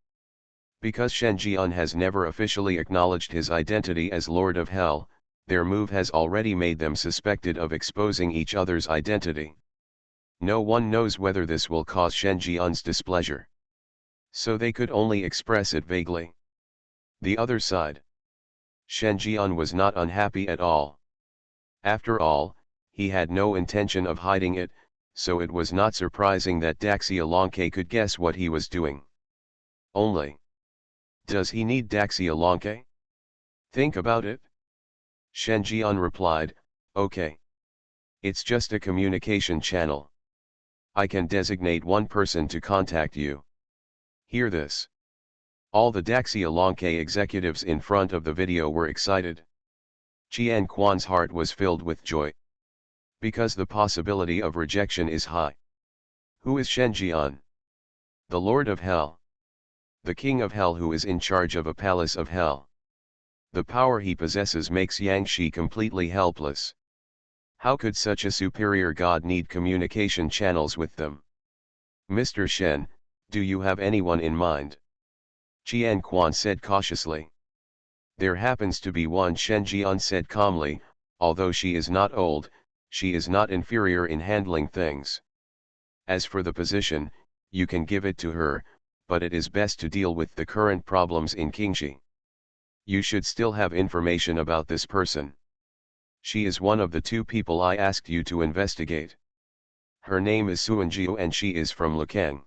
Because Shen Jian has never officially acknowledged his identity as Lord of Hell, their move has already made them suspected of exposing each other's identity. No one knows whether this will cause Shen Jian's displeasure. So they could only express it vaguely. The other side. Shen Jian was not unhappy at all. After all, he had no intention of hiding it, so it was not surprising that GameElements could guess what he was doing. Only. Does he need GameElements? Think about it. Shen Jian replied, okay. It's just a communication channel. I can designate one person to contact you. Hear this. All the GameElements executives in front of the video were excited. Jian Quan's heart was filled with joy. Because the possibility of rejection is high. Who is Shen Jian? The Lord of Hell. The King of Hell who is in charge of a palace of hell. The power he possesses makes Yangshi completely helpless. How could such a superior god need communication channels with them? Mr. Shen, do you have anyone in mind? Jian Quan said cautiously. There happens to be one, Shen Jian said calmly, although she is not old, she is not inferior in handling things. As for the position, you can give it to her, but it is best to deal with the current problems in Qingxi. You should still have information about this person. She is one of the 2 people I asked you to investigate. Her name is Suanjiu and she is from Lukang.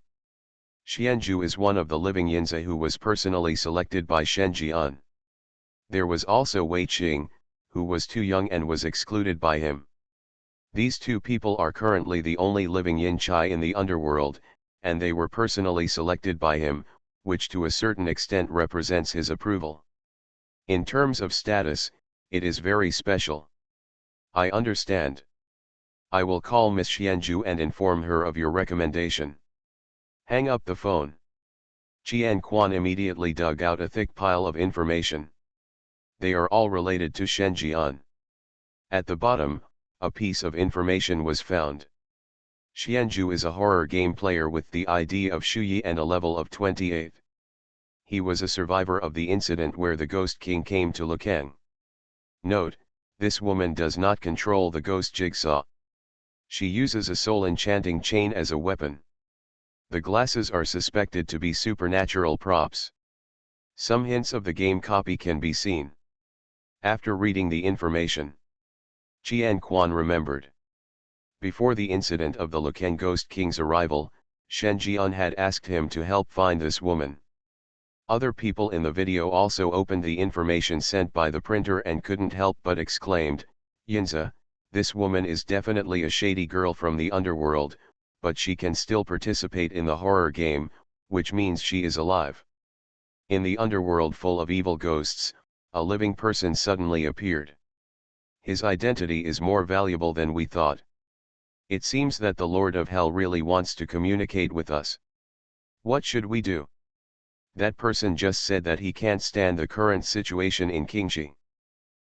Xianju is one of the living Yinzi who was personally selected by Shen Jian. There was also Wei Qing, who was too young and was excluded by him. These 2 people are currently the only living Yin Chai in the underworld, and they were personally selected by him, which to a certain extent represents his approval. In terms of status, it is very special. I understand. I will call Miss Xianju and inform her of your recommendation. Hang up the phone. Jian Quan immediately dug out a thick pile of information. They are all related to Shen Jian. At the bottom, a piece of information was found. Xianju is a horror game player with the ID of Shuyi and a level of 28. He was a survivor of the incident where the Ghost King came to Lukang. Note, this woman does not control the ghost jigsaw. She uses a soul enchanting chain as a weapon. The glasses are suspected to be supernatural props. Some hints of the game copy can be seen. After reading the information, Jian Quan remembered. Before the incident of the Lukang Ghost King's arrival, Shen Jian had asked him to help find this woman. Other people in the video also opened the information sent by the printer and couldn't help but exclaimed, Yinza, this woman is definitely a shady girl from the underworld, but she can still participate in the horror game, which means she is alive. In the underworld full of evil ghosts, a living person suddenly appeared. His identity is more valuable than we thought. It seems that the Lord of Hell really wants to communicate with us. What should we do? That person just said that he can't stand the current situation in Qingxi.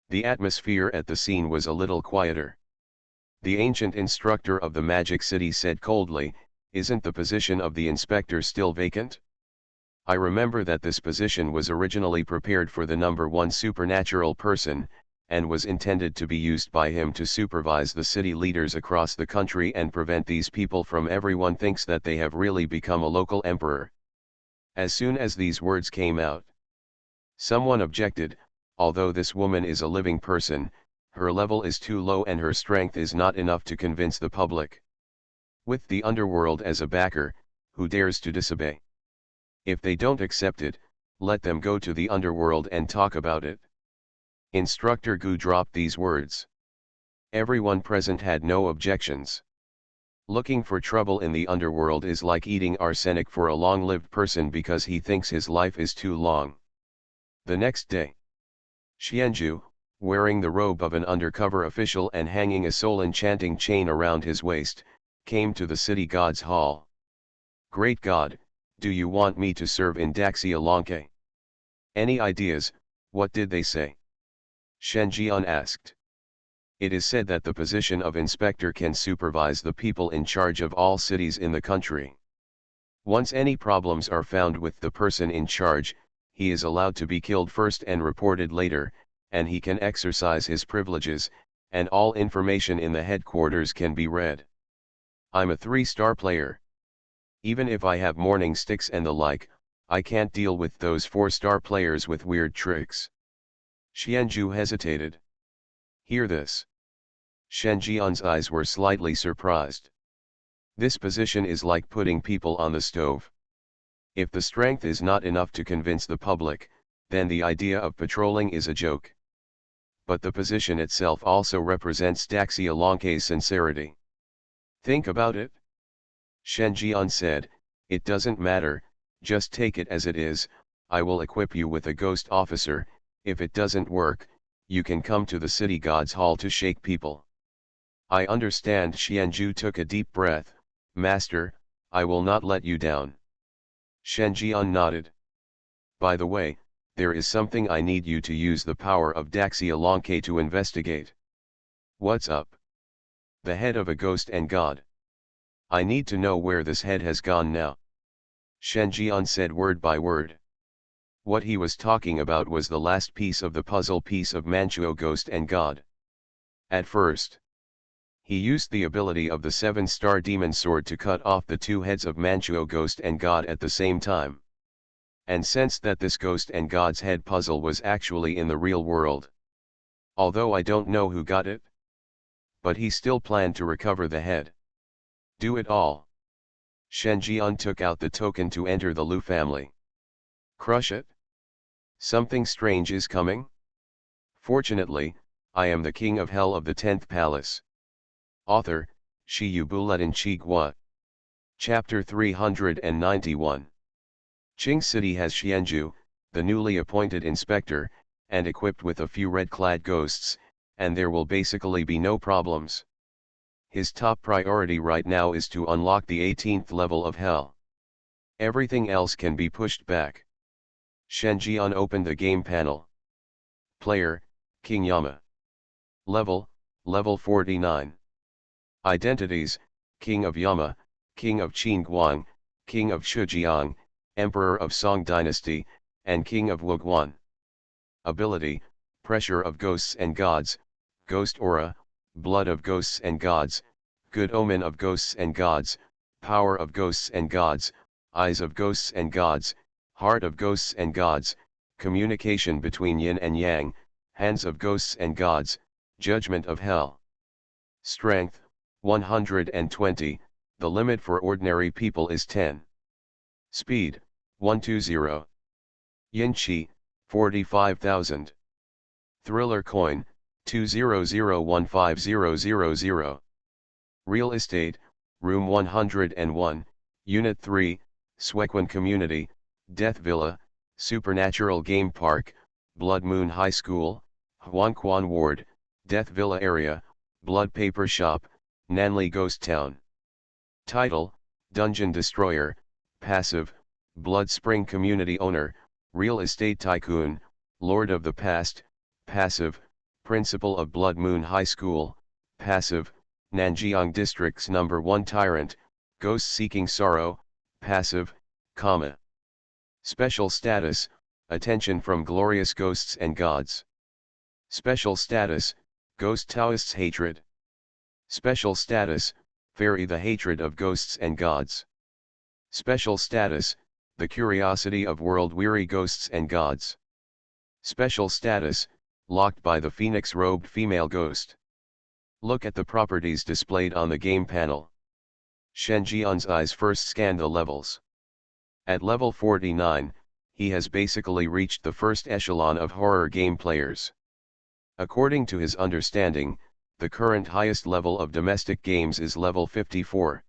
The atmosphere at the scene was a little quieter. The ancient instructor of the Magic City said coldly, isn't the position of the inspector still vacant? I remember that this position was originally prepared for the number one supernatural person, and was intended to be used by him to supervise the city leaders across the country and prevent these people from everyone thinks that they have really become a local emperor. As soon as these words came out, someone objected, although this woman is a living person, her level is too low and her strength is not enough to convince the public. With the underworld as a backer, who dares to disobey? If they don't accept it, let them go to the underworld and talk about it. Instructor Gu dropped these words. Everyone present had no objections. Looking for trouble in the underworld is like eating arsenic for a long-lived person because he thinks his life is too long. The next day, Xianju, wearing the robe of an undercover official and hanging a soul-enchanting chain around his waist, came to the city god's hall. Great God, do you want me to serve in Daxia? Any ideas? What did they say? Shen Jian asked. It is said that the position of inspector can supervise the people in charge of all cities in the country. Once any problems are found with the person in charge, he is allowed to be killed first and reported later, and he can exercise his privileges, and all information in the headquarters can be read. I'm a 3-star player. Even if I have morning sticks and the like, I can't deal with those 4-star players with weird tricks. Xianju hesitated. Hear this. Shen Jian's eyes were slightly surprised. This position is like putting people on the stove. If the strength is not enough to convince the public, then the idea of patrolling is a joke. But the position itself also represents Daxia sincerity. Think about it. Shen Jian said, it doesn't matter, just take it as it is. I will equip you with a ghost officer. If it doesn't work, you can come to the city god's hall to shake people. I understand. Xianju took a deep breath. Master, I will not let you down. Shen Jian nodded. By the way, there is something I need you to use the power of Daxia to investigate. What's up? The head of a ghost and god. I need to know where this head has gone now. Shen Jian said word by word. What he was talking about was the last piece of the puzzle piece of Manchuo ghost and god. At first, he used the ability of the 7-star demon sword to cut off the 2 heads of Manchuo ghost and god at the same time. And sensed that this ghost and god's head puzzle was actually in the real world. Although I don't know who got it. But he still planned to recover the head. Do it all. Shen Jian took out the token to enter the Lu family. Crush it? Something strange is coming? Fortunately, I am the king of hell of the 10th palace. Author, Shi Yu Buletin Chi Gua. Chapter 391. Qing City has Xianju, the newly appointed inspector, and equipped with a few red-clad ghosts, and there will basically be no problems. His top priority right now is to unlock the 18th level of hell. Everything else can be pushed back. Shen Jian opened the game panel. Player, King Yama. Level 49. Identities, King of Yama, King of Qingguang, King of Shijiang, Emperor of Song Dynasty, and King of Wuguan. Ability, Pressure of Ghosts and Gods, Ghost Aura, Blood of Ghosts and Gods, Good Omen of Ghosts and Gods, Power of Ghosts and Gods, Eyes of Ghosts and Gods, Heart of Ghosts and Gods, Communication between Yin and Yang, Hands of Ghosts and Gods, Judgment of Hell. Strength, 120, the limit for ordinary people is 10. Speed, 120. Yin Qi, 45,000. Thriller Coin, 2001500. Real Estate, Room 101, Unit 3, Swequan Community, Death Villa, Supernatural Game Park, Blood Moon High School, Huangquan Ward, Death Villa Area, Blood Paper Shop, Nanli Ghost Town. Title, Dungeon Destroyer, Passive, Blood Spring Community Owner, Real Estate Tycoon, Lord of the Past, Passive, Principal of Blood Moon High School, Passive, Nanjiang District's #1 Tyrant, Ghost Seeking Sorrow, Passive, comma. Special status, attention from glorious ghosts and gods. Special status, ghost Taoists' hatred. Special status, fairy the hatred of ghosts and gods. Special status, the curiosity of world-weary ghosts and gods. Special status, locked by the phoenix-robed female ghost. Look at the properties displayed on the game panel. Shen Jian's eyes first scanned the levels. At level 49, he has basically reached the first echelon of horror game players. According to his understanding, the current highest level of domestic games is level 54.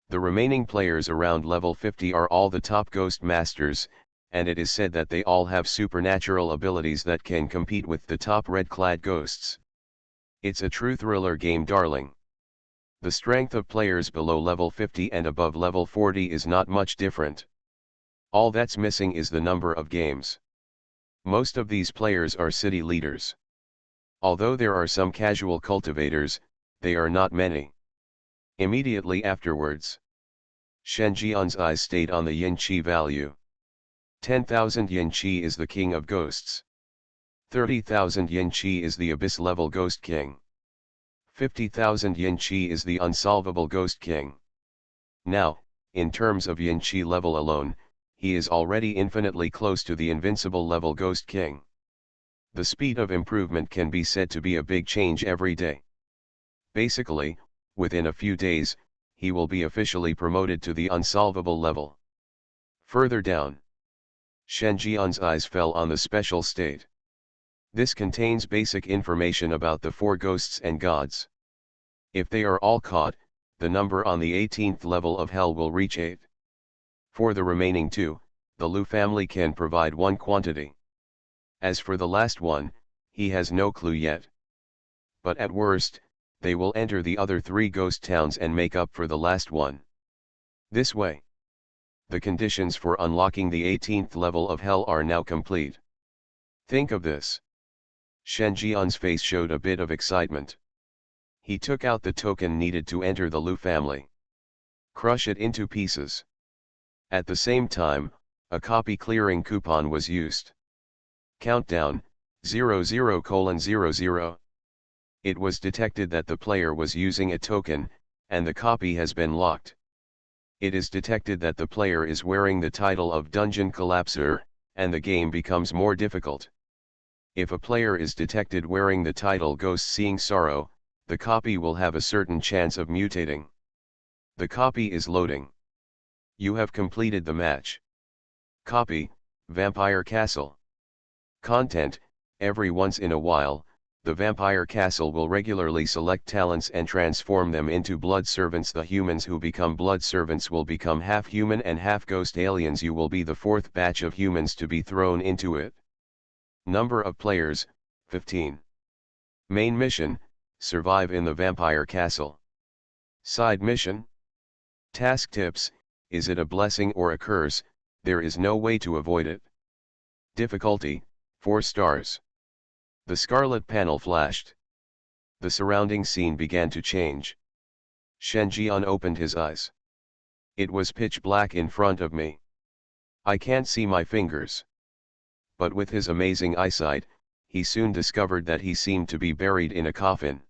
The remaining players around level 50 are all the top ghost masters, and it is said that they all have supernatural abilities that can compete with the top red-clad ghosts. It's a true thriller game, darling. The strength of players below level 50 and above level 40 is not much different. All that's missing is the number of games. Most of these players are city leaders. Although there are some casual cultivators, they are not many. Immediately afterwards, Shen Jian's eyes stayed on the yin qi value. 10,000 yin qi is the king of ghosts. 30,000 yin qi is the abyss level ghost king. 50,000 yin qi is the unsolvable ghost king. Now, in terms of yin qi level alone, he is already infinitely close to the invincible level ghost king. The speed of improvement can be said to be a big change every day. Basically, within a few days, he will be officially promoted to the unsolvable level. Further down, Shen Jian's eyes fell on the special state. This contains basic information about the four ghosts and gods. If they are all caught, the number on the 18th level of hell will reach 8. For the remaining two, the Lu family can provide one quantity. As for the last one, he has no clue yet. But at worst, they will enter the other 3 ghost towns and make up for the last one. This way, the conditions for unlocking the 18th level of hell are now complete. Think of this. Shen Jian's face showed a bit of excitement. He took out the token needed to enter the Lu family. Crush it into pieces. At the same time, a copy clearing coupon was used. Countdown, 00:00. It was detected that the player was using a token, and the copy has been locked. It is detected that the player is wearing the title of Dungeon Collapser, and the game becomes more difficult. If a player is detected wearing the title Ghost Seeing Sorrow, the copy will have a certain chance of mutating. The copy is loading. You have completed the match. Copy, Vampire Castle. Content, every once in a while, the Vampire Castle will regularly select talents and transform them into blood servants. The humans who become blood servants will become half human and half ghost aliens. You will be the 4th batch of humans to be thrown into it. Number of players, 15. Main mission, survive in the Vampire Castle. Side mission. Task tips, is it a blessing or a curse? There is no way to avoid it. Difficulty, 4 stars. The scarlet panel flashed. The surrounding scene began to change. Shen Jian opened his eyes. It was pitch black in front of me. I can't see my fingers. But with his amazing eyesight, he soon discovered that he seemed to be buried in a coffin.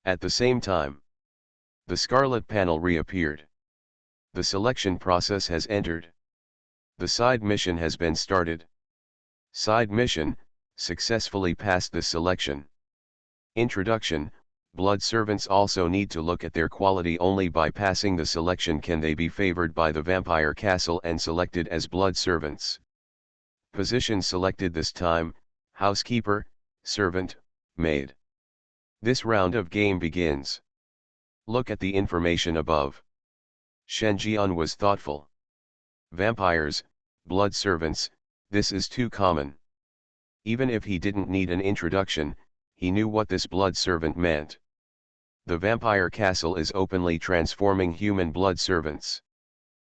At the same time, the scarlet panel reappeared. The selection process has entered. The side mission has been started. Side mission, successfully passed the selection. Introduction, blood servants also need to look at their quality. Only by passing the selection can they be favored by the Vampire Castle and selected as blood servants. Position selected this time, housekeeper, servant, maid. This round of game begins. Look at the information above. Shen Jian was thoughtful. Vampires, blood servants, this is too common. Even if he didn't need an introduction, he knew what this blood servant meant. The Vampire Castle is openly transforming human blood servants.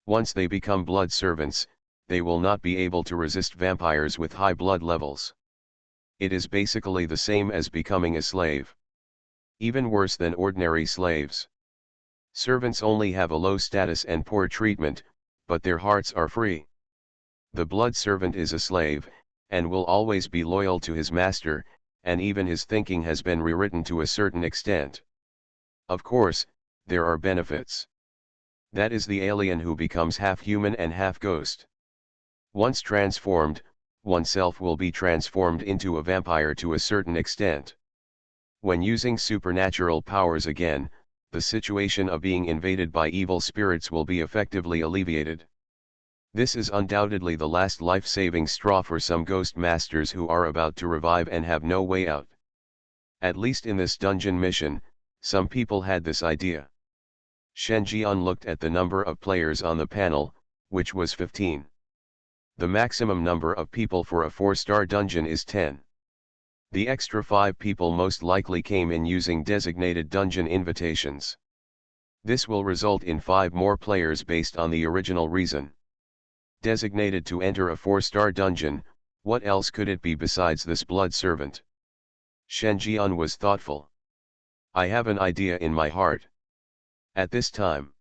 Once they become blood servants, they will not be able to resist vampires with high blood levels. It is basically the same as becoming a slave. Even worse than ordinary slaves. Servants only have a low status and poor treatment, but their hearts are free. The blood servant is a slave, and will always be loyal to his master, and even his thinking has been rewritten to a certain extent. Of course, there are benefits. That is the alien who becomes half human and half ghost. Once transformed, oneself will be transformed into a vampire to a certain extent. When using supernatural powers again, the situation of being invaded by evil spirits will be effectively alleviated. This is undoubtedly the last life-saving straw for some ghost masters who are about to revive and have no way out. At least in this dungeon mission, some people had this idea. Shen Jian looked at the number of players on the panel, which was 15. The maximum number of people for a 4-star dungeon is 10. The extra 5 people most likely came in using designated dungeon invitations. This will result in 5 more players based on the original reason. Designated to enter a 4-star dungeon, what else could it be besides this blood servant? Shen Jian was thoughtful. I have an idea in my heart. At this time,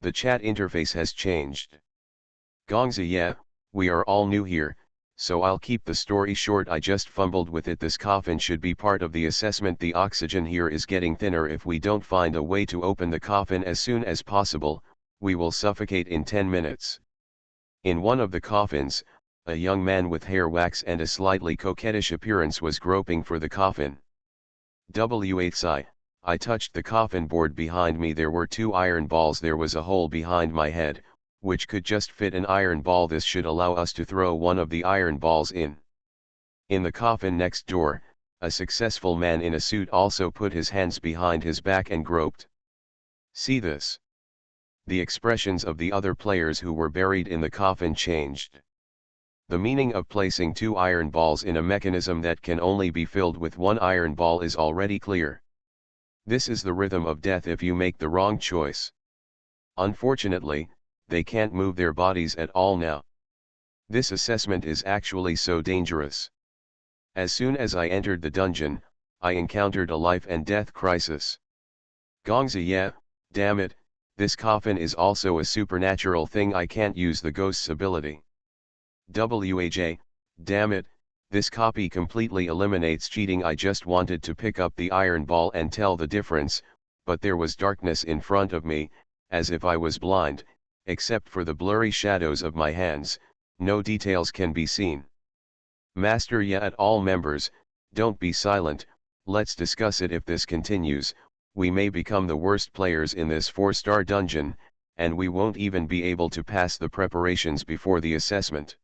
the chat interface has changed. Gongzi, yeah, we are all new here, so I'll keep the story short. I just fumbled with it. This coffin should be part of the assessment. The oxygen here is getting thinner. If we don't find a way to open the coffin as soon as possible, we will suffocate in 10 minutes. In one of the coffins, a young man with hair wax and a slightly coquettish appearance was groping for the coffin. I touched the coffin board behind me. There were 2 iron balls. There was a hole behind my head, which could just fit an iron ball. This should allow us to throw one of the iron balls in. In the coffin next door, a successful man in a suit also put his hands behind his back and groped. See this? The expressions of the other players who were buried in the coffin changed. The meaning of placing 2 iron balls in a mechanism that can only be filled with 1 iron ball is already clear. This is the rhythm of death if you make the wrong choice. Unfortunately, they can't move their bodies at all now. This assessment is actually so dangerous. As soon as I entered the dungeon, I encountered a life and death crisis. Gongzi, yeah, damn it, this coffin is also a supernatural thing. I can't use the ghost's ability. Waj, damn it, this copy completely eliminates cheating. I just wanted to pick up the iron ball and tell the difference, but there was darkness in front of me, as if I was blind, except for the blurry shadows of my hands, no details can be seen. Master, yeah, at all members, don't be silent, let's discuss it. If this continues, we may become the worst players in this 4-star dungeon, and we won't even be able to pass the preparations before the assessment.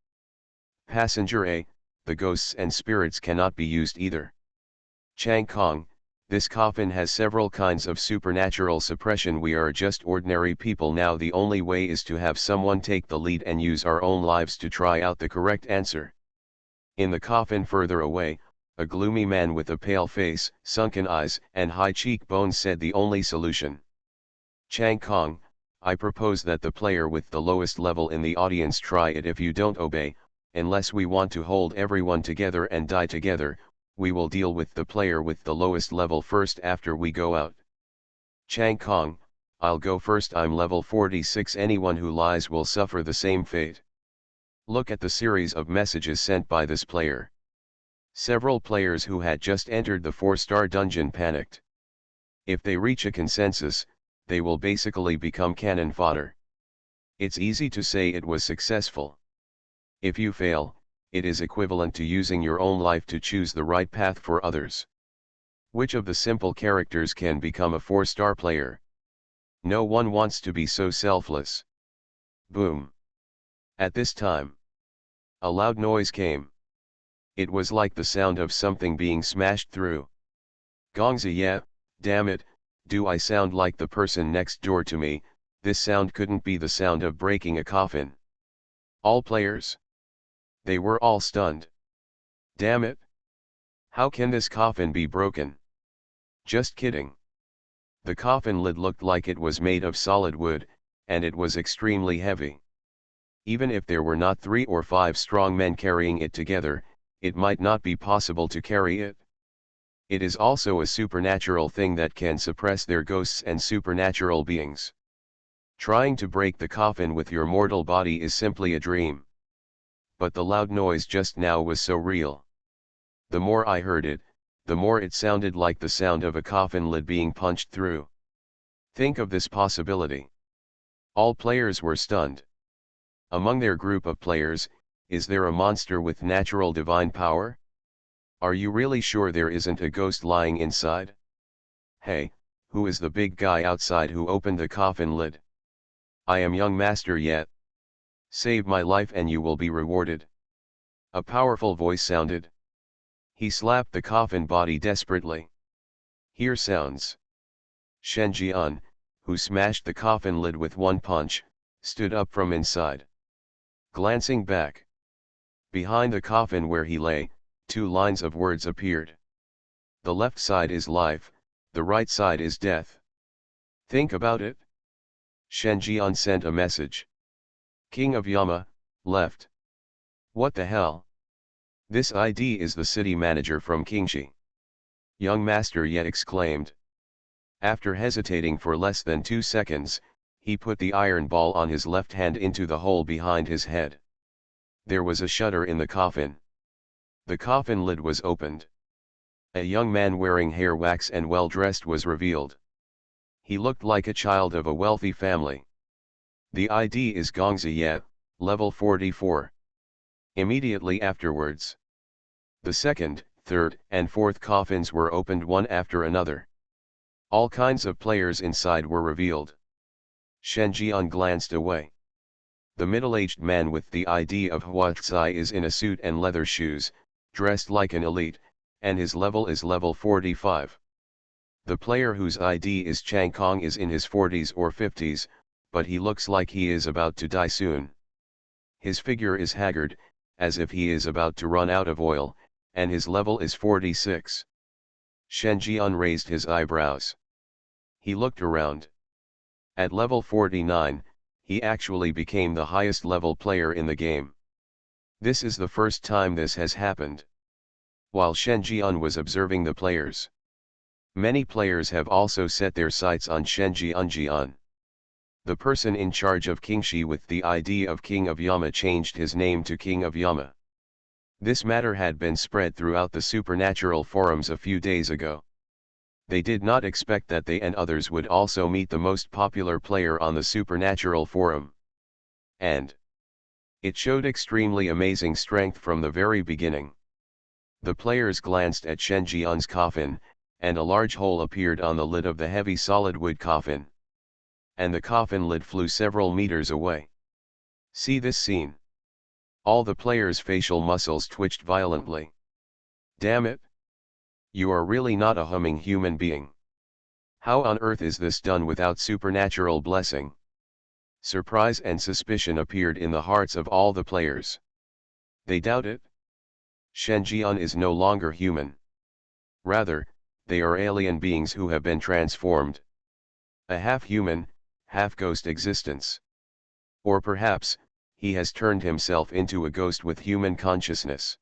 Passenger A, the ghosts and spirits cannot be used either. Chang Kong, this coffin has several kinds of supernatural suppression. We are just ordinary people now. The only way is to have someone take the lead and use our own lives to try out the correct answer. In the coffin further away, a gloomy man with a pale face, sunken eyes, and high cheekbones said the only solution. Chang Kong, I propose that the player with the lowest level in the audience try it. If you don't obey, unless we want to hold everyone together and die together, we will deal with the player with the lowest level first after we go out. Chang Kong, I'll go first. I'm level 46. Anyone who lies will suffer the same fate. Look at the series of messages sent by this player. Several players who had just entered the 4-star dungeon panicked. If they reach a consensus, they will basically become cannon fodder. It's easy to say it was successful. If you fail, it is equivalent to using your own life to choose the right path for others. Which of the simple characters can become a 4-star player? No one wants to be so selfless. Boom. At this time, a loud noise came. It was like the sound of something being smashed through. Gongzi, yeah, damn it, do I sound like the person next door to me? This sound couldn't be the sound of breaking a coffin. All players. They were all stunned. Damn it. How can this coffin be broken? Just kidding. The coffin lid looked like it was made of solid wood, and it was extremely heavy. Even if there were not 3 or 5 strong men carrying it together, it might not be possible to carry it. It is also a supernatural thing that can suppress their ghosts and supernatural beings. Trying to break the coffin with your mortal body is simply a dream. but the loud noise just now was so real. The more I heard it, the more it sounded like the sound of a coffin lid being punched through. Think of this possibility. All players were stunned. Among their group of players, is there a monster with natural divine power? Are you really sure there isn't a ghost lying inside? Hey, who is the big guy outside who opened the coffin lid? I am young master yet. Save my life and you will be rewarded. A powerful voice sounded. He slapped the coffin body desperately. Hear sounds. Shen Jian, who smashed the coffin lid with one punch, stood up from inside. Glancing back. Behind the coffin where he lay, two lines of words appeared. The left side is life, the right side is death. Think about it. Shen Jian sent a message. King of Yama, left. What the hell? This ID is the city manager from Qingxi. Young master yet exclaimed. After hesitating for less than 2 seconds, he put the iron ball on his left hand into the hole behind his head. There was a shudder in the coffin. The coffin lid was opened. A young man wearing hair wax and well-dressed was revealed. He looked like a child of a wealthy family. The ID is Gongzi Yet, level 44. Immediately afterwards, the second, third, and fourth coffins were opened one after another. All kinds of players inside were revealed. Shen Jian glanced away. The middle-aged man with the ID of Huatzai is in a suit and leather shoes, dressed like an elite, and his level is level 45. The player whose ID is Chang Kong is in his 40s or 50s, but he looks like he is about to die soon. His figure is haggard, as if he is about to run out of oil, and his level is 46. Shen Jian raised his eyebrows. He looked around. At level 49, he actually became the highest level player in the game. This is the first time this has happened. While Shen Jian was observing the players, many players have also set their sights on Shen Jian. The person in charge of Qingxi with the ID of King of Yama changed his name to King of Yama. This matter had been spread throughout the supernatural forums a few days ago. They did not expect that they and others would also meet the most popular player on the supernatural forum. And it showed extremely amazing strength from the very beginning. The players glanced at Shen Jian's coffin, and a large hole appeared on the lid of the heavy solid wood coffin. And the coffin lid flew several meters away. See this scene. All the players' facial muscles twitched violently. Damn it! You are really not a humming human being. How on earth is this done without supernatural blessing? Surprise and suspicion appeared in the hearts of all the players. They doubt it. Shen Jian is no longer human. Rather, they are alien beings who have been transformed. A half-human, half-ghost existence. Or perhaps, he has turned himself into a ghost with human consciousness.